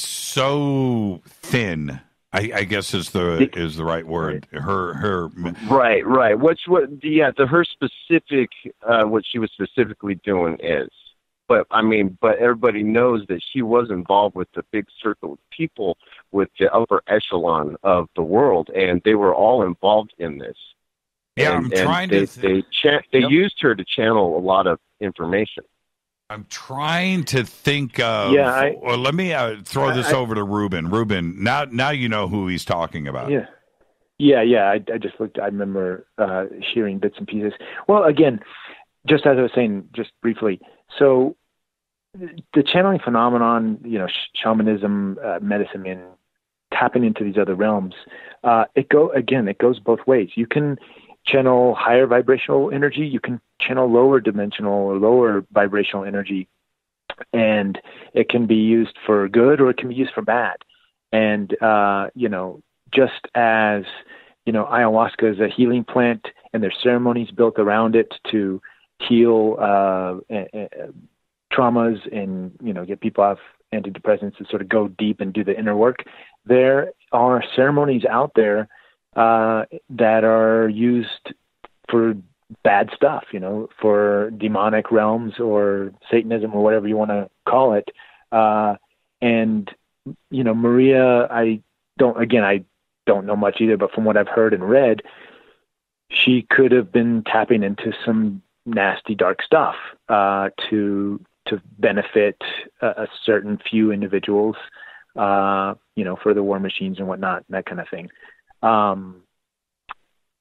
so thin. I guess is the right word. Her right. Her specific what she was specifically doing is, but everybody knows that she was involved with the big circle of people with the upper echelon of the world, and they were all involved in this. Yeah, they used her to channel a lot of information. I'm trying to think of. Well, let me throw this over to Reuben. Reuben, now you know who he's talking about. Yeah. I just looked. I remember hearing bits and pieces. Well, again, just as I was saying, just briefly. So, the channeling phenomenon, shamanism, medicine, and tapping into these other realms. It goes both ways. You can channel higher vibrational energy, you can channel lower dimensional or lower vibrational energy, and it can be used for good or it can be used for bad. And just as ayahuasca is a healing plant and there's ceremonies built around it to heal traumas and get people off antidepressants to sort of go deep and do the inner work, there are ceremonies out there that are used for bad stuff, for demonic realms or Satanism or whatever you want to call it. Maria, I don't know much either, but from what I've heard and read, she could have been tapping into some nasty, dark stuff to benefit a certain few individuals, for the war machines and whatnot, that kind of thing.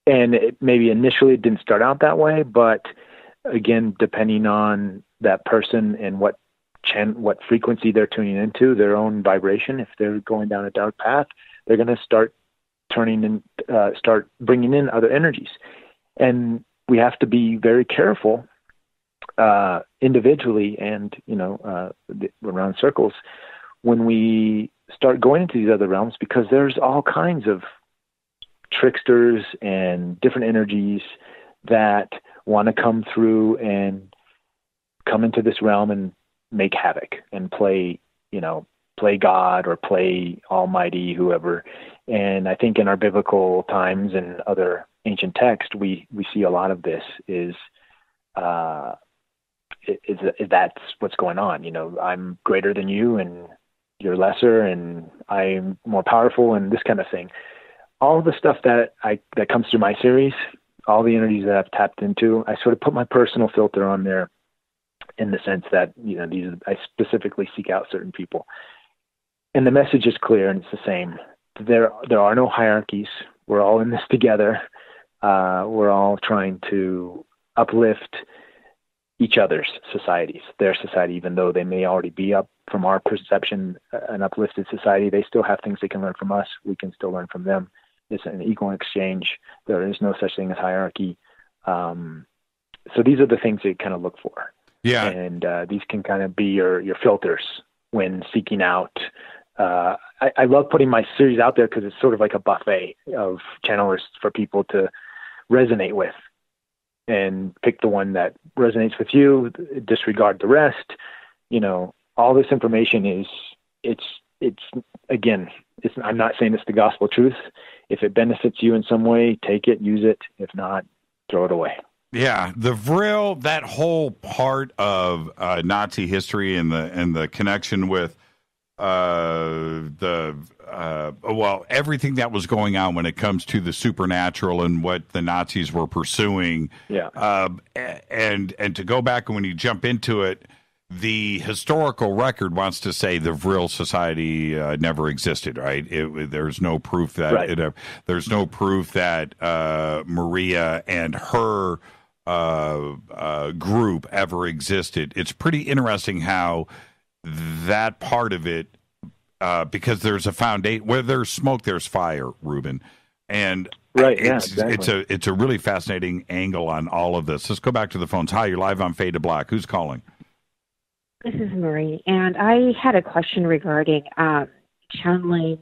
And maybe initially it didn't start out that way, but again, depending on that person and what frequency they're tuning into, their own vibration, if they're going down a dark path, they're going to start start bringing in other energies. And we have to be very careful individually and, around circles when we start going into these other realms, because there's all kinds of tricksters and different energies that want to come through and come into this realm and make havoc and play God or play Almighty, whoever. And I think in our biblical times and other ancient texts, we see a lot of this is that's what's going on. I'm greater than you and you're lesser and I'm more powerful and this kind of thing. All the stuff that comes through my series, all the energies that I've tapped into, I sort of put my personal filter on there in the sense that, I specifically seek out certain people. And the message is clear and it's the same. There are no hierarchies. We're all in this together. We're all trying to uplift each other's societies, their society, even though they may already be up from our perception, an uplifted society, they still have things they can learn from us. We can still learn from them. It's an equal exchange. There is no such thing as hierarchy. So these are the things that you kind of look for. Yeah. And these can kind of be your filters when seeking out. I love putting my series out there because it's sort of like a buffet of channelers for people to resonate with and pick the one that resonates with you, disregard the rest. All this information it's I'm not saying it's the gospel truth. If it benefits you in some way, take it, use it. If not, throw it away. Yeah, the Vril, that whole part of Nazi history and the connection with everything that was going on when it comes to the supernatural and what the Nazis were pursuing. Yeah. And to go back, and when you jump into it, the historical record wants to say the Vril Society never existed, right? There's no proof that there's no proof that Maria and her group ever existed. It's pretty interesting how that part of it, because there's a foundation where there's smoke, there's fire, Reuben, and it's a really fascinating angle on all of this. Let's go back to the phones. Hi, you're live on Fade to Black. Who's calling? This is Marie, and I had a question regarding channeling,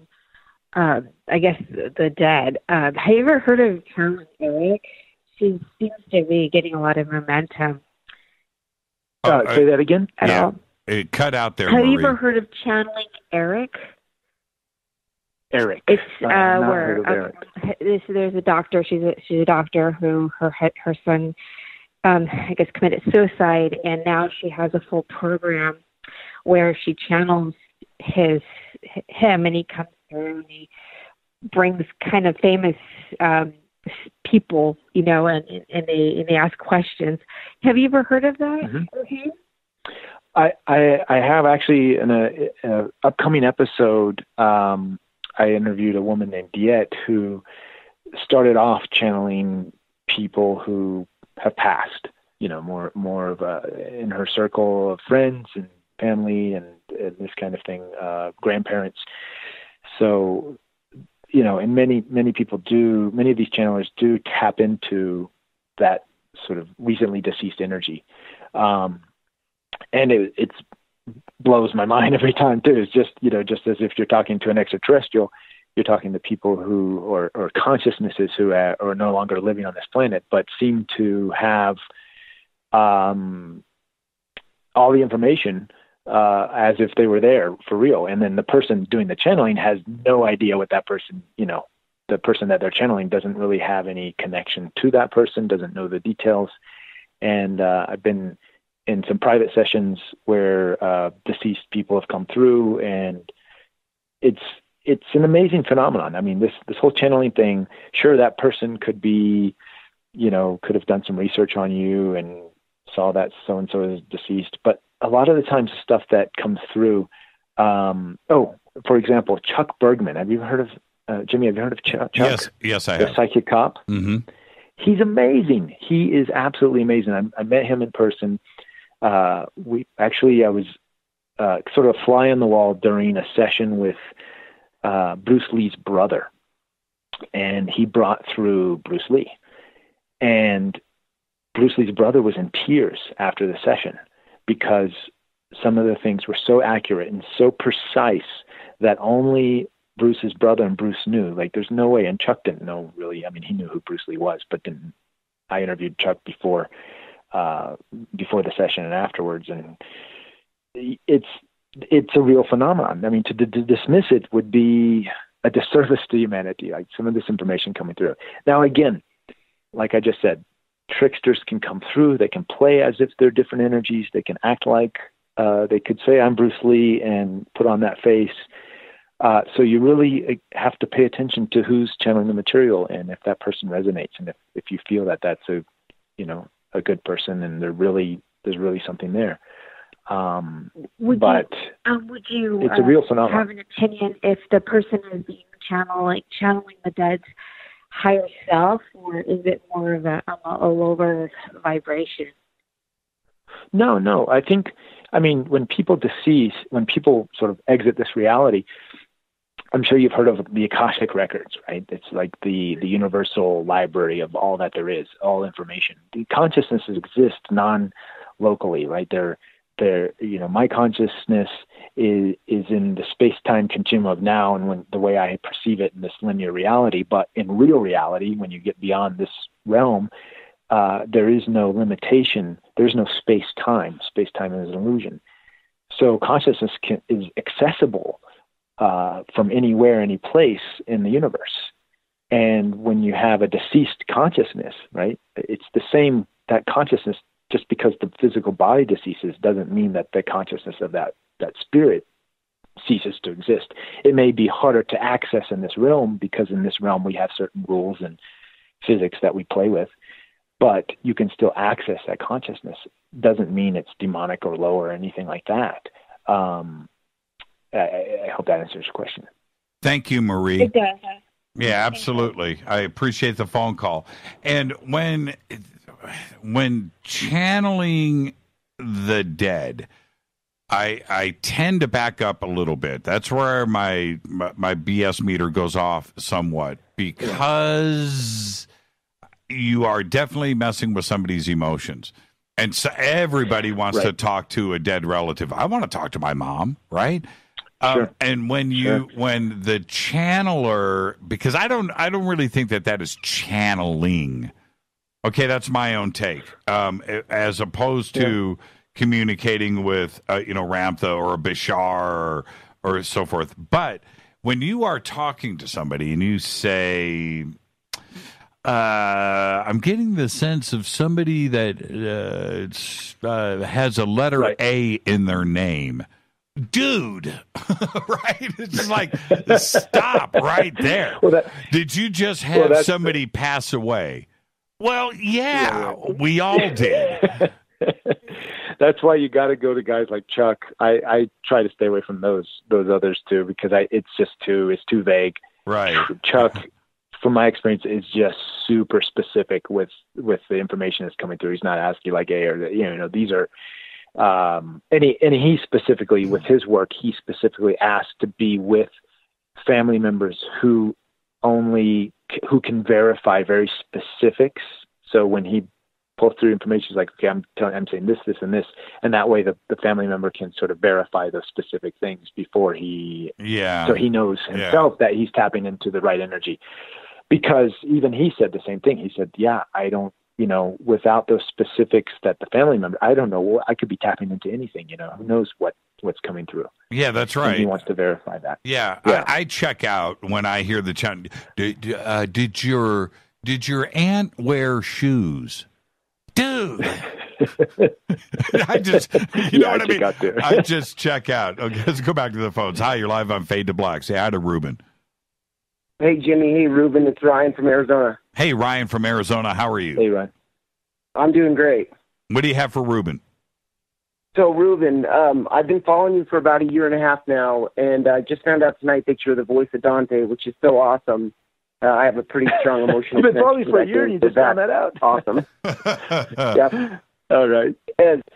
I guess, the dead. Have you ever heard of channeling Eric? She seems to be getting a lot of momentum. Say that again? It cut out there, Have Marie. you ever heard of channeling Eric? Eric. It's Eric. There's a doctor. She's a doctor who her son, I guess, committed suicide, and now she has a full program where she channels him, and he comes through and he brings kind of famous people, and they ask questions. Have you ever heard of that? Mm-hmm. I have actually in a upcoming episode. I interviewed a woman named Diet who started off channeling people who have passed, more of in her circle of friends and family and this kind of thing, grandparents. So, and many people do, many of these channelers do tap into that sort of recently deceased energy. And it blows my mind every time too. It's just, just as if you're talking to an extraterrestrial, you're talking to people who, or consciousnesses who are no longer living on this planet, but seem to have all the information as if they were there for real. And then the person doing the channeling has no idea what that person, the person that they're channeling doesn't really have any connection to that person, doesn't know the details. And I've been in some private sessions where deceased people have come through, and it's an amazing phenomenon. I mean, this whole channeling thing, sure, that person could be, could have done some research on you and saw that so-and-so is deceased. But a lot of the times stuff that comes through, for example, Chuck Bergman. Have you heard of, Jimmy, have you heard of Chuck? Yes, I have. The psychic cop? Mm-hmm. He's amazing. He is absolutely amazing. I met him in person. I was sort of a fly on the wall during a session with Bruce Lee's brother, and he brought through Bruce Lee, and Bruce Lee's brother was in tears after the session because some of the things were so accurate and so precise that only Bruce's brother and Bruce knew. Like, there's no way, and Chuck didn't know really. I mean, he knew who Bruce Lee was, but didn't. I interviewed Chuck before the session and afterwards, and it's a real phenomenon. I mean, to dismiss it would be a disservice to humanity, like some of this information coming through. Now, again, like I just said, tricksters can come through. They can play as if they're different energies. They can act like they could say, I'm Bruce Lee, and put on that face. So you really have to pay attention to who's channeling the material, and if that person resonates, and if you feel that that's a good person, and there's really something there. Would you it's a real phenomenon. Have an opinion if the person is being channeling the dead's higher self, or is it more of a lower vibration? No. I mean, when people sort of exit this reality, I'm sure you've heard of the Akashic records, right? It's like the universal library of all that there is, all information. The consciousnesses exist non-locally, right? My consciousness is in the space-time continuum of now, and the way I perceive it in this linear reality. But in real reality, when you get beyond this realm, there is no limitation. There's no space-time. Space-time is an illusion. So consciousness is accessible from anywhere, any place in the universe. And when you have a deceased consciousness, right, it's the same, that consciousness, just because the physical body deceases doesn't mean that the consciousness of that spirit ceases to exist. It may be harder to access in this realm because in this realm we have certain rules and physics that we play with, but you can still access that consciousness. Doesn't mean it's demonic or low or anything like that. I hope that answers your question. Thank you, Marie. It does. Yeah, absolutely. I appreciate the phone call. And when channeling the dead, I tend to back up a little bit. That's where my BS meter goes off somewhat, because you are definitely messing with somebody's emotions. And so everybody wants to talk to a dead relative. I want to talk to my mom, right? Sure. And when the channeler, because I don't really think that is channeling. Okay, that's my own take. As opposed to communicating with Ramtha or a Bashar or so forth. But when you are talking to somebody and you say, I'm getting the sense of somebody that has a letter A in their name. Dude, right? It's just like, stop right there. Did you just have somebody pass away? Well, yeah, we all did. That's why you got to go to guys like Chuck. I try to stay away from those others too, because it's too vague. Right. Chuck, from my experience, is just super specific with the information that's coming through. He's not asking like, hey, or these are. And he specifically, with his work, he specifically asked to be with family members who can verify very specifics. So when he pulls through information, he's like, okay, I'm saying this, and this, and that way the family member can sort of verify those specific things before so he knows himself that he's tapping into the right energy. Because even he said the same thing. He said, I don't, without those specifics that the family member, I don't know, I could be tapping into anything, who knows what's coming through. Yeah, that's right. And he wants to verify that. Yeah. I check out when I hear the chant. Did your aunt wear shoes? Dude. I just, you know what I mean? I just check out. Okay, let's go back to the phones. Hi, you're live on Fade to Black. Say hi to Reuben. Hey, Jimmy. Hey, Reuben. It's Ryan from Arizona. Hey, Ryan from Arizona. How are you? Hey, Ryan. I'm doing great. What do you have for Reuben? So, Reuben, I've been following you for about a year and a half now, and I just found out tonight that you're the voice of Dante, which is so awesome. I have a pretty strong emotional You've been following me for a year and you just found that out? Awesome. Yeah. All right.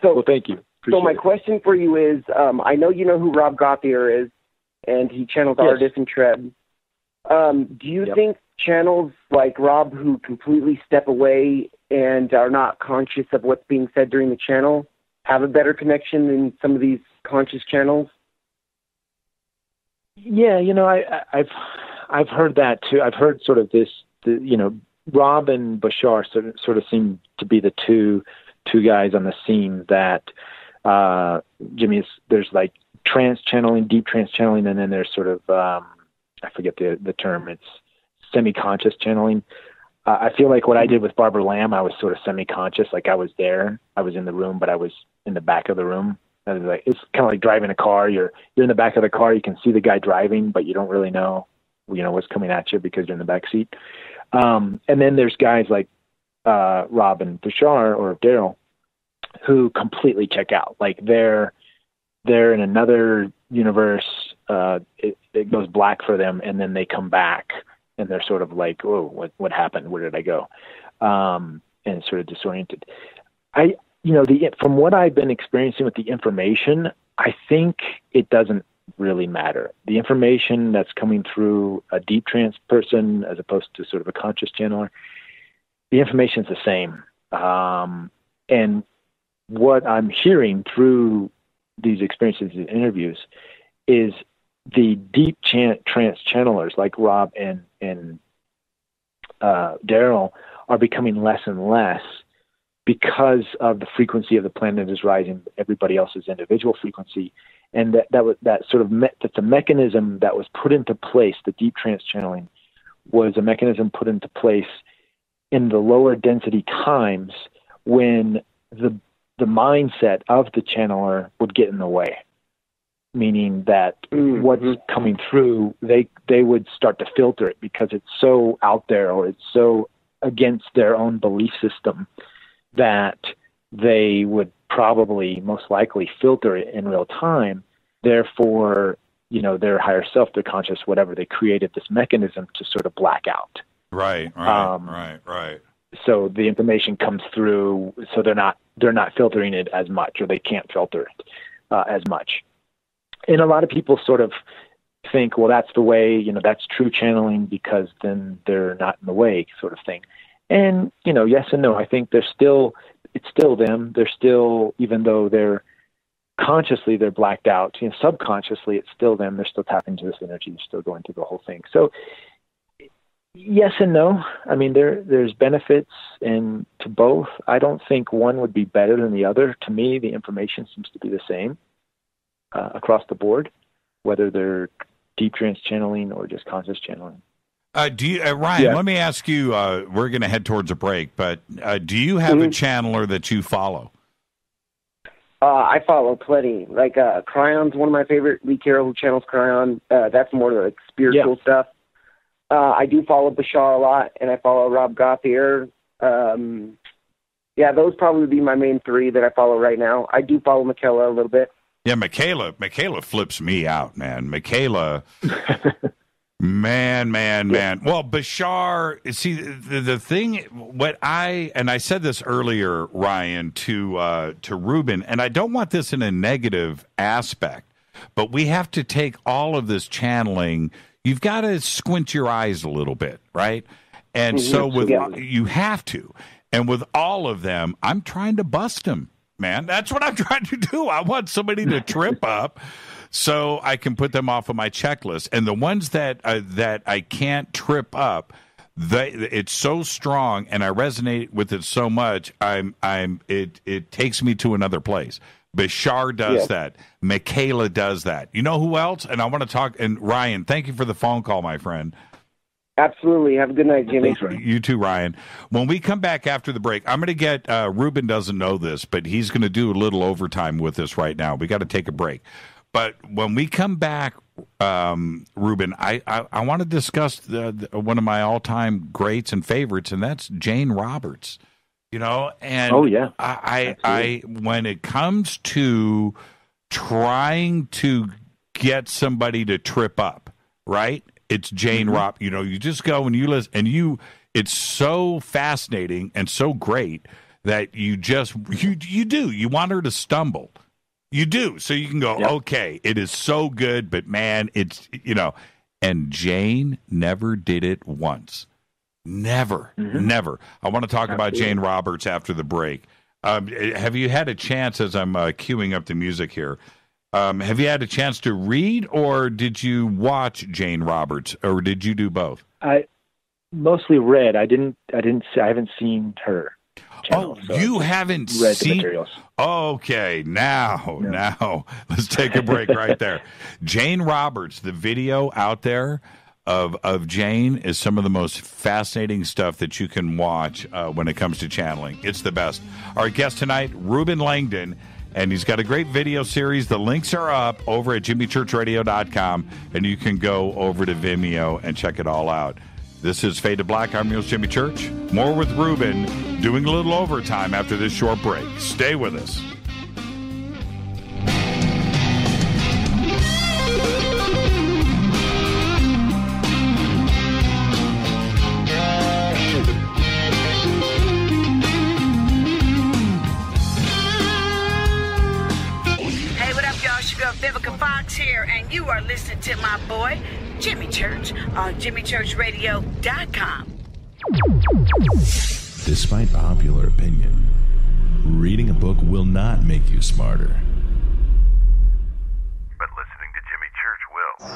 Well, thank you. So my question for you is, I know you know who Rob Gauthier is, and he channels Artis and Treb. Do you think channels like Rob who completely step away and are not conscious of what's being said during the channel have a better connection than some of these conscious channels? Yeah, I've heard that too. I've heard sort of this, Rob and Bashar sort of seem to be the two guys on the scene that, Jimmy, there's like trance channeling, deep trance channeling, and then there's sort of, I forget the term, it's semi-conscious channeling. I feel like what I did with Barbara Lamb, I was sort of semi-conscious, like I was there, I was in the room, but I was in the back of the room. And it's kind of like driving a car. You're in the back of the car, you can see the guy driving, but you don't really know, what's coming at you because you're in the back seat. And then there's guys like Rob and Bashar or Daryl who completely check out. Like they're in another universe. It goes black for them, and then they come back, and they're sort of like, "Oh, what happened? Where did I go?" And sort of disoriented. From what I've been experiencing with the information, I think it doesn't really matter. The information that's coming through a deep trance person as opposed to sort of a conscious channeler, the information's the same. And what I'm hearing through these experiences and interviews is the deep trance channelers like Rob and Daryl are becoming less and less because of the frequency of the planet is rising, everybody else's individual frequency, and that the mechanism that was put into place, the deep trance channeling, was a mechanism put into place in the lower density times when the mindset of the channeler would get in the way, meaning that what's coming through, they would start to filter it because it's so out there or it's so against their own belief system that they would probably most likely filter it in real time. Therefore, their higher self, their conscious, whatever, they created this mechanism to sort of black out. Right. So the information comes through, so they're not filtering it as much, or they can't filter it as much. And a lot of people sort of think, well, that's the way, that's true channeling because then they're not in the way, sort of thing. And yes and no. I think it's still them. They're still, even though they're consciously they're blacked out, subconsciously it's still them. They're still tapping into this energy. They're still going through the whole thing. So yes and no. I mean, there's benefits to both. I don't think one would be better than the other. To me, the information seems to be the same across the board, whether they're deep trance channeling or just conscious channeling. Ryan, let me ask you, we're going to head towards a break, but do you have a channeler that you follow? I follow plenty. Like Cryon's one of my favorite. Lee Carroll, who channels Cryon. That's more like spiritual stuff. I do follow Bashar a lot, and I follow Rob Gauthier. Those probably would be my main three that I follow right now. I do follow Michaela a little bit. Yeah, Michaela flips me out, man. Michaela, man. Well, Bashar, see, the thing, I said this earlier, Ryan, to Reuben, and I don't want this in a negative aspect, but we have to take all of this channeling. You've got to squint your eyes a little bit, right? And so you have to. And with all of them, I'm trying to bust them, man. That's what I'm trying to do. I want somebody to trip up so I can put them off of my checklist. And the ones that I can't trip up, it's so strong and I resonate with it so much, it takes me to another place. Bashar does that. Michaela does that. You know who else? And I want to talk. And Ryan, thank you for the phone call, my friend. Absolutely. Have a good night, Jimmy. You too, Ryan. When we come back after the break, I'm going to get Reuben doesn't know this, but he's going to do a little overtime with us right now. We got to take a break. But when we come back, Reuben, I want to discuss one of my all-time greats and favorites, and that's Jane Roberts. And I when it comes to trying to get somebody to trip up, right? It's Jane Roberts. You just go and you listen, and it's so fascinating and so great that you want her to stumble. You do. So you can go, okay, it is so good, but man, it's, and Jane never did it once. Never. I want to talk about Jane Roberts after the break. Have you had a chance, as I'm queuing up the music here, have you had a chance to read, or did you watch Jane Roberts, or did you do both? I mostly read. I haven't seen her channel. You haven't read seen the materials. Okay, now let's take a break right there. Jane Roberts, the video out there of Jane is some of the most fascinating stuff that you can watch when it comes to channeling. It's the best. Our guest tonight, Reuben Langdon, and he's got a great video series. The links are up over at jimmychurchradio.com, and you can go over to Vimeo and check it all out. This is Fade to Black. I'm your host, Jimmy Church. More with Reuben, doing a little overtime after this short break. Stay with us. Here, and you are listening to my boy Jimmy Church on jimmychurchradio.com. Despite popular opinion, reading a book will not make you smarter, but listening to Jimmy Church will.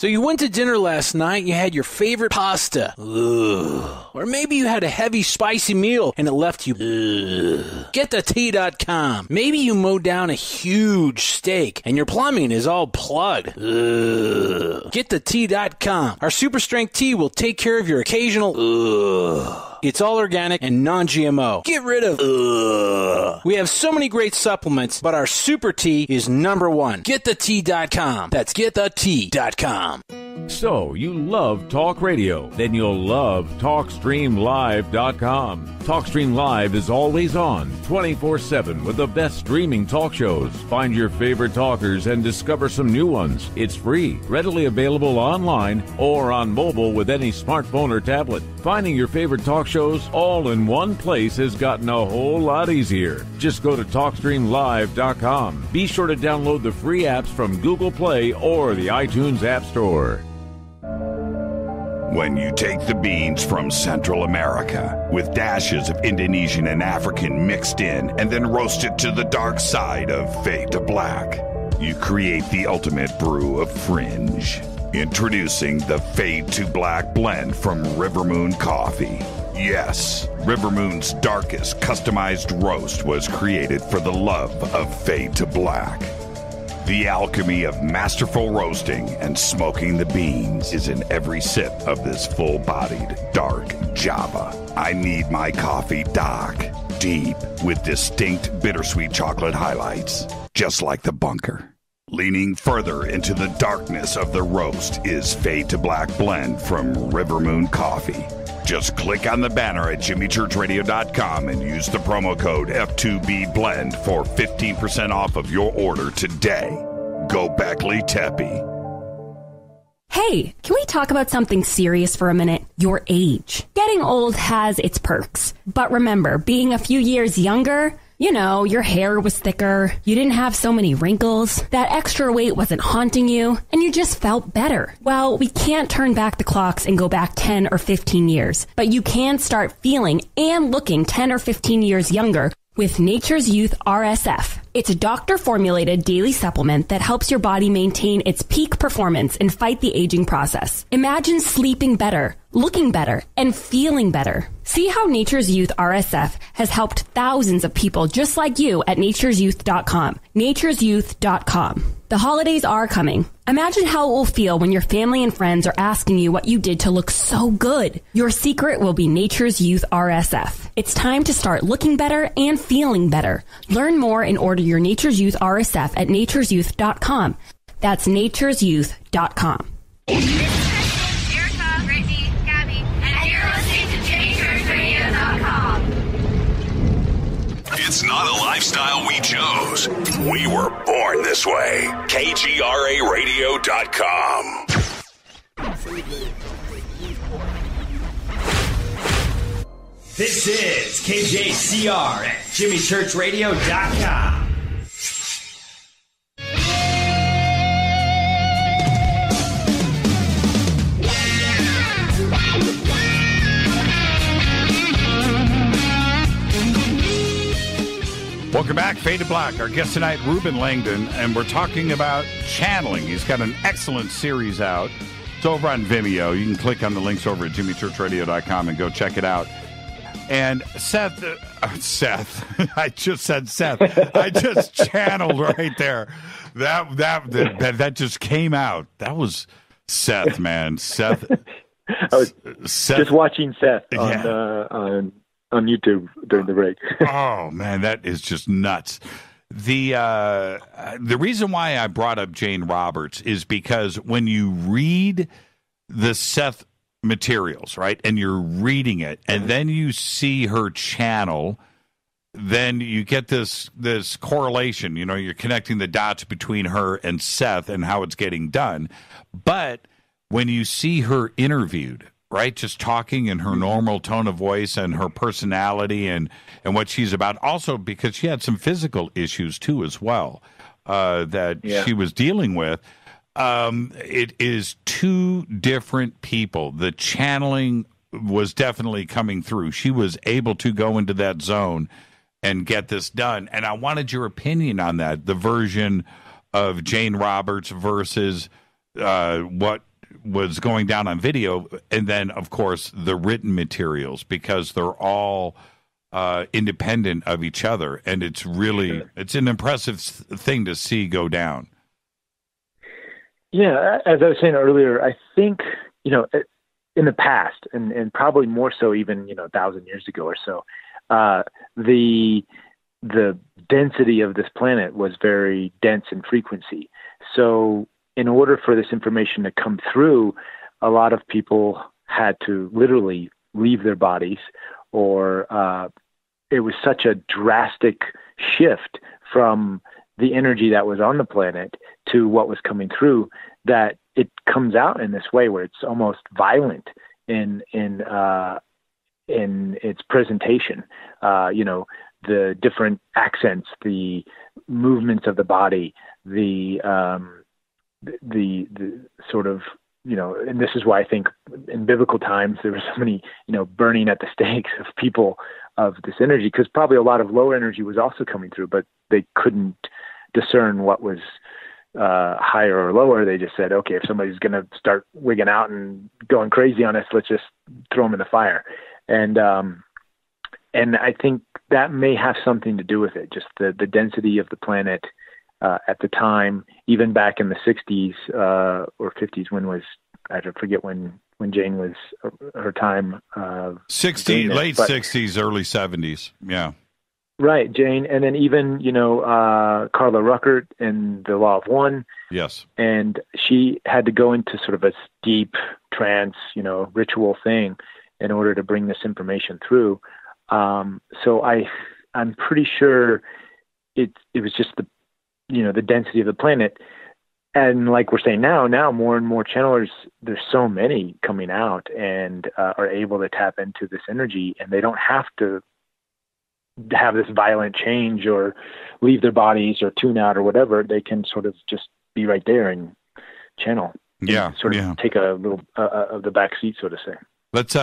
So you went to dinner last night, you had your favorite pasta. Ugh. Or maybe you had a heavy, spicy meal and it left you. Ugh. GetTheTea.com. Maybe you mowed down a huge steak and your plumbing is all plugged. Ugh. GetTheTea.com. Our super strength tea will take care of your occasional. Ugh. It's all organic and non-GMO. Get rid of ugh. We have so many great supplements, but our super tea is number one. GetTheTea.com. That's GetTheTea.com. So, you love talk radio? Then you'll love TalkStreamLive.com. TalkStream Live is always on, 24/7 with the best streaming talk shows. Find your favorite talkers and discover some new ones. It's free, readily available online or on mobile with any smartphone or tablet. Finding your favorite talk shows all in one place has gotten a whole lot easier. Just go to TalkStreamLive.com. Be sure to download the free apps from Google Play or the iTunes App Store. When you take the beans from Central America with dashes of Indonesian and African mixed in and then roasted to the dark side of Fade to Black, you create the ultimate brew of fringe. Introducing the Fade to Black blend from Rivermoon Coffee. Yes, Rivermoon's darkest customized roast was created for the love of Fade to Black. The alchemy of masterful roasting and smoking the beans is in every sip of this full-bodied, dark Java. I need my coffee dark, deep, with distinct bittersweet chocolate highlights, just like the bunker. Leaning further into the darkness of the roast is Fade to Black blend from Rivermoon Coffee. Just click on the banner at jimmychurchradio.com and use the promo code F2BBLEND for 15% off of your order today. Go Beckley Teppy. Hey, can we talk about something serious for a minute? Your age. Getting old has its perks. But remember, being a few years younger, you know, your hair was thicker, you didn't have so many wrinkles, that extra weight wasn't haunting you, and you just felt better. Well, we can't turn back the clocks and go back 10 or 15 years, but you can start feeling and looking 10 or 15 years younger with Nature's Youth RSF. It's a doctor-formulated daily supplement that helps your body maintain its peak performance and fight the aging process. Imagine sleeping better, looking better, and feeling better. See how Nature's Youth RSF has helped thousands of people just like you at nature'syouth.com. nature'syouth.com. The holidays are coming. Imagine how it will feel when your family and friends are asking you what you did to look so good. Your secret will be Nature's Youth RSF. It's time to start looking better and feeling better. Learn more and order your Nature's Youth RSF at nature'syouth.com. That's nature'syouth.com. Erica, Brittany, Gabby, and you're listening to JimmyChurchRadio.com. It's not a lifestyle we chose. We were born this way. KGRARadio.com. This is KJCR at JimmyChurchRadio.com. Welcome back, Fade to Black. Our guest tonight, Reuben Langdon, and we're talking about channeling. He's got an excellent series out. It's over on Vimeo. You can click on the links over at jimmychurchradio.com and go check it out. And Seth, I just said Seth. I just channeled right there. That just came out. That was Seth, man. Seth. I was just watching Seth on YouTube during the break. Oh man, that is just nuts. The reason why I brought up Jane Roberts is because when you read the Seth materials, right, and you're reading it, and then you see her channel, then you get this correlation. You know, you're connecting the dots between her and Seth and how it's getting done. But when you see her interviewed, right, just talking in her normal tone of voice and her personality and what she's about, also because she had some physical issues too as well that she was dealing with. It is two different people. The channeling was definitely coming through. She was able to go into that zone and get this done. And I wanted your opinion on that, the version of Jane Roberts versus what was going down on video, and then, of course, the written materials, because they're all independent of each other, and it's an impressive thing to see go down. Yeah, as I was saying earlier, I think, in the past, and probably more so even, 1,000 years ago or so, the density of this planet was very dense in frequency. So in order for this information to come through, a lot of people had to literally leave their bodies, or it was such a drastic shift from the energy that was on the planet to what was coming through that it comes out in this way where it's almost violent in its presentation. The different accents, the movements of the body, the sort of, and this is why I think in biblical times there were so many, burning at the stakes of people of this energy, because probably a lot of lower energy was also coming through, but they couldn't discern what was higher or lower. They just said, okay, if somebody's going to start wigging out and going crazy on us, let's just throw them in the fire. And I think that may have something to do with it, just the density of the planet at the time, even back in the 60s or 50s, I forget when Jane was, her time. 60s, late 60s, early 70s, yeah. Right, Jane, and then even, Carla Ruckert in The Law of One. Yes. And she had to go into sort of a deep trance, ritual thing in order to bring this information through. So I'm pretty sure it was just the density of the planet. And like we're saying now more and more channelers, there's so many coming out and are able to tap into this energy, and they don't have to have this violent change or leave their bodies or tune out or whatever. They can sort of just be right there and channel. Yeah. Sort of take a little of the back seat, so to say. Let's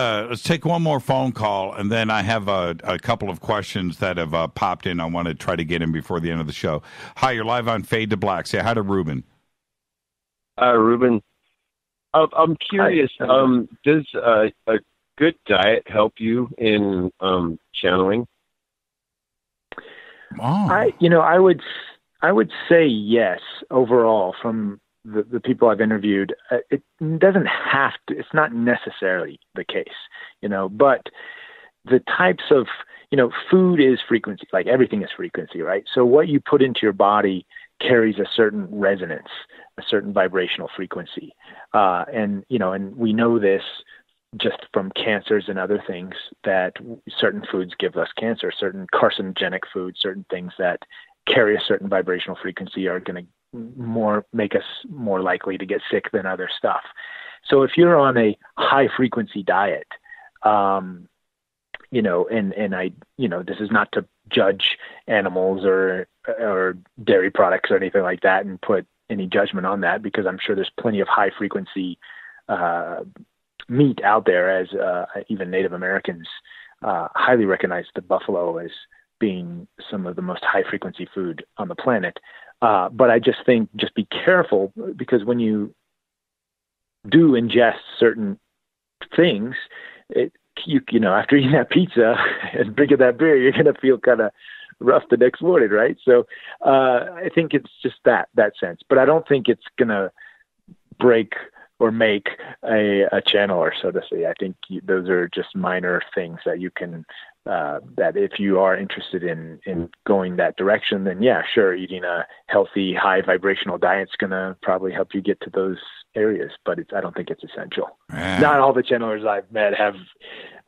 take one more phone call, and then I have a couple of questions that have popped in. I want to try to get in before the end of the show. Hi, you're live on Fade to Black. Say hi to Reuben. Reuben, I'm curious. Does a good diet help you in channeling? Oh. I would say yes overall from the people I've interviewed. It doesn't have to, it's not necessarily the case, but the types of, food is frequency, like everything is frequency, right? So what you put into your body carries a certain resonance, a certain vibrational frequency. And we know this just from cancers and other things, that certain foods give us cancer, certain carcinogenic foods, certain things that carry a certain vibrational frequency are going to make us more likely to get sick than other stuff. So if you're on a high frequency diet, and I, this is not to judge animals or dairy products or anything like that and put any judgment on that, because I'm sure there's plenty of high frequency meat out there, as even Native Americans highly recognize the buffalo as being some of the most high frequency food on the planet. But I just think, just be careful, because when you do ingest certain things, after eating that pizza and drinking that beer, you're going to feel kind of rough the next morning, right? So I think it's just that sense. But I don't think it's going to break or make a channeler, so to say. I think those are just minor things that you can, that if you are interested in going that direction, then yeah, sure, eating a healthy, high vibrational diet's going to probably help you get to those areas, but I don't think it's essential. Not all the channelers I've met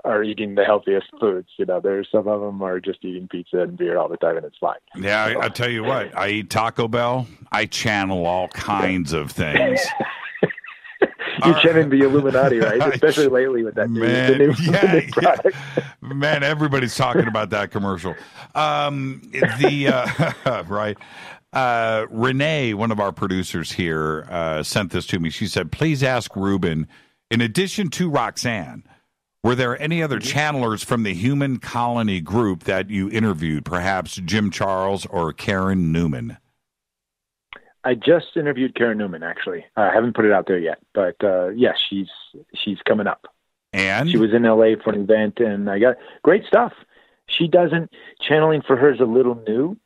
are eating the healthiest foods. There's some of them are just eating pizza and beer all the time, and it's fine. Yeah, I'll tell you what, I eat Taco Bell. I channel all kinds of things. You're channeling the Illuminati, right? Especially lately with that new product. Man, everybody's talking about that commercial. Right. Renee, one of our producers here, sent this to me. She said, please ask Reuben, in addition to Roxanne, were there any other channelers from the Human Colony group that you interviewed, perhaps Jim Charles or Karen Newman? I just interviewed Karen Newman, actually. I haven't put it out there yet, but yes, she's coming up. And she was in LA for an event, and I got great stuff. She doesn't, channeling for her is a little new,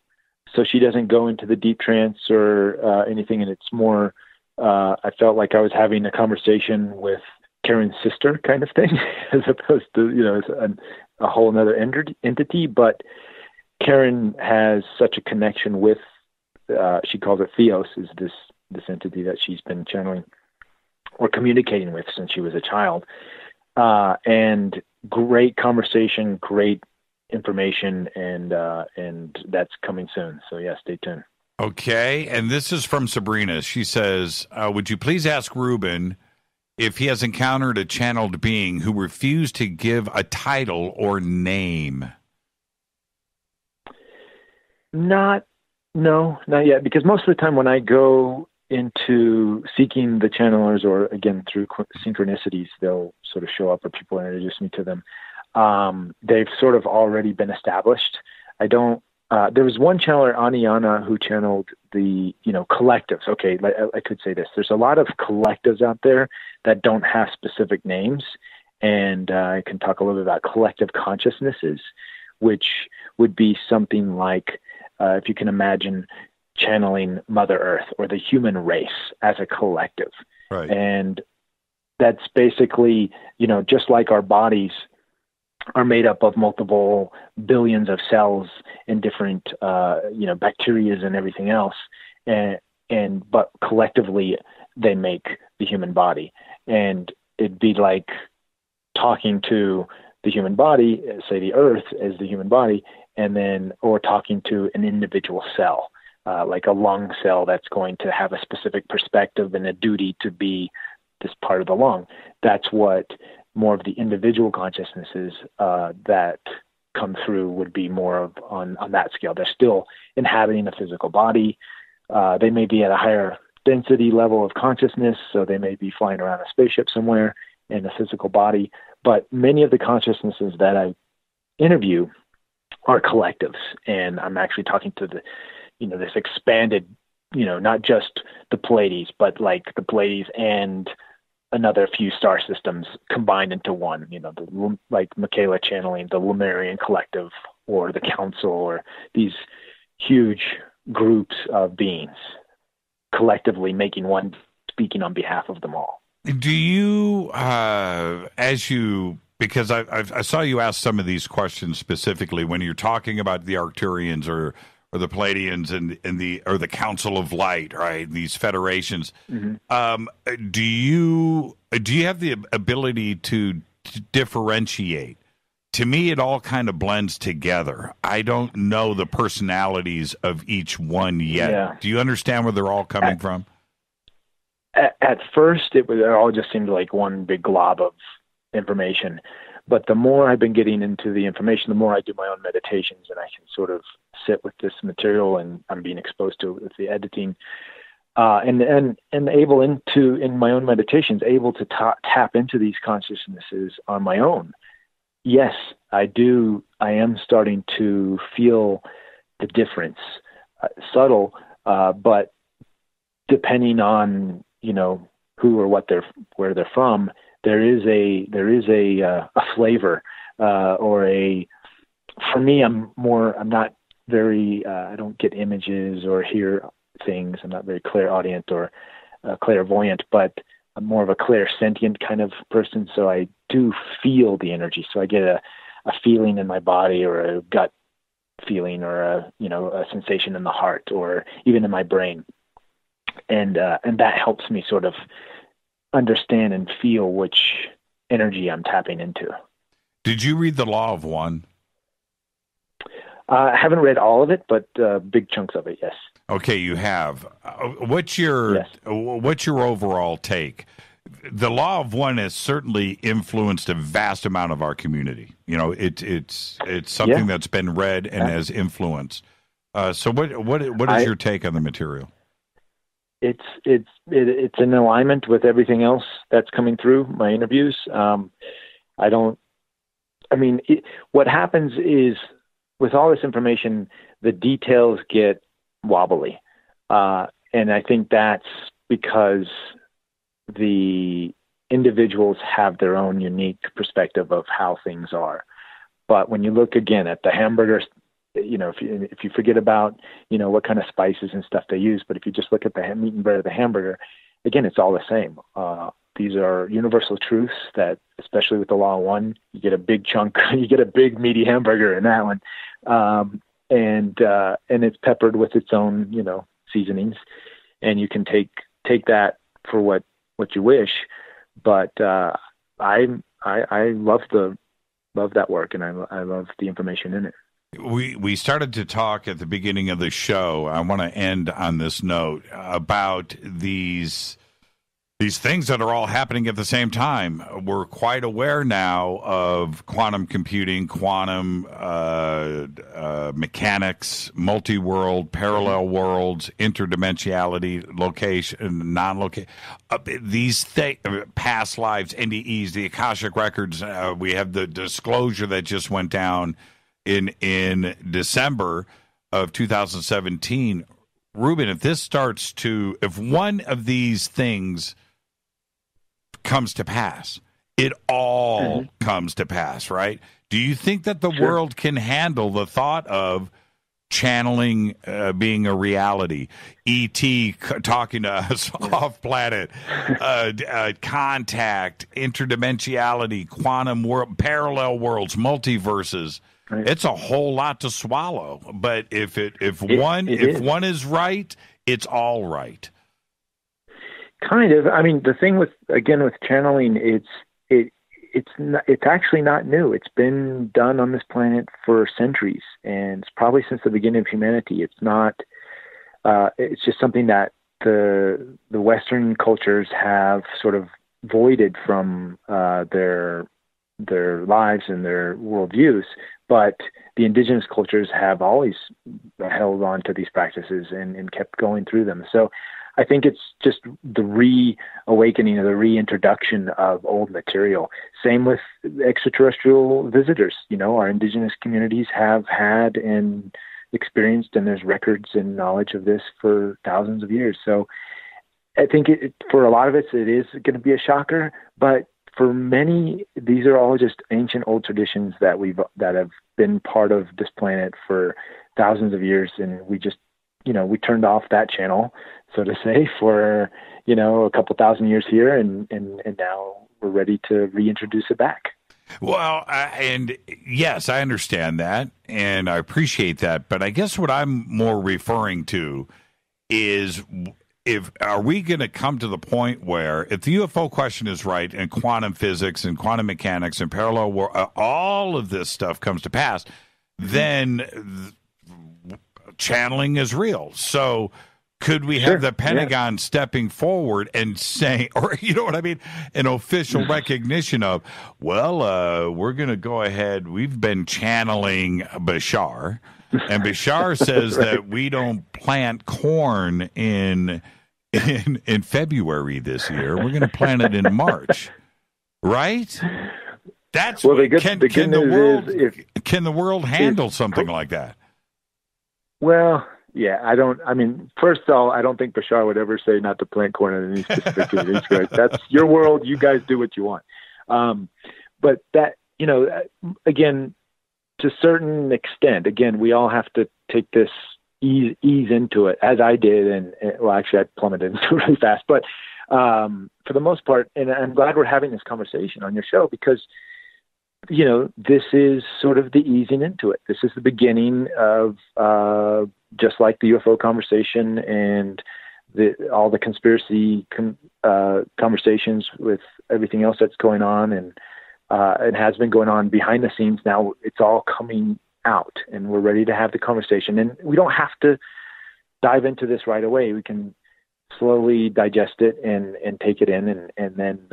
so she doesn't go into the deep trance or anything, and it's more, I felt like I was having a conversation with Karen's sister kind of thing, as opposed to, a whole another entity. But Karen has such a connection with, she calls it Theos, is this entity that she's been channeling or communicating with since she was a child. And great conversation, great information, and that's coming soon. So yeah, stay tuned. Okay, and this is from Sabrina. She says, would you please ask Reuben if he has encountered a channeled being who refused to give a title or name? No, not yet, because most of the time when I go into seeking the channelers, or again through synchronicities, they'll sort of show up or people introduce me to them. They've sort of already been established. There was one channeler, Aniana, who channeled the, collectives. Okay, I could say this. There's a lot of collectives out there that don't have specific names, and I can talk a little bit about collective consciousnesses, which would be something like, if you can imagine, channeling Mother Earth or the human race as a collective. Right. And that's basically, just like our bodies are made up of multiple billions of cells and different, bacteria and everything else. But collectively they make the human body. And it'd be like talking to the human body, say the Earth as the human body, or talking to an individual cell, like a lung cell that's going to have a specific perspective and a duty to be this part of the lung. That's what more of the individual consciousnesses that come through would be more of on that scale. They're still inhabiting a physical body. They may be at a higher density level of consciousness, so they may be flying around a spaceship somewhere in a physical body. But many of the consciousnesses that I interview are collectives, and I'm actually talking to this expanded, not just the Pleiades, but like the Pleiades and another few star systems combined into one, like Michaela channeling the Lemurian collective or the council, or these huge groups of beings collectively making one, speaking on behalf of them all. Do you, because I saw you ask some of these questions specifically when you're talking about the Arcturians or the Pleiadians and the Council of Light, right? These federations. Mm-hmm. Do you have the ability to differentiate? To me, it all kind of blends together. I don't know the personalities of each one yet. Yeah. Do you understand where they're all coming from? At first, it all just seemed like one big glob of information. But the more I've been getting into the information, the more I do my own meditations, and I can sort of sit with this material, and I'm being exposed to it with the editing, and able in my own meditations, able to tap into these consciousnesses on my own. Yes, I do. I am starting to feel the difference, subtle, but depending on who or where they're from, there is a flavor, for me, I'm not very, I don't get images or hear things. I'm not very clairaudient or clairvoyant, but I'm more of a clairsentient kind of person. So I do feel the energy. So I get a feeling in my body, or a gut feeling, or a sensation in the heart, or even in my brain. And that helps me sort of understand and feel which energy I'm tapping into. Did you read The Law of One? I haven't read all of it, but big chunks of it, yes. Okay, you have. What's your overall take? The Law of One has certainly influenced a vast amount of our community. It's something that's been read and has influenced. So what is your take on the material? It's in alignment with everything else that's coming through my interviews. What happens is, with all this information, the details get wobbly. And I think that's because the individuals have their own unique perspective of how things are. But when you look again at the hamburgers, if you forget about, what kind of spices and stuff they use, but if you just look at the meat and bread of the hamburger, again, it's all the same. These are universal truths that, especially with the Law 1, you get a big chunk, you get a big meaty hamburger in that one. And it's peppered with its own, seasonings, and you can take that for what you wish. But I love that work, and I love the information in it. We started to talk at the beginning of the show. I want to end on this note about these things that are all happening at the same time. We're quite aware now of quantum computing, quantum mechanics, multi-world, parallel worlds, interdimensionality, location, non-location. These past lives, NDEs, the Akashic Records. We have the disclosure that just went down in December of 2017. Reuben, if one of these things comes to pass, it all comes to pass, right? Do you think that the world can handle the thought of channeling being a reality, E.T. talking to us off planet, contact, interdimensionality, quantum world, parallel worlds, multiverses? Right. It's a whole lot to swallow, but if one is right, it's all right. Kind of. I mean, the thing with channeling, it's actually not new. It's been done on this planet for centuries, and it's probably since the beginning of humanity. It's not. It's just something that the Western cultures have sort of voided from their lives and their worldviews. But the indigenous cultures have always held on to these practices and kept going through them. So I think it's just the reawakening or the reintroduction of old material. Same with extraterrestrial visitors. Our indigenous communities have had and experienced, and there's records and knowledge of this for thousands of years. So I think for a lot of it is going to be a shocker, but for many, these are all just ancient old traditions that have been part of this planet for thousands of years, and we just, we turned off that channel, so to say, for a couple thousand years here, and now we're ready to reintroduce it back. Well, and yes, I understand that, and I appreciate that, but I guess what I'm more referring to is, are we going to come to the point where, if the UFO question is right, and quantum physics and quantum mechanics and parallel world, all of this stuff comes to pass, then channeling is real. So could we have the Pentagon stepping forward and saying, or you know what I mean, an official recognition of, well, we're going to go ahead, we've been channeling Bashar, and Bashar says that we don't plant corn in February this year. We're going to plant it in March, right? That's can the world handle something like that? Well, yeah, first of all, I don't think Bashar would ever say not to plant corn in any specific community. That's your world. You guys do what you want. But that, again, to a certain extent, again, we all have to take this ease into it, as I did, and actually I plummeted into it really fast. But for the most part, and I'm glad we're having this conversation on your show, because this is sort of the easing into it. This is the beginning of just like the UFO conversation and all the conspiracy conversations with everything else that's going on, and it has been going on behind the scenes. Now it's all coming out, and we're ready to have the conversation. And we don't have to dive into this right away. We can slowly digest it and take it in, and then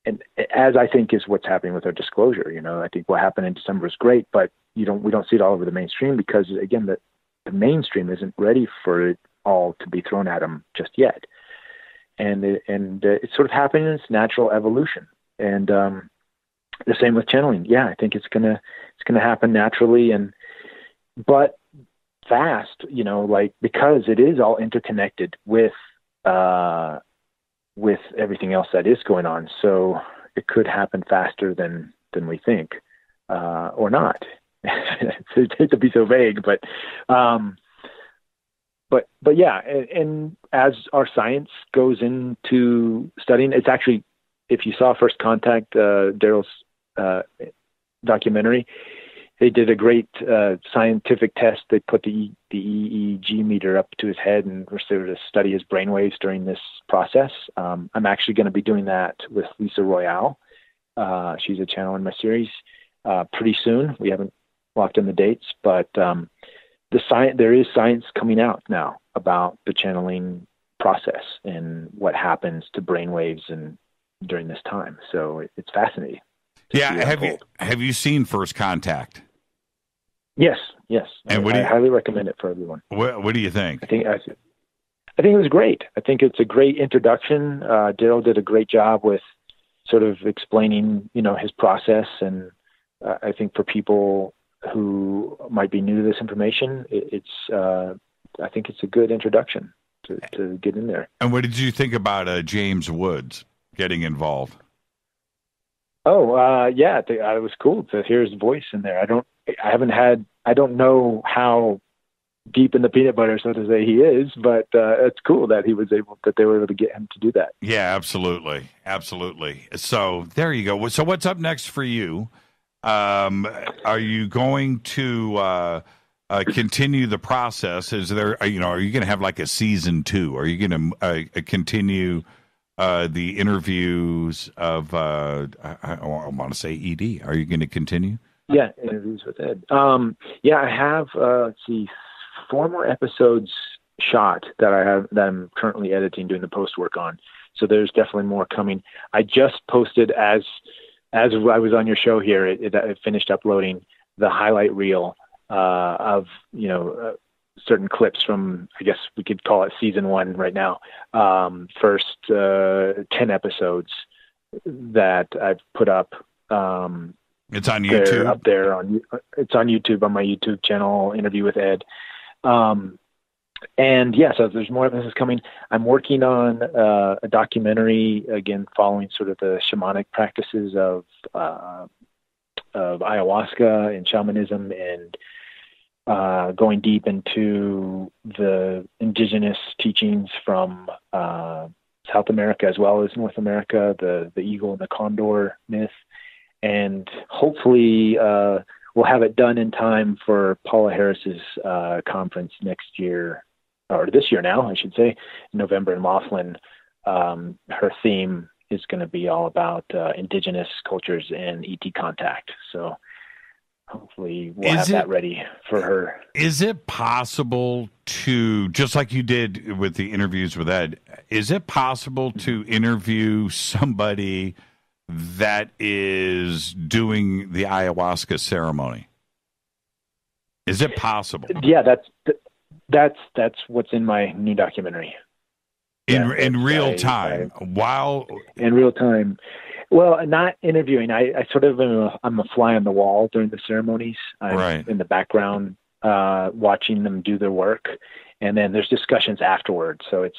and as I think is what's happening with our disclosure. I think what happened in December is great, but we don't see it all over the mainstream, because again, the mainstream isn't ready for it all to be thrown at them just yet. And it's sort of happening in its natural evolution. And the same with channeling. Yeah, I think it's gonna happen naturally. But fast, because it is all interconnected with everything else that is going on. So it could happen faster than we think, or not. To be so vague, but yeah. And as our science goes into studying, it's actually, if you saw First Contact, Daryl's documentary, they did a great scientific test. They put the EEG meter up to his head and were able to study his brainwaves during this process. I'm actually going to be doing that with Lisa Royale. She's a channel in my series pretty soon. We haven't locked in the dates, but there is science coming out now about the channeling process and what happens to brainwaves and during this time. So it's fascinating. Yeah, have you seen First Contact? Yes. And I highly recommend it for everyone. What do you think? I think it was great. I think it's a great introduction. Daryl did a great job with sort of explaining, his process, and I think for people who might be new to this information, I think it's a good introduction to get in there. And what did you think about James Woods getting involved? Oh, yeah, it was cool to hear his voice in there. I don't know how deep in the peanut butter, so to say, he is, but it's cool that they were able to get him to do that. Yeah, absolutely. So there you go. So what's up next for you? Are you going to continue the process? Is there, are you going to have like a season 2? Are you going to continue the interviews of, I want to say ED. Are you going to continue? Yeah, interviews with Ed. Yeah, I have, 4 more episodes shot that I'm currently editing, doing the post work on. So there's definitely more coming. I just posted as I was on your show here, it finished uploading the highlight reel of, certain clips from, I guess we could call it season 1 right now. First 10 episodes that I've put up. It's on YouTube. It's on YouTube, on my YouTube channel, Interview with Ed. And yeah, so there's more of this coming. I'm working on a documentary, again, following sort of the shamanic practices of ayahuasca and shamanism, and going deep into the indigenous teachings from South America as well as North America, the eagle and the condor myth. And hopefully we'll have it done in time for Paula Harris's conference next year, or this year now, I should say, in November in Laughlin. Her theme is going to be all about indigenous cultures and ET contact. So hopefully we'll have that ready for her. Is it possible to, just like you did with the interviews with Ed, is it possible to interview somebody that is doing the ayahuasca ceremony? Is it possible? Yeah, that's what's in my new documentary. In real time, in real time. Well, not interviewing. I sort of I'm a fly on the wall during the ceremonies. I'm in the background, watching them do their work, and then there's discussions afterwards. So it's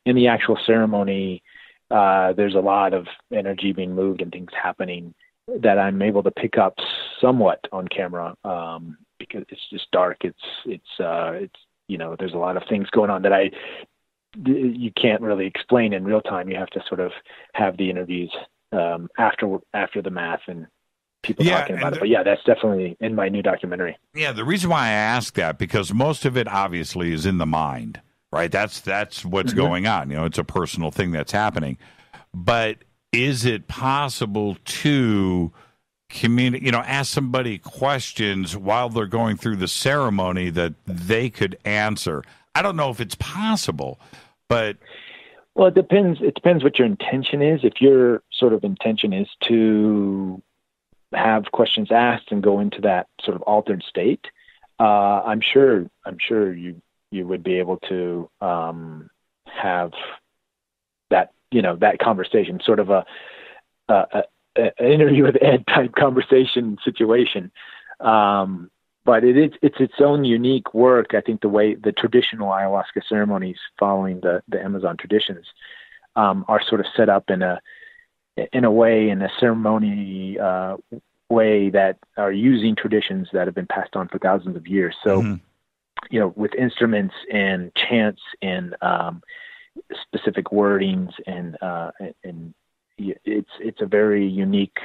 in the actual ceremony. There's a lot of energy being moved and things happening that I'm able to pick up somewhat on camera, because it's just dark. It's there's a lot of things going on that you can't really explain in real time. You have to sort of have the interviews after the math and people talking about it. But yeah, that's definitely in my new documentary. Yeah, the reason why I ask that, because most of it obviously is in the mind. Right, that's what's going on. It's a personal thing that's happening. But is it possible to communicate? Ask somebody questions while they're going through the ceremony that they could answer. I don't know if it's possible, but it depends. It depends what your intention is. If your sort of intention is to have questions asked and go into that sort of altered state, I'm sure you would be able to have that, that conversation, sort of an interview with Ed type conversation situation. but it's its own unique work. I think the way the traditional ayahuasca ceremonies following the Amazon traditions are sort of set up in a ceremony way that are using traditions that have been passed on for thousands of years. So, with instruments and chants and specific wordings and it's a very unique.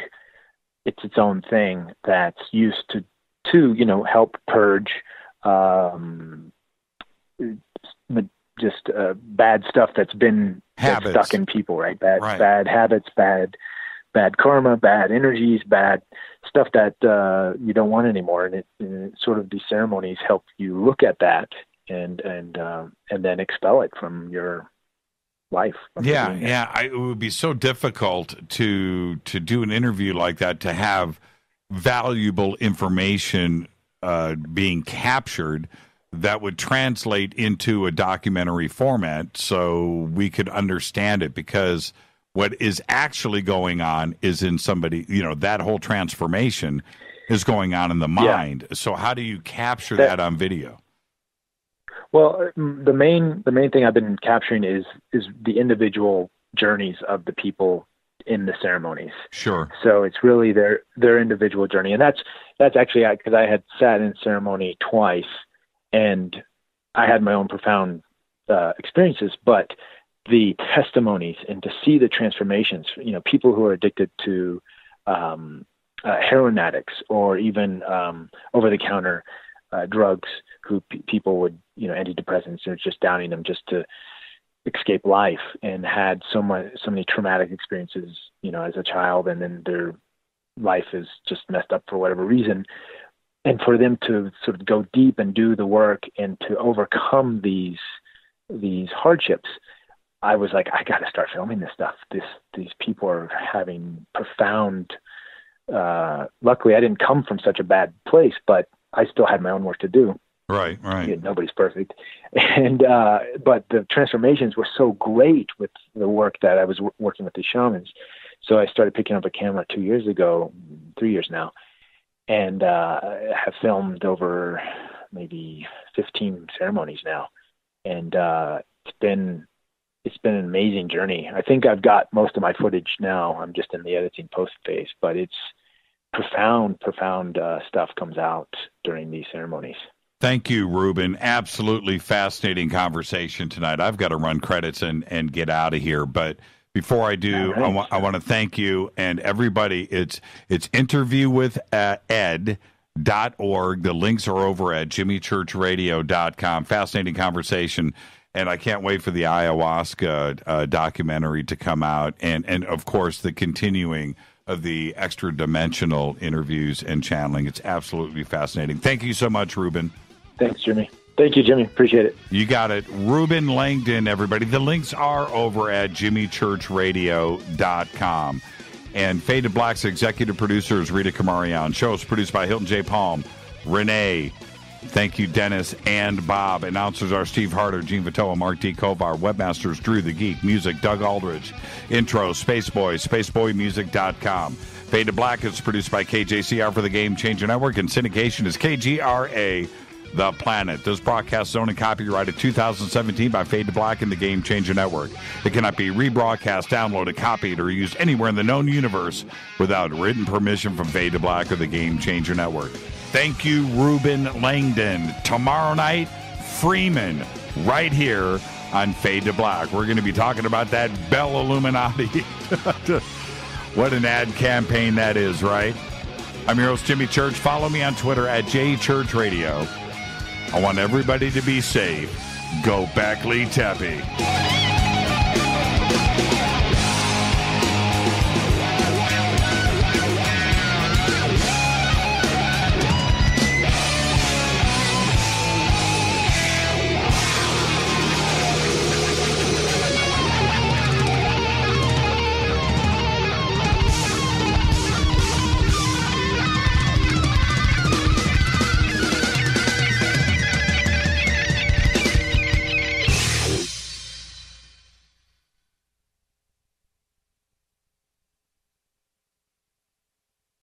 It's its own thing that's used to help purge just bad stuff that's stuck in people, right? Bad habits, bad karma, bad energies, bad stuff that you don't want anymore. And it sort of these ceremonies help you look at that and then expel it from your life. It would be so difficult to do an interview like that, to have valuable information being captured that would translate into a documentary format so we could understand it, because what is actually going on is in somebody, that whole transformation is going on in the mind. So how do you capture that on video? Well, the main thing I've been capturing is the individual journeys of the people in the ceremonies. Sure. So it's really their individual journey, and that's actually because I had sat in ceremony twice, and I had my own profound experiences, but the testimonies and to see the transformations, people who are addicted to heroin addicts or even over-the-counter drugs, who people would, antidepressants, or just downing them just to escape life, and had so many traumatic experiences, as a child, and then their life is just messed up for whatever reason. And for them to sort of go deep and do the work and to overcome these hardships, I was like, I got to start filming this stuff. These people are having profound. Luckily, I didn't come from such a bad place, but I still had my own work to do. Right. Nobody's perfect, and but the transformations were so great with the work that I was working with the shamans. So I started picking up a camera 2 years ago, 3 years now, and have filmed over maybe 15 ceremonies now, and it's been an amazing journey. I think I've got most of my footage now. I'm just in the editing post phase, but it's profound stuff comes out during these ceremonies. Thank you, Reuben. Absolutely fascinating conversation tonight. I've got to run credits and get out of here, but before I do, right. I want to thank you and everybody. It's interviewwithed.org. The links are over at jimmychurchradio.com. Fascinating conversation, and I can't wait for the ayahuasca documentary to come out, and of course the continuing of the extra dimensional interviews and channeling. It's absolutely fascinating. Thank you so much, Reuben. Thanks, Jimmy. Thank you, Jimmy. Appreciate it. You got it. Reuben Langdon, everybody. The links are over at jimmychurchradio.com. And Fade to Black's executive producer is Rita Kamarian. Show is produced by Hilton J. Palm, Renee. Thank you, Dennis and Bob. Announcers are Steve Harder, Gene Vitoa, Mark D. Kovar. Webmasters, Drew the Geek. Music, Doug Aldridge. Intro, Spaceboy, spaceboymusic.com. Fade to Black is produced by KJCR for the Game Changer Network, and syndication is KGRA, The Planet. This broadcast is owned and copyrighted 2017 by Fade to Black and the Game Changer Network. It cannot be rebroadcast, downloaded, copied, or used anywhere in the known universe without written permission from Fade to Black or the Game Changer Network. Thank you, Reuben Langdon. Tomorrow night, Freeman, right here on Fade to Black. We're going to be talking about that Bell Illuminati. What an ad campaign that is, right? I'm your host, Jimmy Church. Follow me on Twitter at JChurchRadio. I want everybody to be safe. Go Beckley Tepe.